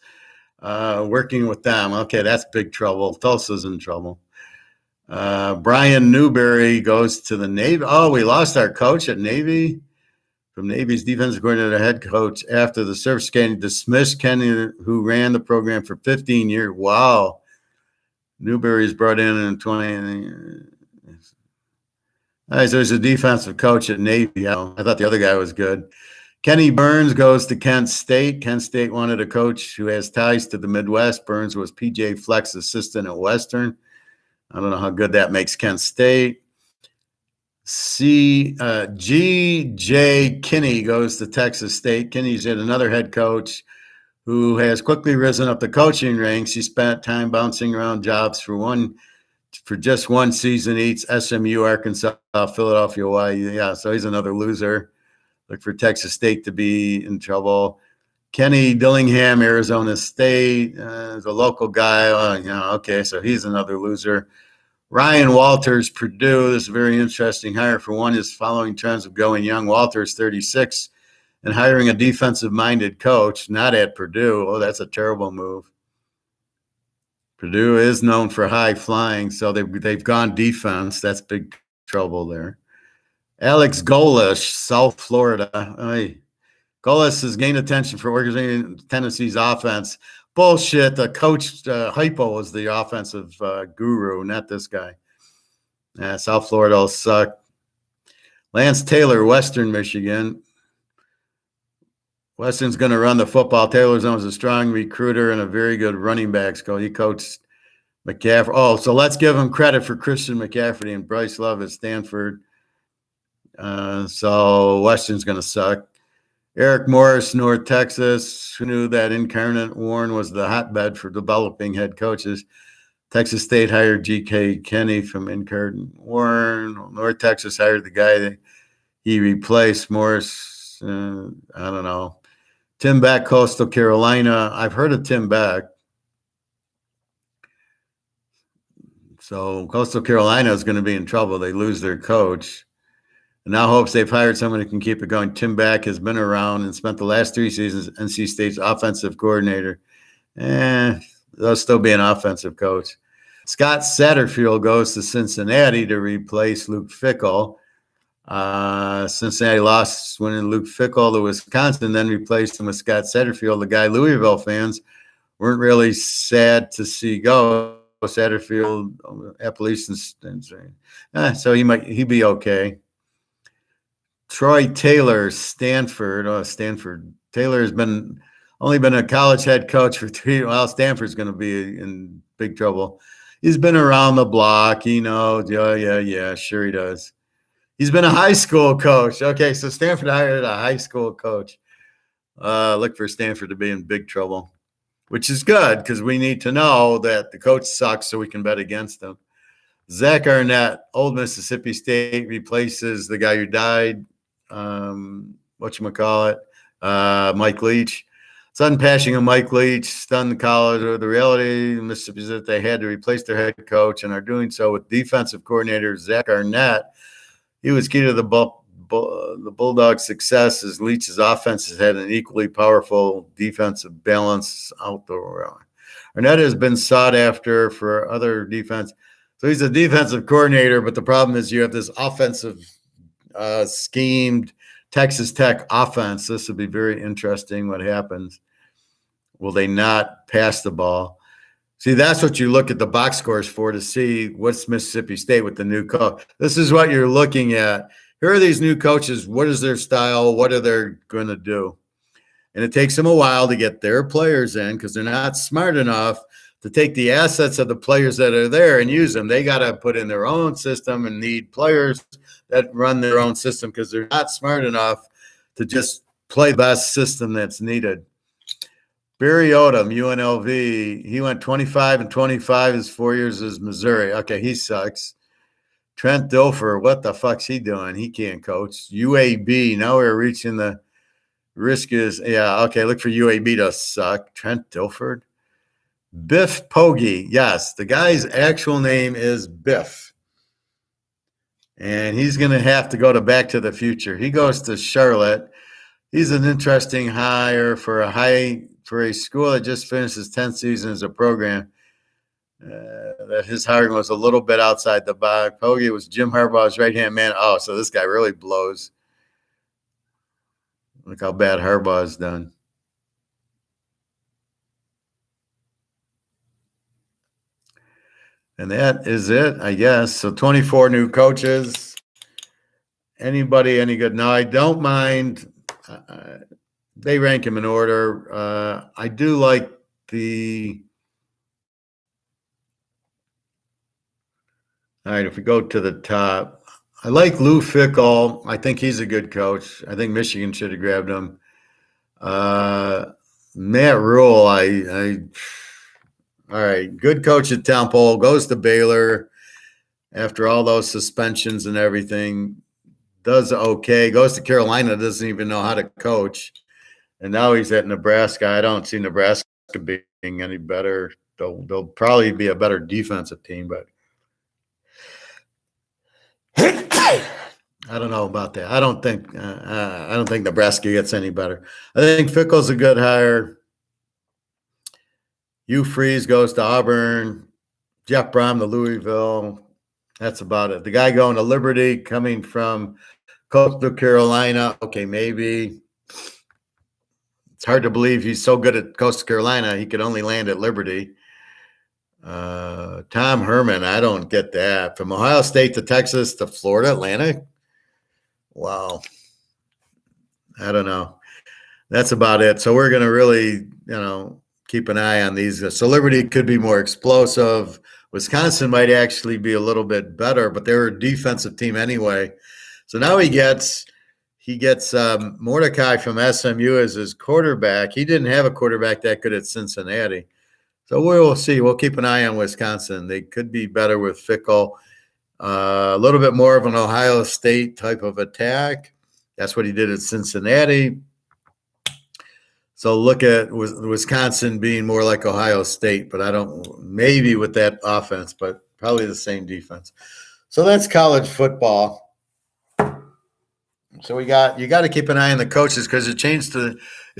working with them. Okay, that's big trouble. Tulsa's in trouble. Brian Newberry goes to the Navy. Oh, we lost our coach at Navy. From Navy's defensive coordinator, head coach, after the service scanning dismissed Kenny, who ran the program for 15 years. Wow. Newberry's brought in 20. So he's a defensive coach at Navy. I thought the other guy was good. Kenny Burns goes to Kent State. Kent State wanted a coach who has ties to the Midwest. Burns was P.J. Fleck's assistant at Western. I don't know how good that makes Kent State. G.J. Kinney goes to Texas State. Kinney's yet another head coach who has quickly risen up the coaching ranks. He spent time bouncing around jobs for just one season each: SMU, Arkansas, Philadelphia, Hawaii. Yeah, so he's another loser. Look for Texas State to be in trouble. Kenny Dillingham, Arizona State, is a local guy. Okay, so he's another loser. Ryan Walters, Purdue. This is a very interesting hire. For one, is following trends of going young. Walters, 36, and hiring a defensive-minded coach, not at Purdue. Oh, that's a terrible move. Purdue is known for high flying, so they've gone defense. That's big trouble there. Alex Golish, South Florida. Golish has gained attention for organizing Tennessee's offense. Bullshit. The coach, Hypo, was the offensive guru, not this guy. South Florida will suck. Lance Taylor, Western Michigan. Western's going to run the football. Taylor's known as a strong recruiter and a very good running backs coach. He coached McCaffrey. Oh, so let's give him credit for Christian McCaffrey and Bryce Love at Stanford. So Western's going to suck. Eric Morris, North Texas. Who knew that Incarnate Warren was the hotbed for developing head coaches? Texas State hired G.K. Kenny from Incarnate Warren. North Texas hired the guy that he replaced. Morris, I don't know. Tim Beck, Coastal Carolina. I've heard of Tim Beck. So Coastal Carolina is going to be in trouble. They lose their coach. And now hopes they've hired someone who can keep it going. Tim Beck has been around and spent the last 3 seasons NC State's offensive coordinator. They'll still be an offensive coach. Scott Satterfield goes to Cincinnati to replace Luke Fickell. Cincinnati lost when Luke Fickell to Wisconsin, then replaced him with Scott Satterfield, the guy Louisville fans weren't really sad to see go. Satterfield, Appalachian, so he'd be okay. Troy Taylor, Stanford. Stanford. Taylor has only been a college head coach for 3. Well, Stanford's going to be in big trouble. He's been around the block. He knows. Yeah, sure he does. He's been a high school coach. Okay, so Stanford hired a high school coach. Look for Stanford to be in big trouble, which is good because we need to know that the coach sucks so we can bet against him. Zach Arnett, Old Mississippi State, replaces the guy who died. Whatchamacallit, Mike Leach. Sudden passing of Mike Leach stunned the college. The reality in Mississippi is that they had to replace their head coach and are doing so with defensive coordinator Zach Arnett. He was key to the Bulldogs' success as Leach's offense has had an equally powerful defensive balance out there. Arnett has been sought after for other defense. So he's a defensive coordinator, but the problem is you have this offensive schemed Texas Tech offense. This will be very interesting what happens. Will they not pass the ball? See, that's what you look at the box scores for to see what's Mississippi State with the new coach. This is what you're looking at. Here are these new coaches. What is their style? What are they going to do? And it takes them a while to get their players in because they're not smart enough to take the assets of the players that are there and use them. They got to put in their own system and need players that run their own system because they're not smart enough to just play the best system that's needed. Barry Odom, UNLV, he went 25-25 his 4 years as Missouri. Okay, he sucks. Trent Dilfer, what the fuck's he doing? He can't coach. UAB, now we're reaching the risk is, okay, look for UAB to suck. Trent Dilfer. Biff Poggi, yes, the guy's actual name is Biff. And he's going to have to go to Back to the Future. He goes to Charlotte. He's an interesting hire for a school that just finished its 10th season as a program. That his hiring was a little bit outside the box. Poggi was Jim Harbaugh's right-hand man. Oh, so this guy really blows. Look how bad Harbaugh's done. And that is it, I guess. So 24 new coaches. Anybody any good? No, I don't mind. They rank him in order. I do like the. All right, if we go to the top, I like Lou Fickell. I think he's a good coach. I think Michigan should have grabbed him. Matt Rule, all right, good coach at Temple, goes to Baylor after all those suspensions and everything, does okay, goes to Carolina, doesn't even know how to coach, and now he's at Nebraska. I don't see Nebraska being any better. They'll probably be a better defensive team, but I don't know about that. I don't think Nebraska gets any better. I think Fickell's a good hire. Hugh Freeze goes to Auburn. Jeff Brom to Louisville. That's about it. The guy going to Liberty, coming from Coastal Carolina. Okay, maybe. It's hard to believe he's so good at Coastal Carolina. He could only land at Liberty. Tom Herman, I don't get that. From Ohio State to Texas to Florida Atlantic. Wow. I don't know. That's about it. So we're going to really, keep an eye on these. So Liberty could be more explosive. Wisconsin might actually be a little bit better, but they're a defensive team anyway. So now he gets Mordecai from SMU as his quarterback. He didn't have a quarterback that good at Cincinnati. So we'll see. We'll keep an eye on Wisconsin. They could be better with Fickle. A little bit more of an Ohio State type of attack. That's what he did at Cincinnati. So look at Wisconsin being more like Ohio State, but maybe with that offense, but probably the same defense. So that's college football. So you got to keep an eye on the coaches because it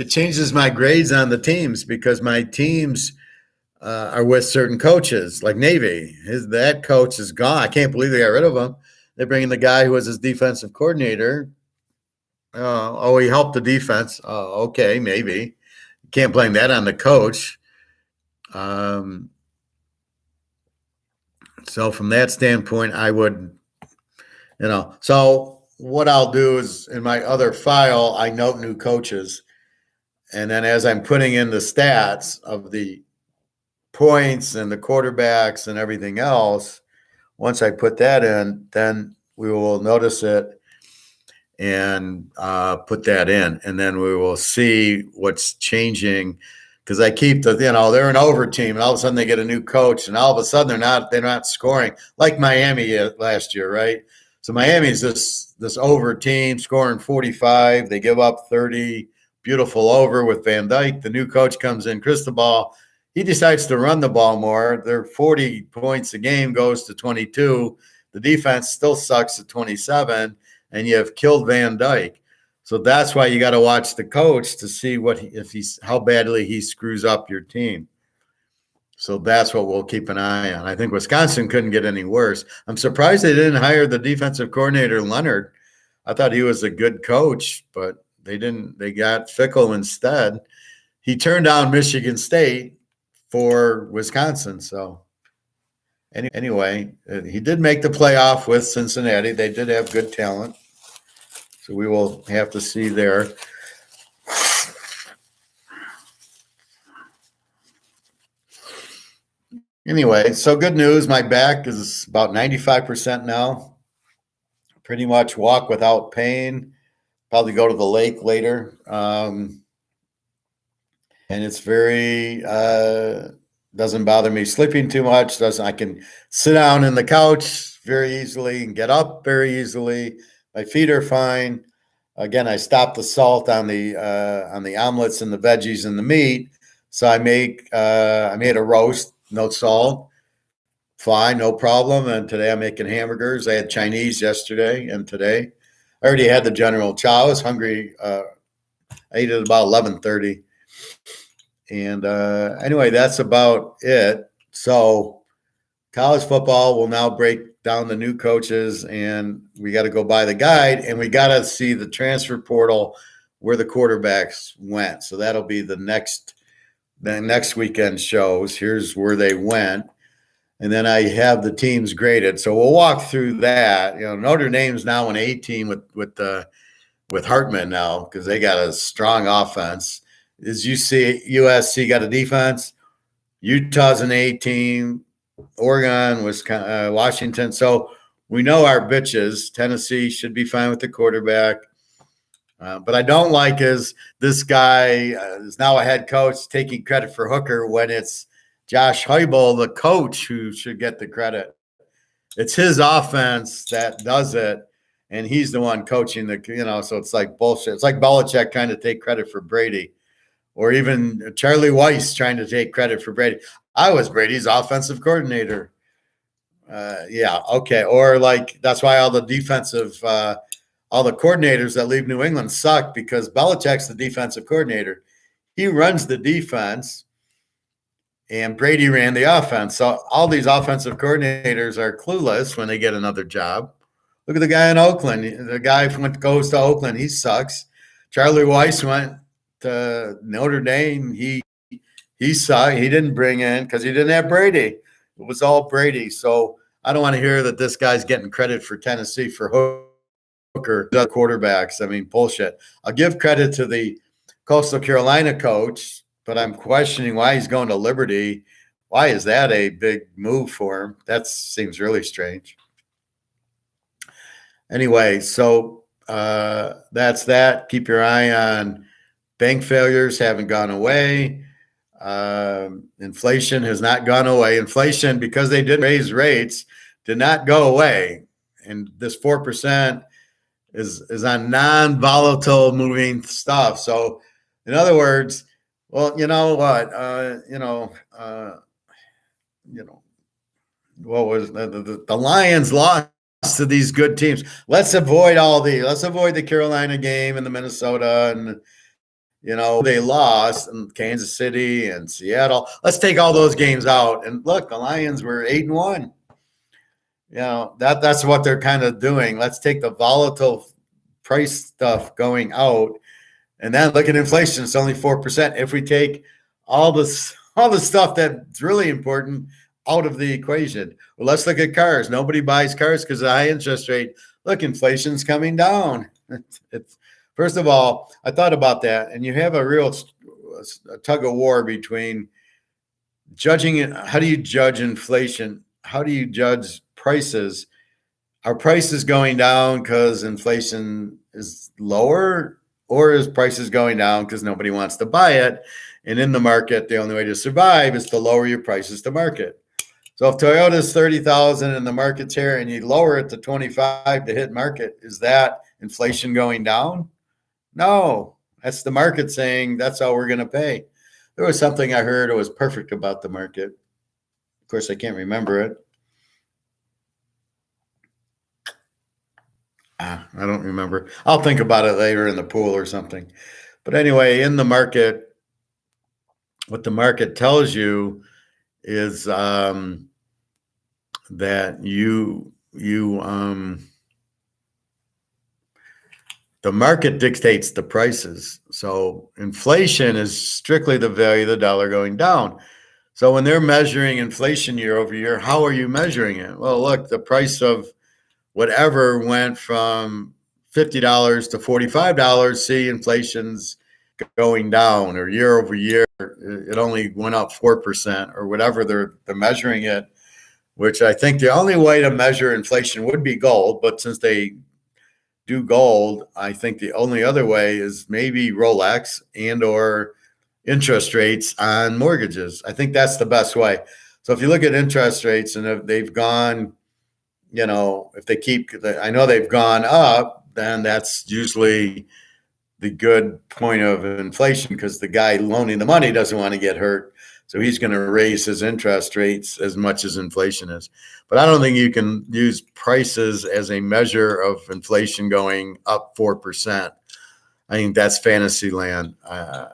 changes my grades on the teams because my teams are with certain coaches like Navy. That coach is gone. I can't believe they got rid of him. They're bringing the guy who was his defensive coordinator. He helped the defense. Okay, maybe. Can't blame that on the coach. So from that standpoint, I would, so what I'll do is in my other file, I note new coaches. And then as I'm putting in the stats of the points and the quarterbacks and everything else, once I put that in, then we will notice it and put that in. And then we will see what's changing because I keep they're an over team and all of a sudden they get a new coach and all of a sudden they're not scoring like Miami last year, right? So Miami's this over team scoring 45. They give up 30. Beautiful over with Van Dyke. The new coach comes in, Cristobal. He decides to run the ball more. Their 40 points a game goes to 22. The defense still sucks at 27, and you have killed Van Dyke. So that's why you got to watch the coach to see how badly he screws up your team. So that's what we'll keep an eye on. I think Wisconsin couldn't get any worse. I'm surprised they didn't hire the defensive coordinator, Leonard. I thought he was a good coach, but they didn't. They got Fickle instead. He turned down Michigan State for Wisconsin. So anyway, he did make the playoff with Cincinnati. They did have good talent. So we will have to see there. Anyway, so good news. My back is about 95% now. Pretty much walk without pain. Probably go to the lake later. And it's very doesn't bother me sleeping too much. I can sit down in the couch very easily and get up very easily. My feet are fine. Again, I stopped the salt on the omelets and the veggies and the meat. So I made a roast, no salt. Fine, no problem. And today I'm making hamburgers. I had Chinese yesterday and today. I already had the General Chow. I was hungry. I ate at about 11:30. And anyway, that's about it. So college football will now break down the new coaches, and we got to go by the guide, and we got to see the transfer portal where the quarterbacks went. So that'll be the next weekend shows. Here's where they went. And then I have the teams graded. So we'll walk through that. Notre Dame's now an A team with Hartman now because they got a strong offense. As you see, USC got a defense. Utah's an A team. Oregon, Washington. So we know our bitches. Tennessee should be fine with the quarterback. But I don't like is this guy is now a head coach taking credit for Hooker when it's Josh Heupel, the coach, who should get the credit. It's his offense that does it, and he's the one coaching so it's like bullshit. It's like Belichick trying to take credit for Brady, or even Charlie Weiss trying to take credit for Brady. I was Brady's offensive coordinator. Yeah, okay. Or like that's why all the coordinators that leave New England suck because Belichick's the defensive coordinator. He runs the defense. and Brady ran the offense. So all these offensive coordinators are clueless when they get another job. Look at the guy in Oakland. The guy goes to Oakland. He sucks. Charlie Weiss went to Notre Dame. He sucked. He didn't bring in because he didn't have Brady. It was all Brady. So I don't want to hear that this guy's getting credit for Tennessee for Hooker, the quarterbacks. I mean, bullshit. I'll give credit to the Coastal Carolina coach, but I'm questioning why he's going to Liberty. Why is that a big move for him? That seems really strange. Anyway, so that's that. Keep your eye on bank failures haven't gone away. Inflation has not gone away. Inflation, because they didn't raise rates, did not go away. And this 4% is on non-volatile moving stuff. So, in other words, well, you know what? What was the Lions lost to these good teams? Let's avoid Let's avoid the Carolina game and the Minnesota and. They lost in Kansas City and Seattle. Let's take all those games out. And look, the Lions were 8-1. That's what they're kind of doing. Let's take the volatile price stuff going out. And then look at inflation. It's only 4%. If we take all the stuff that's really important out of the equation. Well, let's look at cars. Nobody buys cars because of the high interest rate. Look, inflation's coming down. First of all, I thought about that, and you have a real tug of war between judging it. How do you judge inflation? How do you judge prices? Are prices going down because inflation is lower, or is prices going down because nobody wants to buy it? And in the market, the only way to survive is to lower your prices to market. So if Toyota's 30,000 and the market's here, and you lower it to 25 to hit market, is that inflation going down? No, that's the market saying that's all we're going to pay. There was something I heard. It was perfect about the market. Of course, I can't remember it. I don't remember. I'll think about it later in the pool or something. But anyway, in the market, what the market tells you is that the market dictates the prices. So inflation is strictly the value of the dollar going down. So when they're measuring inflation year over year, how are you measuring it? Well, look, the price of whatever went from $50 to $45. See, inflation's going down, or year over year, it only went up 4%, or whatever they're measuring it, which I think the only way to measure inflation would be gold. But since they do gold, I think the only other way is maybe Rolex and or interest rates on mortgages. I think that's the best way. So if you look at interest rates, and if they've gone, if they keep, I know they've gone up, then that's usually the good point of inflation, because the guy loaning the money doesn't want to get hurt. So he's going to raise his interest rates as much as inflation is. But I don't think you can use prices as a measure of inflation going up 4%. I think that's fantasy land. I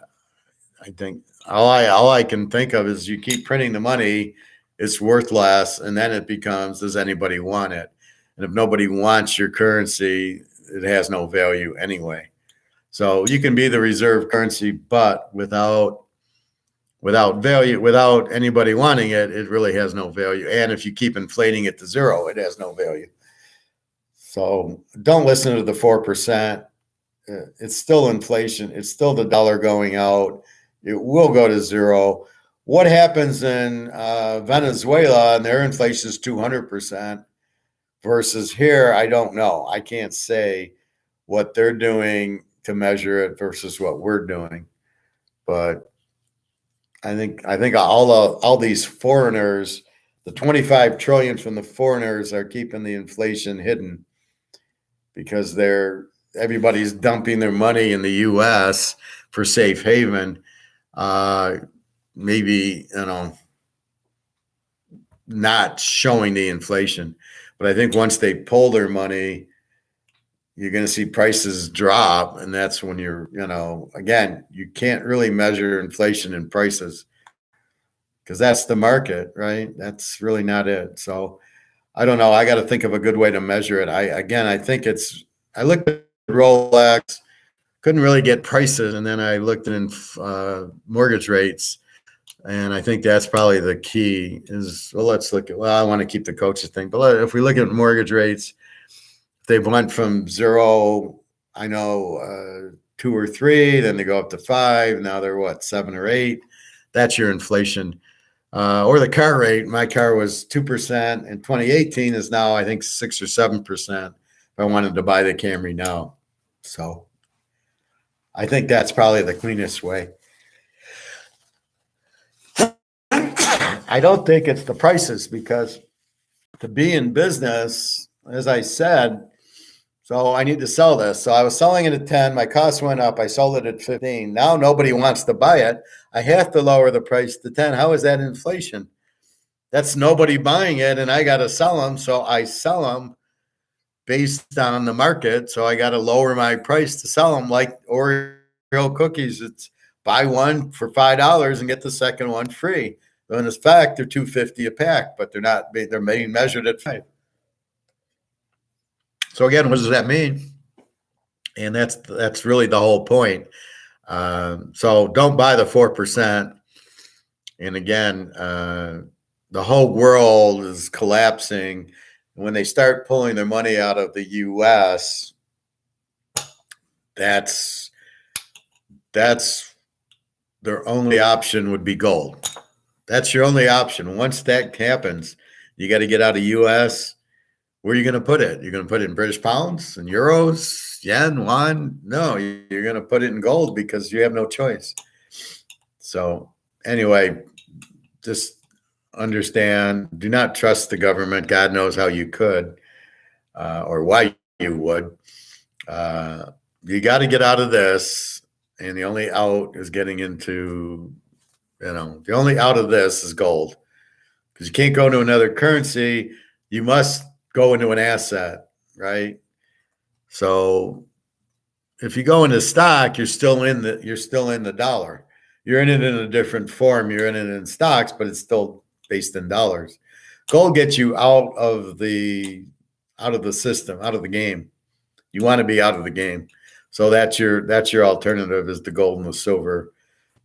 think all I can think of is you keep printing the money, it's worth less, and then it becomes, does anybody want it? And if nobody wants your currency, it has no value anyway. So you can be the reserve currency, but without value, without anybody wanting it, it really has no value. And if you keep inflating it to zero, it has no value. So don't listen to the 4%. It's still inflation. It's still the dollar going out. It will go to zero. What happens in Venezuela, and their inflation is 200%, versus here, I don't know. I can't say what they're doing to measure it versus what we're doing. But I think all these foreigners, the 25 trillion from the foreigners, are keeping the inflation hidden, because everybody's dumping their money in the U.S. for safe haven. Maybe, not showing the inflation. But I think once they pull their money, you're going to see prices drop. And that's when again, you can't really measure inflation in prices. because that's the market, right? That's really not it. So I don't know. I got to think of a good way to measure it. I think I looked at Rolex, couldn't really get prices, and then I looked in mortgage rates, and I think that's probably the key. Let's look at. Well, I want to keep the coaches thing, but if we look at mortgage rates, they've went from zero. I know 2 or 3, then they go up to 5. Now they're what, 7 or 8? That's your inflation. Or the car rate. My car was 2% in 2018, is now I think 6 or 7%. If I wanted to buy the Camry now, so I think that's probably the cleanest way. I don't think it's the prices, because to be in business, as I said, so I need to sell this. So I was selling it at 10. My cost went up. I sold it at 15. Now nobody wants to buy it. I have to lower the price to 10. How is that inflation? That's nobody buying it, and I got to sell them. So I sell them based on the market. So I got to lower my price to sell them, like Oreo cookies. It's buy one for $5 and get the second one free. So in fact, they're $2.50 a pack, but they're not. They're being measured at $5. So again, what does that mean? And that's really the whole point. So don't buy the 4%. And again, the whole world is collapsing. When they start pulling their money out of the U.S., that's their only option would be gold. That's your only option. Once that happens, you got to get out of U.S. Where are you going to put it? You're going to put it in British pounds and euros, yen, won? No, you're going to put it in gold because you have no choice. So anyway, just understand, do not trust the government. God knows how you could or why you would. You got to get out of this. And the only out is getting into, the only out of this is gold, because you can't go to another currency. You must go into an asset, right? So if you go into stock, you're still in the dollar. You're in it in a different form. You're in it in stocks, but it's still based in dollars. Gold gets you out of the system, out of the game. You want to be out of the game. So that's your alternative, is the gold and the silver,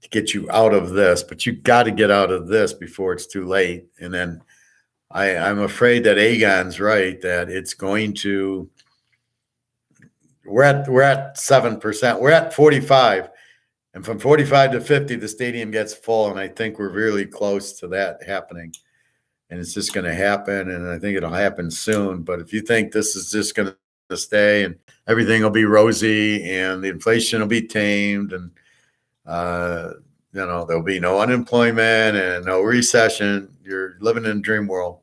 to get you out of this. But you got to get out of this before it's too late. And then I'm afraid that Agon's right, that it's going to. We're at 7%. We're at 45, and from 45 to 50, the stadium gets full, and I think we're really close to that happening. And it's just going to happen, and I think it'll happen soon. But if you think this is just going to stay and everything will be rosy and the inflation will be tamed, and there'll be no unemployment and no recession, you're living in a dream world.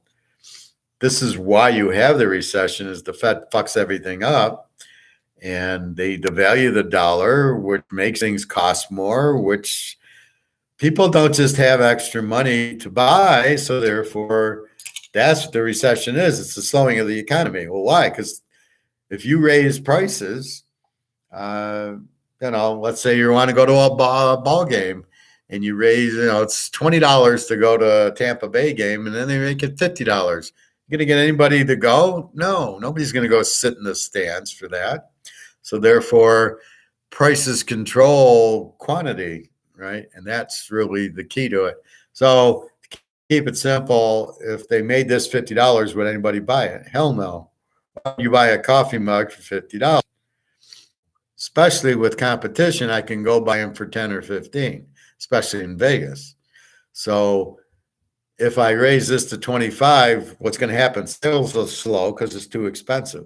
This is why you have the recession, is the Fed fucks everything up, and they devalue the dollar, which makes things cost more, which people don't just have extra money to buy. So therefore, that's what the recession is. It's the slowing of the economy. Well, why? Because if you raise prices, let's say you want to go to a ball game, and you raise, it's $20 to go to a Tampa Bay game, and then they make it $50. You're going to get anybody to go? No, nobody's going to go sit in the stands for that. So therefore, prices control quantity, right? And that's really the key to it. So to keep it simple, if they made this $50, would anybody buy it? Hell no. You buy a coffee mug for $50. Especially with competition, I can go buy them for 10 or 15, especially in Vegas. So if I raise this to 25, what's going to happen? Sales will slow because it's too expensive.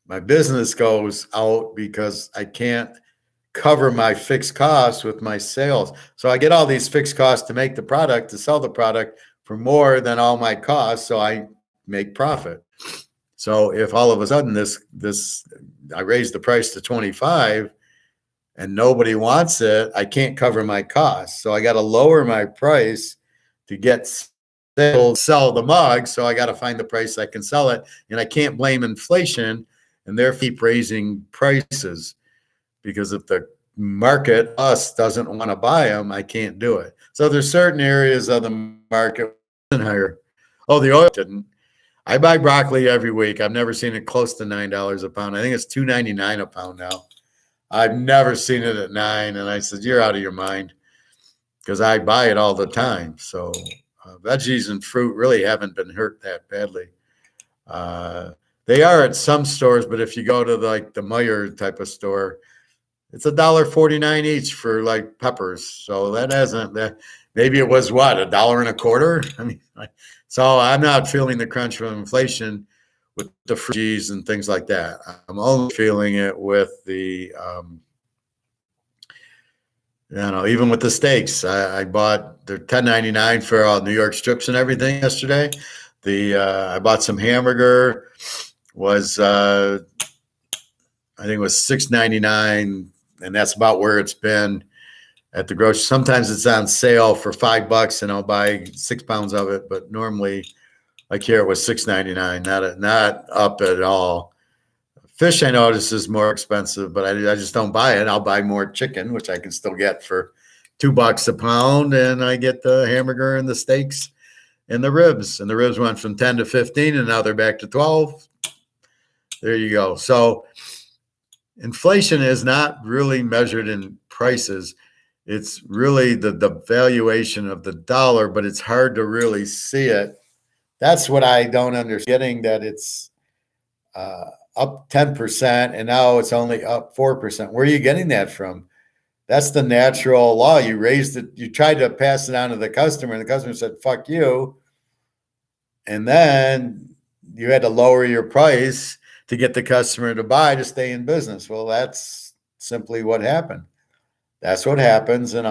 My business goes out because I can't cover my fixed costs with my sales. So I get all these fixed costs to make the product, to sell the product for more than all my costs. So I make profit. So if all of a sudden I raise the price to 25 and nobody wants it, I can't cover my costs. So I got to lower my price to get sell the mug. So I got to find the price I can sell it. And I can't blame inflation and therefore keep raising prices, because if the market, us, doesn't want to buy them, I can't do it. So there's certain areas of the market higher. Oh, the oil didn't. I buy broccoli every week. I've never seen it close to $9 a pound. I think it's $2.99 a pound now. I've never seen it at $9, and I said, "You're out of your mind," because I buy it all the time. So veggies and fruit really haven't been hurt that badly. They are at some stores, but if you go to like the Meyer type of store, it's $1.49 each for like peppers. So that hasn't that. Maybe it was what, $1.25. I mean, so I'm not feeling the crunch from inflation with the cheese and things like that. I'm only feeling it with the, even with the steaks. I bought the $10.99 for all New York strips and everything yesterday. I bought some hamburger. Was I think it was $6.99, and that's about where it's been at the grocery. Sometimes it's on sale for $5 and I'll buy 6 pounds of it, but normally like here it was $6.99, not up at all. Fish I notice is more expensive, but I just don't buy it. I'll buy more chicken, which I can still get for $2 a pound, and I get the hamburger and the steaks and the ribs. And the ribs went from 10 to 15 and now they're back to 12. There you go. So inflation is not really measured in prices. It's really the valuation of the dollar, but it's hard to really see it. That's what I don't understand. Getting that it's up 10% and now it's only up 4%. Where are you getting that from? That's the natural law. You raised it, you tried to pass it on to the customer, and the customer said, "Fuck you." And then you had to lower your price to get the customer to buy to stay in business. Well, that's simply what happened. That's what happens. And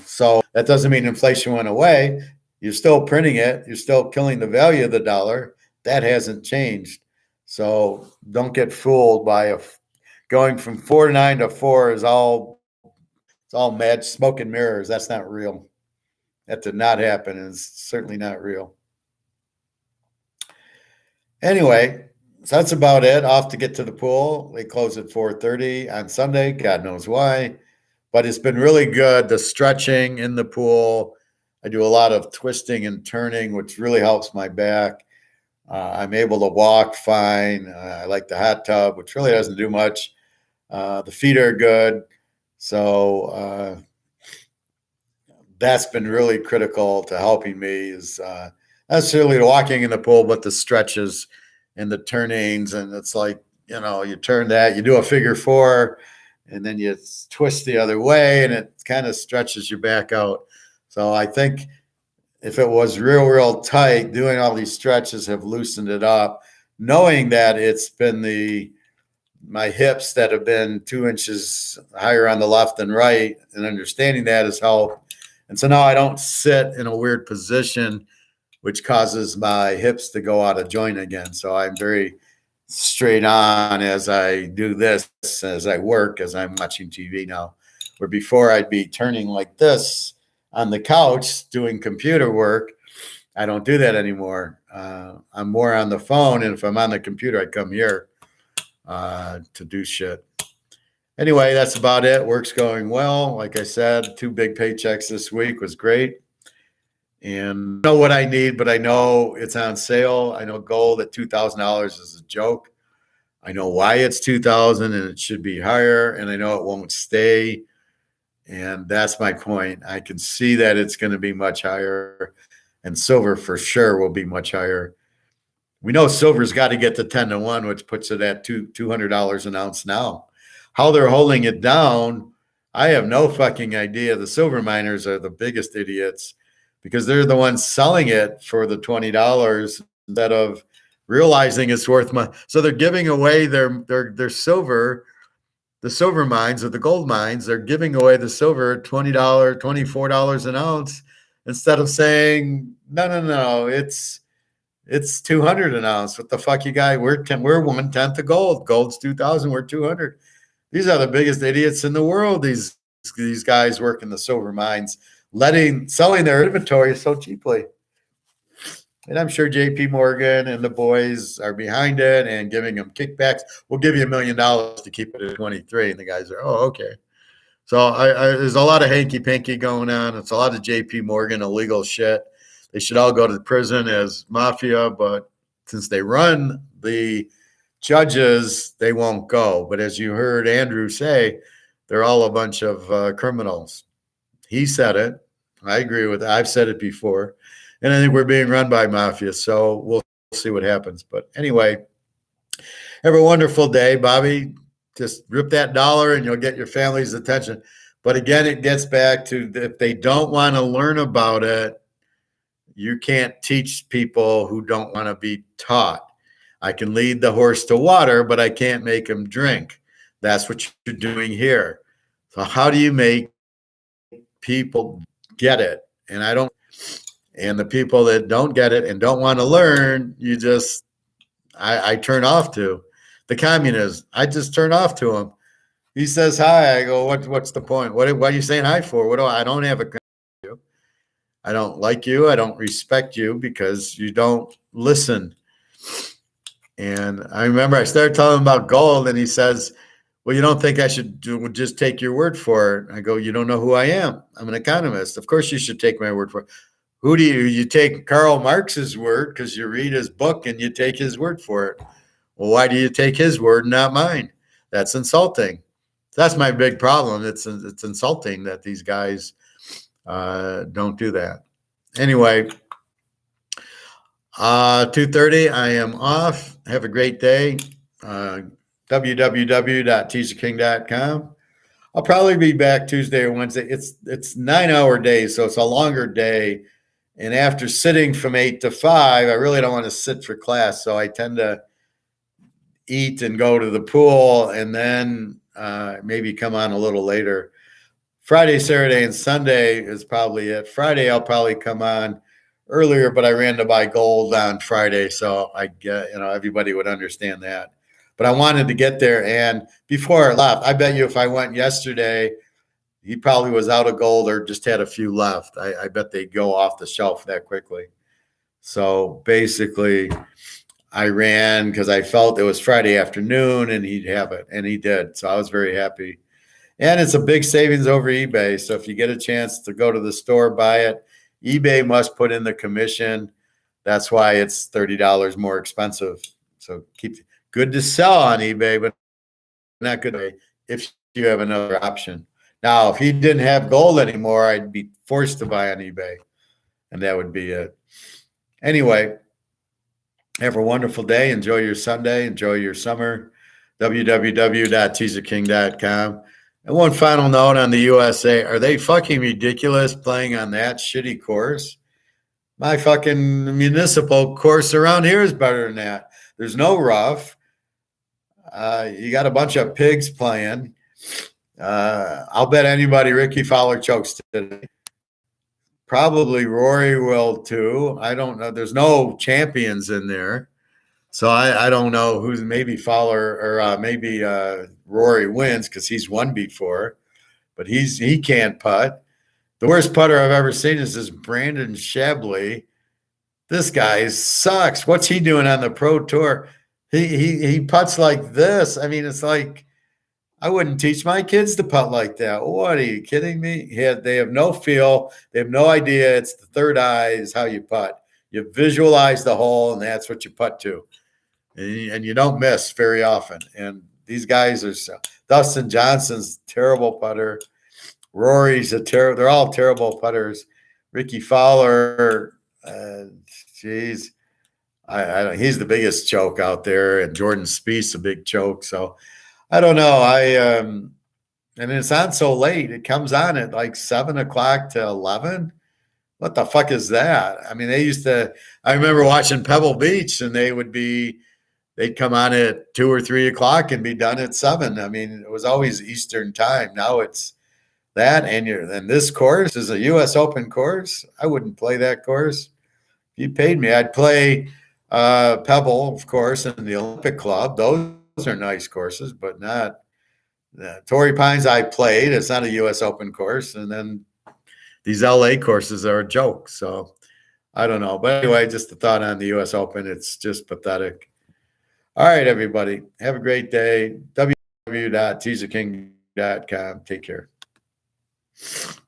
so that doesn't mean inflation went away. You're still printing it. You're still killing the value of the dollar. That hasn't changed. So don't get fooled by going from 4 to 9 to 4 it's all mad smoke and mirrors. That's not real. That did not happen. And it's certainly not real. Anyway, so that's about it. Off to get to the pool. They close at 4:30 on Sunday. God knows why. But it's been really good. The stretching in the pool. I do a lot of twisting and turning, which really helps my back. I'm able to walk fine. I like the hot tub, which really doesn't do much. The feet are good. So that's been really critical to helping me is not necessarily the walking in the pool, but the stretches and the turnings. And it's like, you turn that, you do a figure 4, and then you twist the other way, and it kind of stretches your back out. So I think if it was real tight, doing all these stretches have loosened it up, knowing that it's been my hips that have been 2 inches higher on the left than right, and understanding that has helped. And so now I don't sit in a weird position, which causes my hips to go out of joint again. So I'm very straight on as I do this, as I work, as I'm watching TV now, where before I'd be turning like this on the couch doing computer work. I don't do that anymore. I'm more on the phone. And if I'm on the computer, I come here to do shit. Anyway, that's about it. Work's going well. Like I said, 2 big paychecks this week was great. And I know what I need, but I know it's on sale. I know gold at $2,000 is a joke. I know why it's $2,000 and it should be higher. And I know it won't stay. And that's my point. I can see that it's going to be much higher. And silver for sure will be much higher. We know silver's got to get to 10 to 1, which puts it at $200 an ounce now. How they're holding it down, I have no fucking idea. The silver miners are the biggest idiots because they're the ones selling it for the $20 instead of realizing it's worth money. So they're giving away their silver, the silver mines or the gold mines. They're giving away the silver at $20, $24 an ounce instead of saying, no, it's $200 an ounce. What the fuck, you guys? We're 1/10 of gold. Gold's 2,000. We're 200. These are the biggest idiots in the world. These guys working the silver mines, selling their inventory so cheaply. And I'm sure JP Morgan and the boys are behind it and giving them kickbacks. We'll give you $1 million to keep it at 23. And the guys are, oh, okay. So there's a lot of hanky-panky going on. It's a lot of J.P. Morgan illegal shit. They should all go to prison as mafia, but since they run the judges, they won't go. But as you heard Andrew say, they're all a bunch of criminals. He said it. I agree with it. I've said it before. And I think we're being run by mafia. So we'll see what happens. But anyway, have a wonderful day, Bobby. Just rip that dollar and you'll get your family's attention. But again, it gets back to if they don't want to learn about it, you can't teach people who don't want to be taught. I can lead the horse to water, but I can't make him drink. That's what you're doing here. So how do you make people get it? And the people that don't get it and don't want to learn, I turn off to. The communist, I just turn off to him. He says hi. I go, what's the point? What are you saying hi for? I don't have a you. I don't like you. I don't respect you because you don't listen. And I remember I started telling him about gold, and he says, well, you don't think I should just take your word for it? I go, you don't know who I am. I'm an economist. Of course you should take my word for it. Who do you take Karl Marx's word because you read his book and you take his word for it? Well, why do you take his word, not mine? That's insulting. That's my big problem. It's insulting that these guys don't do that. Anyway, 2:30, I am off. Have a great day. www.teaserking.com. I'll probably be back Tuesday or Wednesday. It's 9-hour days, so it's a longer day. And after sitting from 8 to 5, I really don't want to sit for class, so I tend to eat and go to the pool and then maybe come on a little later. Friday, Saturday, and Sunday is probably it. Friday, I'll probably come on earlier, but I ran to buy gold on Friday, so I get, everybody would understand that. But I wanted to get there, and before I left, I bet you if I went yesterday, he probably was out of gold or just had a few left. I bet they'd go off the shelf that quickly. So basically, I ran because I felt it was Friday afternoon and he'd have it, and he did. So I was very happy. And it's a big savings over eBay. So if you get a chance to go to the store, buy it. eBay must put in the commission. That's why it's $30 more expensive. So good to sell on eBay, but not good if you have another option. Now, if he didn't have gold anymore, I'd be forced to buy on eBay, and that would be it. Anyway, have a wonderful day. Enjoy your Sunday. Enjoy your summer. www.teaserking.com. And one final note on the USA. Are they fucking ridiculous playing on that shitty course? My fucking municipal course around here is better than that. There's no rough. You got a bunch of pigs playing. I'll bet anybody Ricky Fowler chokes today. Probably Rory will too. I don't know. There's no champions in there. So I don't know who's, maybe Fowler or maybe Rory wins because he's won before, but he can't putt. The worst putter I've ever seen is this Brandon Shabley. This guy sucks. What's he doing on the pro tour? He putts like this. I mean, it's like, I wouldn't teach my kids to putt like that. What, are you kidding me? They have no feel. They have no idea. It's the third eye is how you putt. You visualize the hole, and that's what you putt to. And you don't miss very often. And these guys are Dustin Johnson's terrible putter. Rory's they're all terrible putters. Ricky Fowler, he's the biggest choke out there, and Jordan Spieth's a big choke. So I don't know. And it's on so late. It comes on at like 7:00 to 11. What the fuck is that? I mean, I remember watching Pebble Beach, and they'd come on at 2 or 3 o'clock and be done at 7. I mean, it was always Eastern time. Now it's that, and this course is a U.S. Open course. I wouldn't play that course. If you paid me, I'd play Pebble, of course, and the Olympic Club. Those are nice courses, but not Torrey Pines. I played. It's not a U.S. Open course, and then these L.A. courses are a joke. So I don't know, but anyway, just a thought on the U.S. Open. It's just pathetic. All right, everybody, have a great day. www.teaserking.com. Take care. Bye.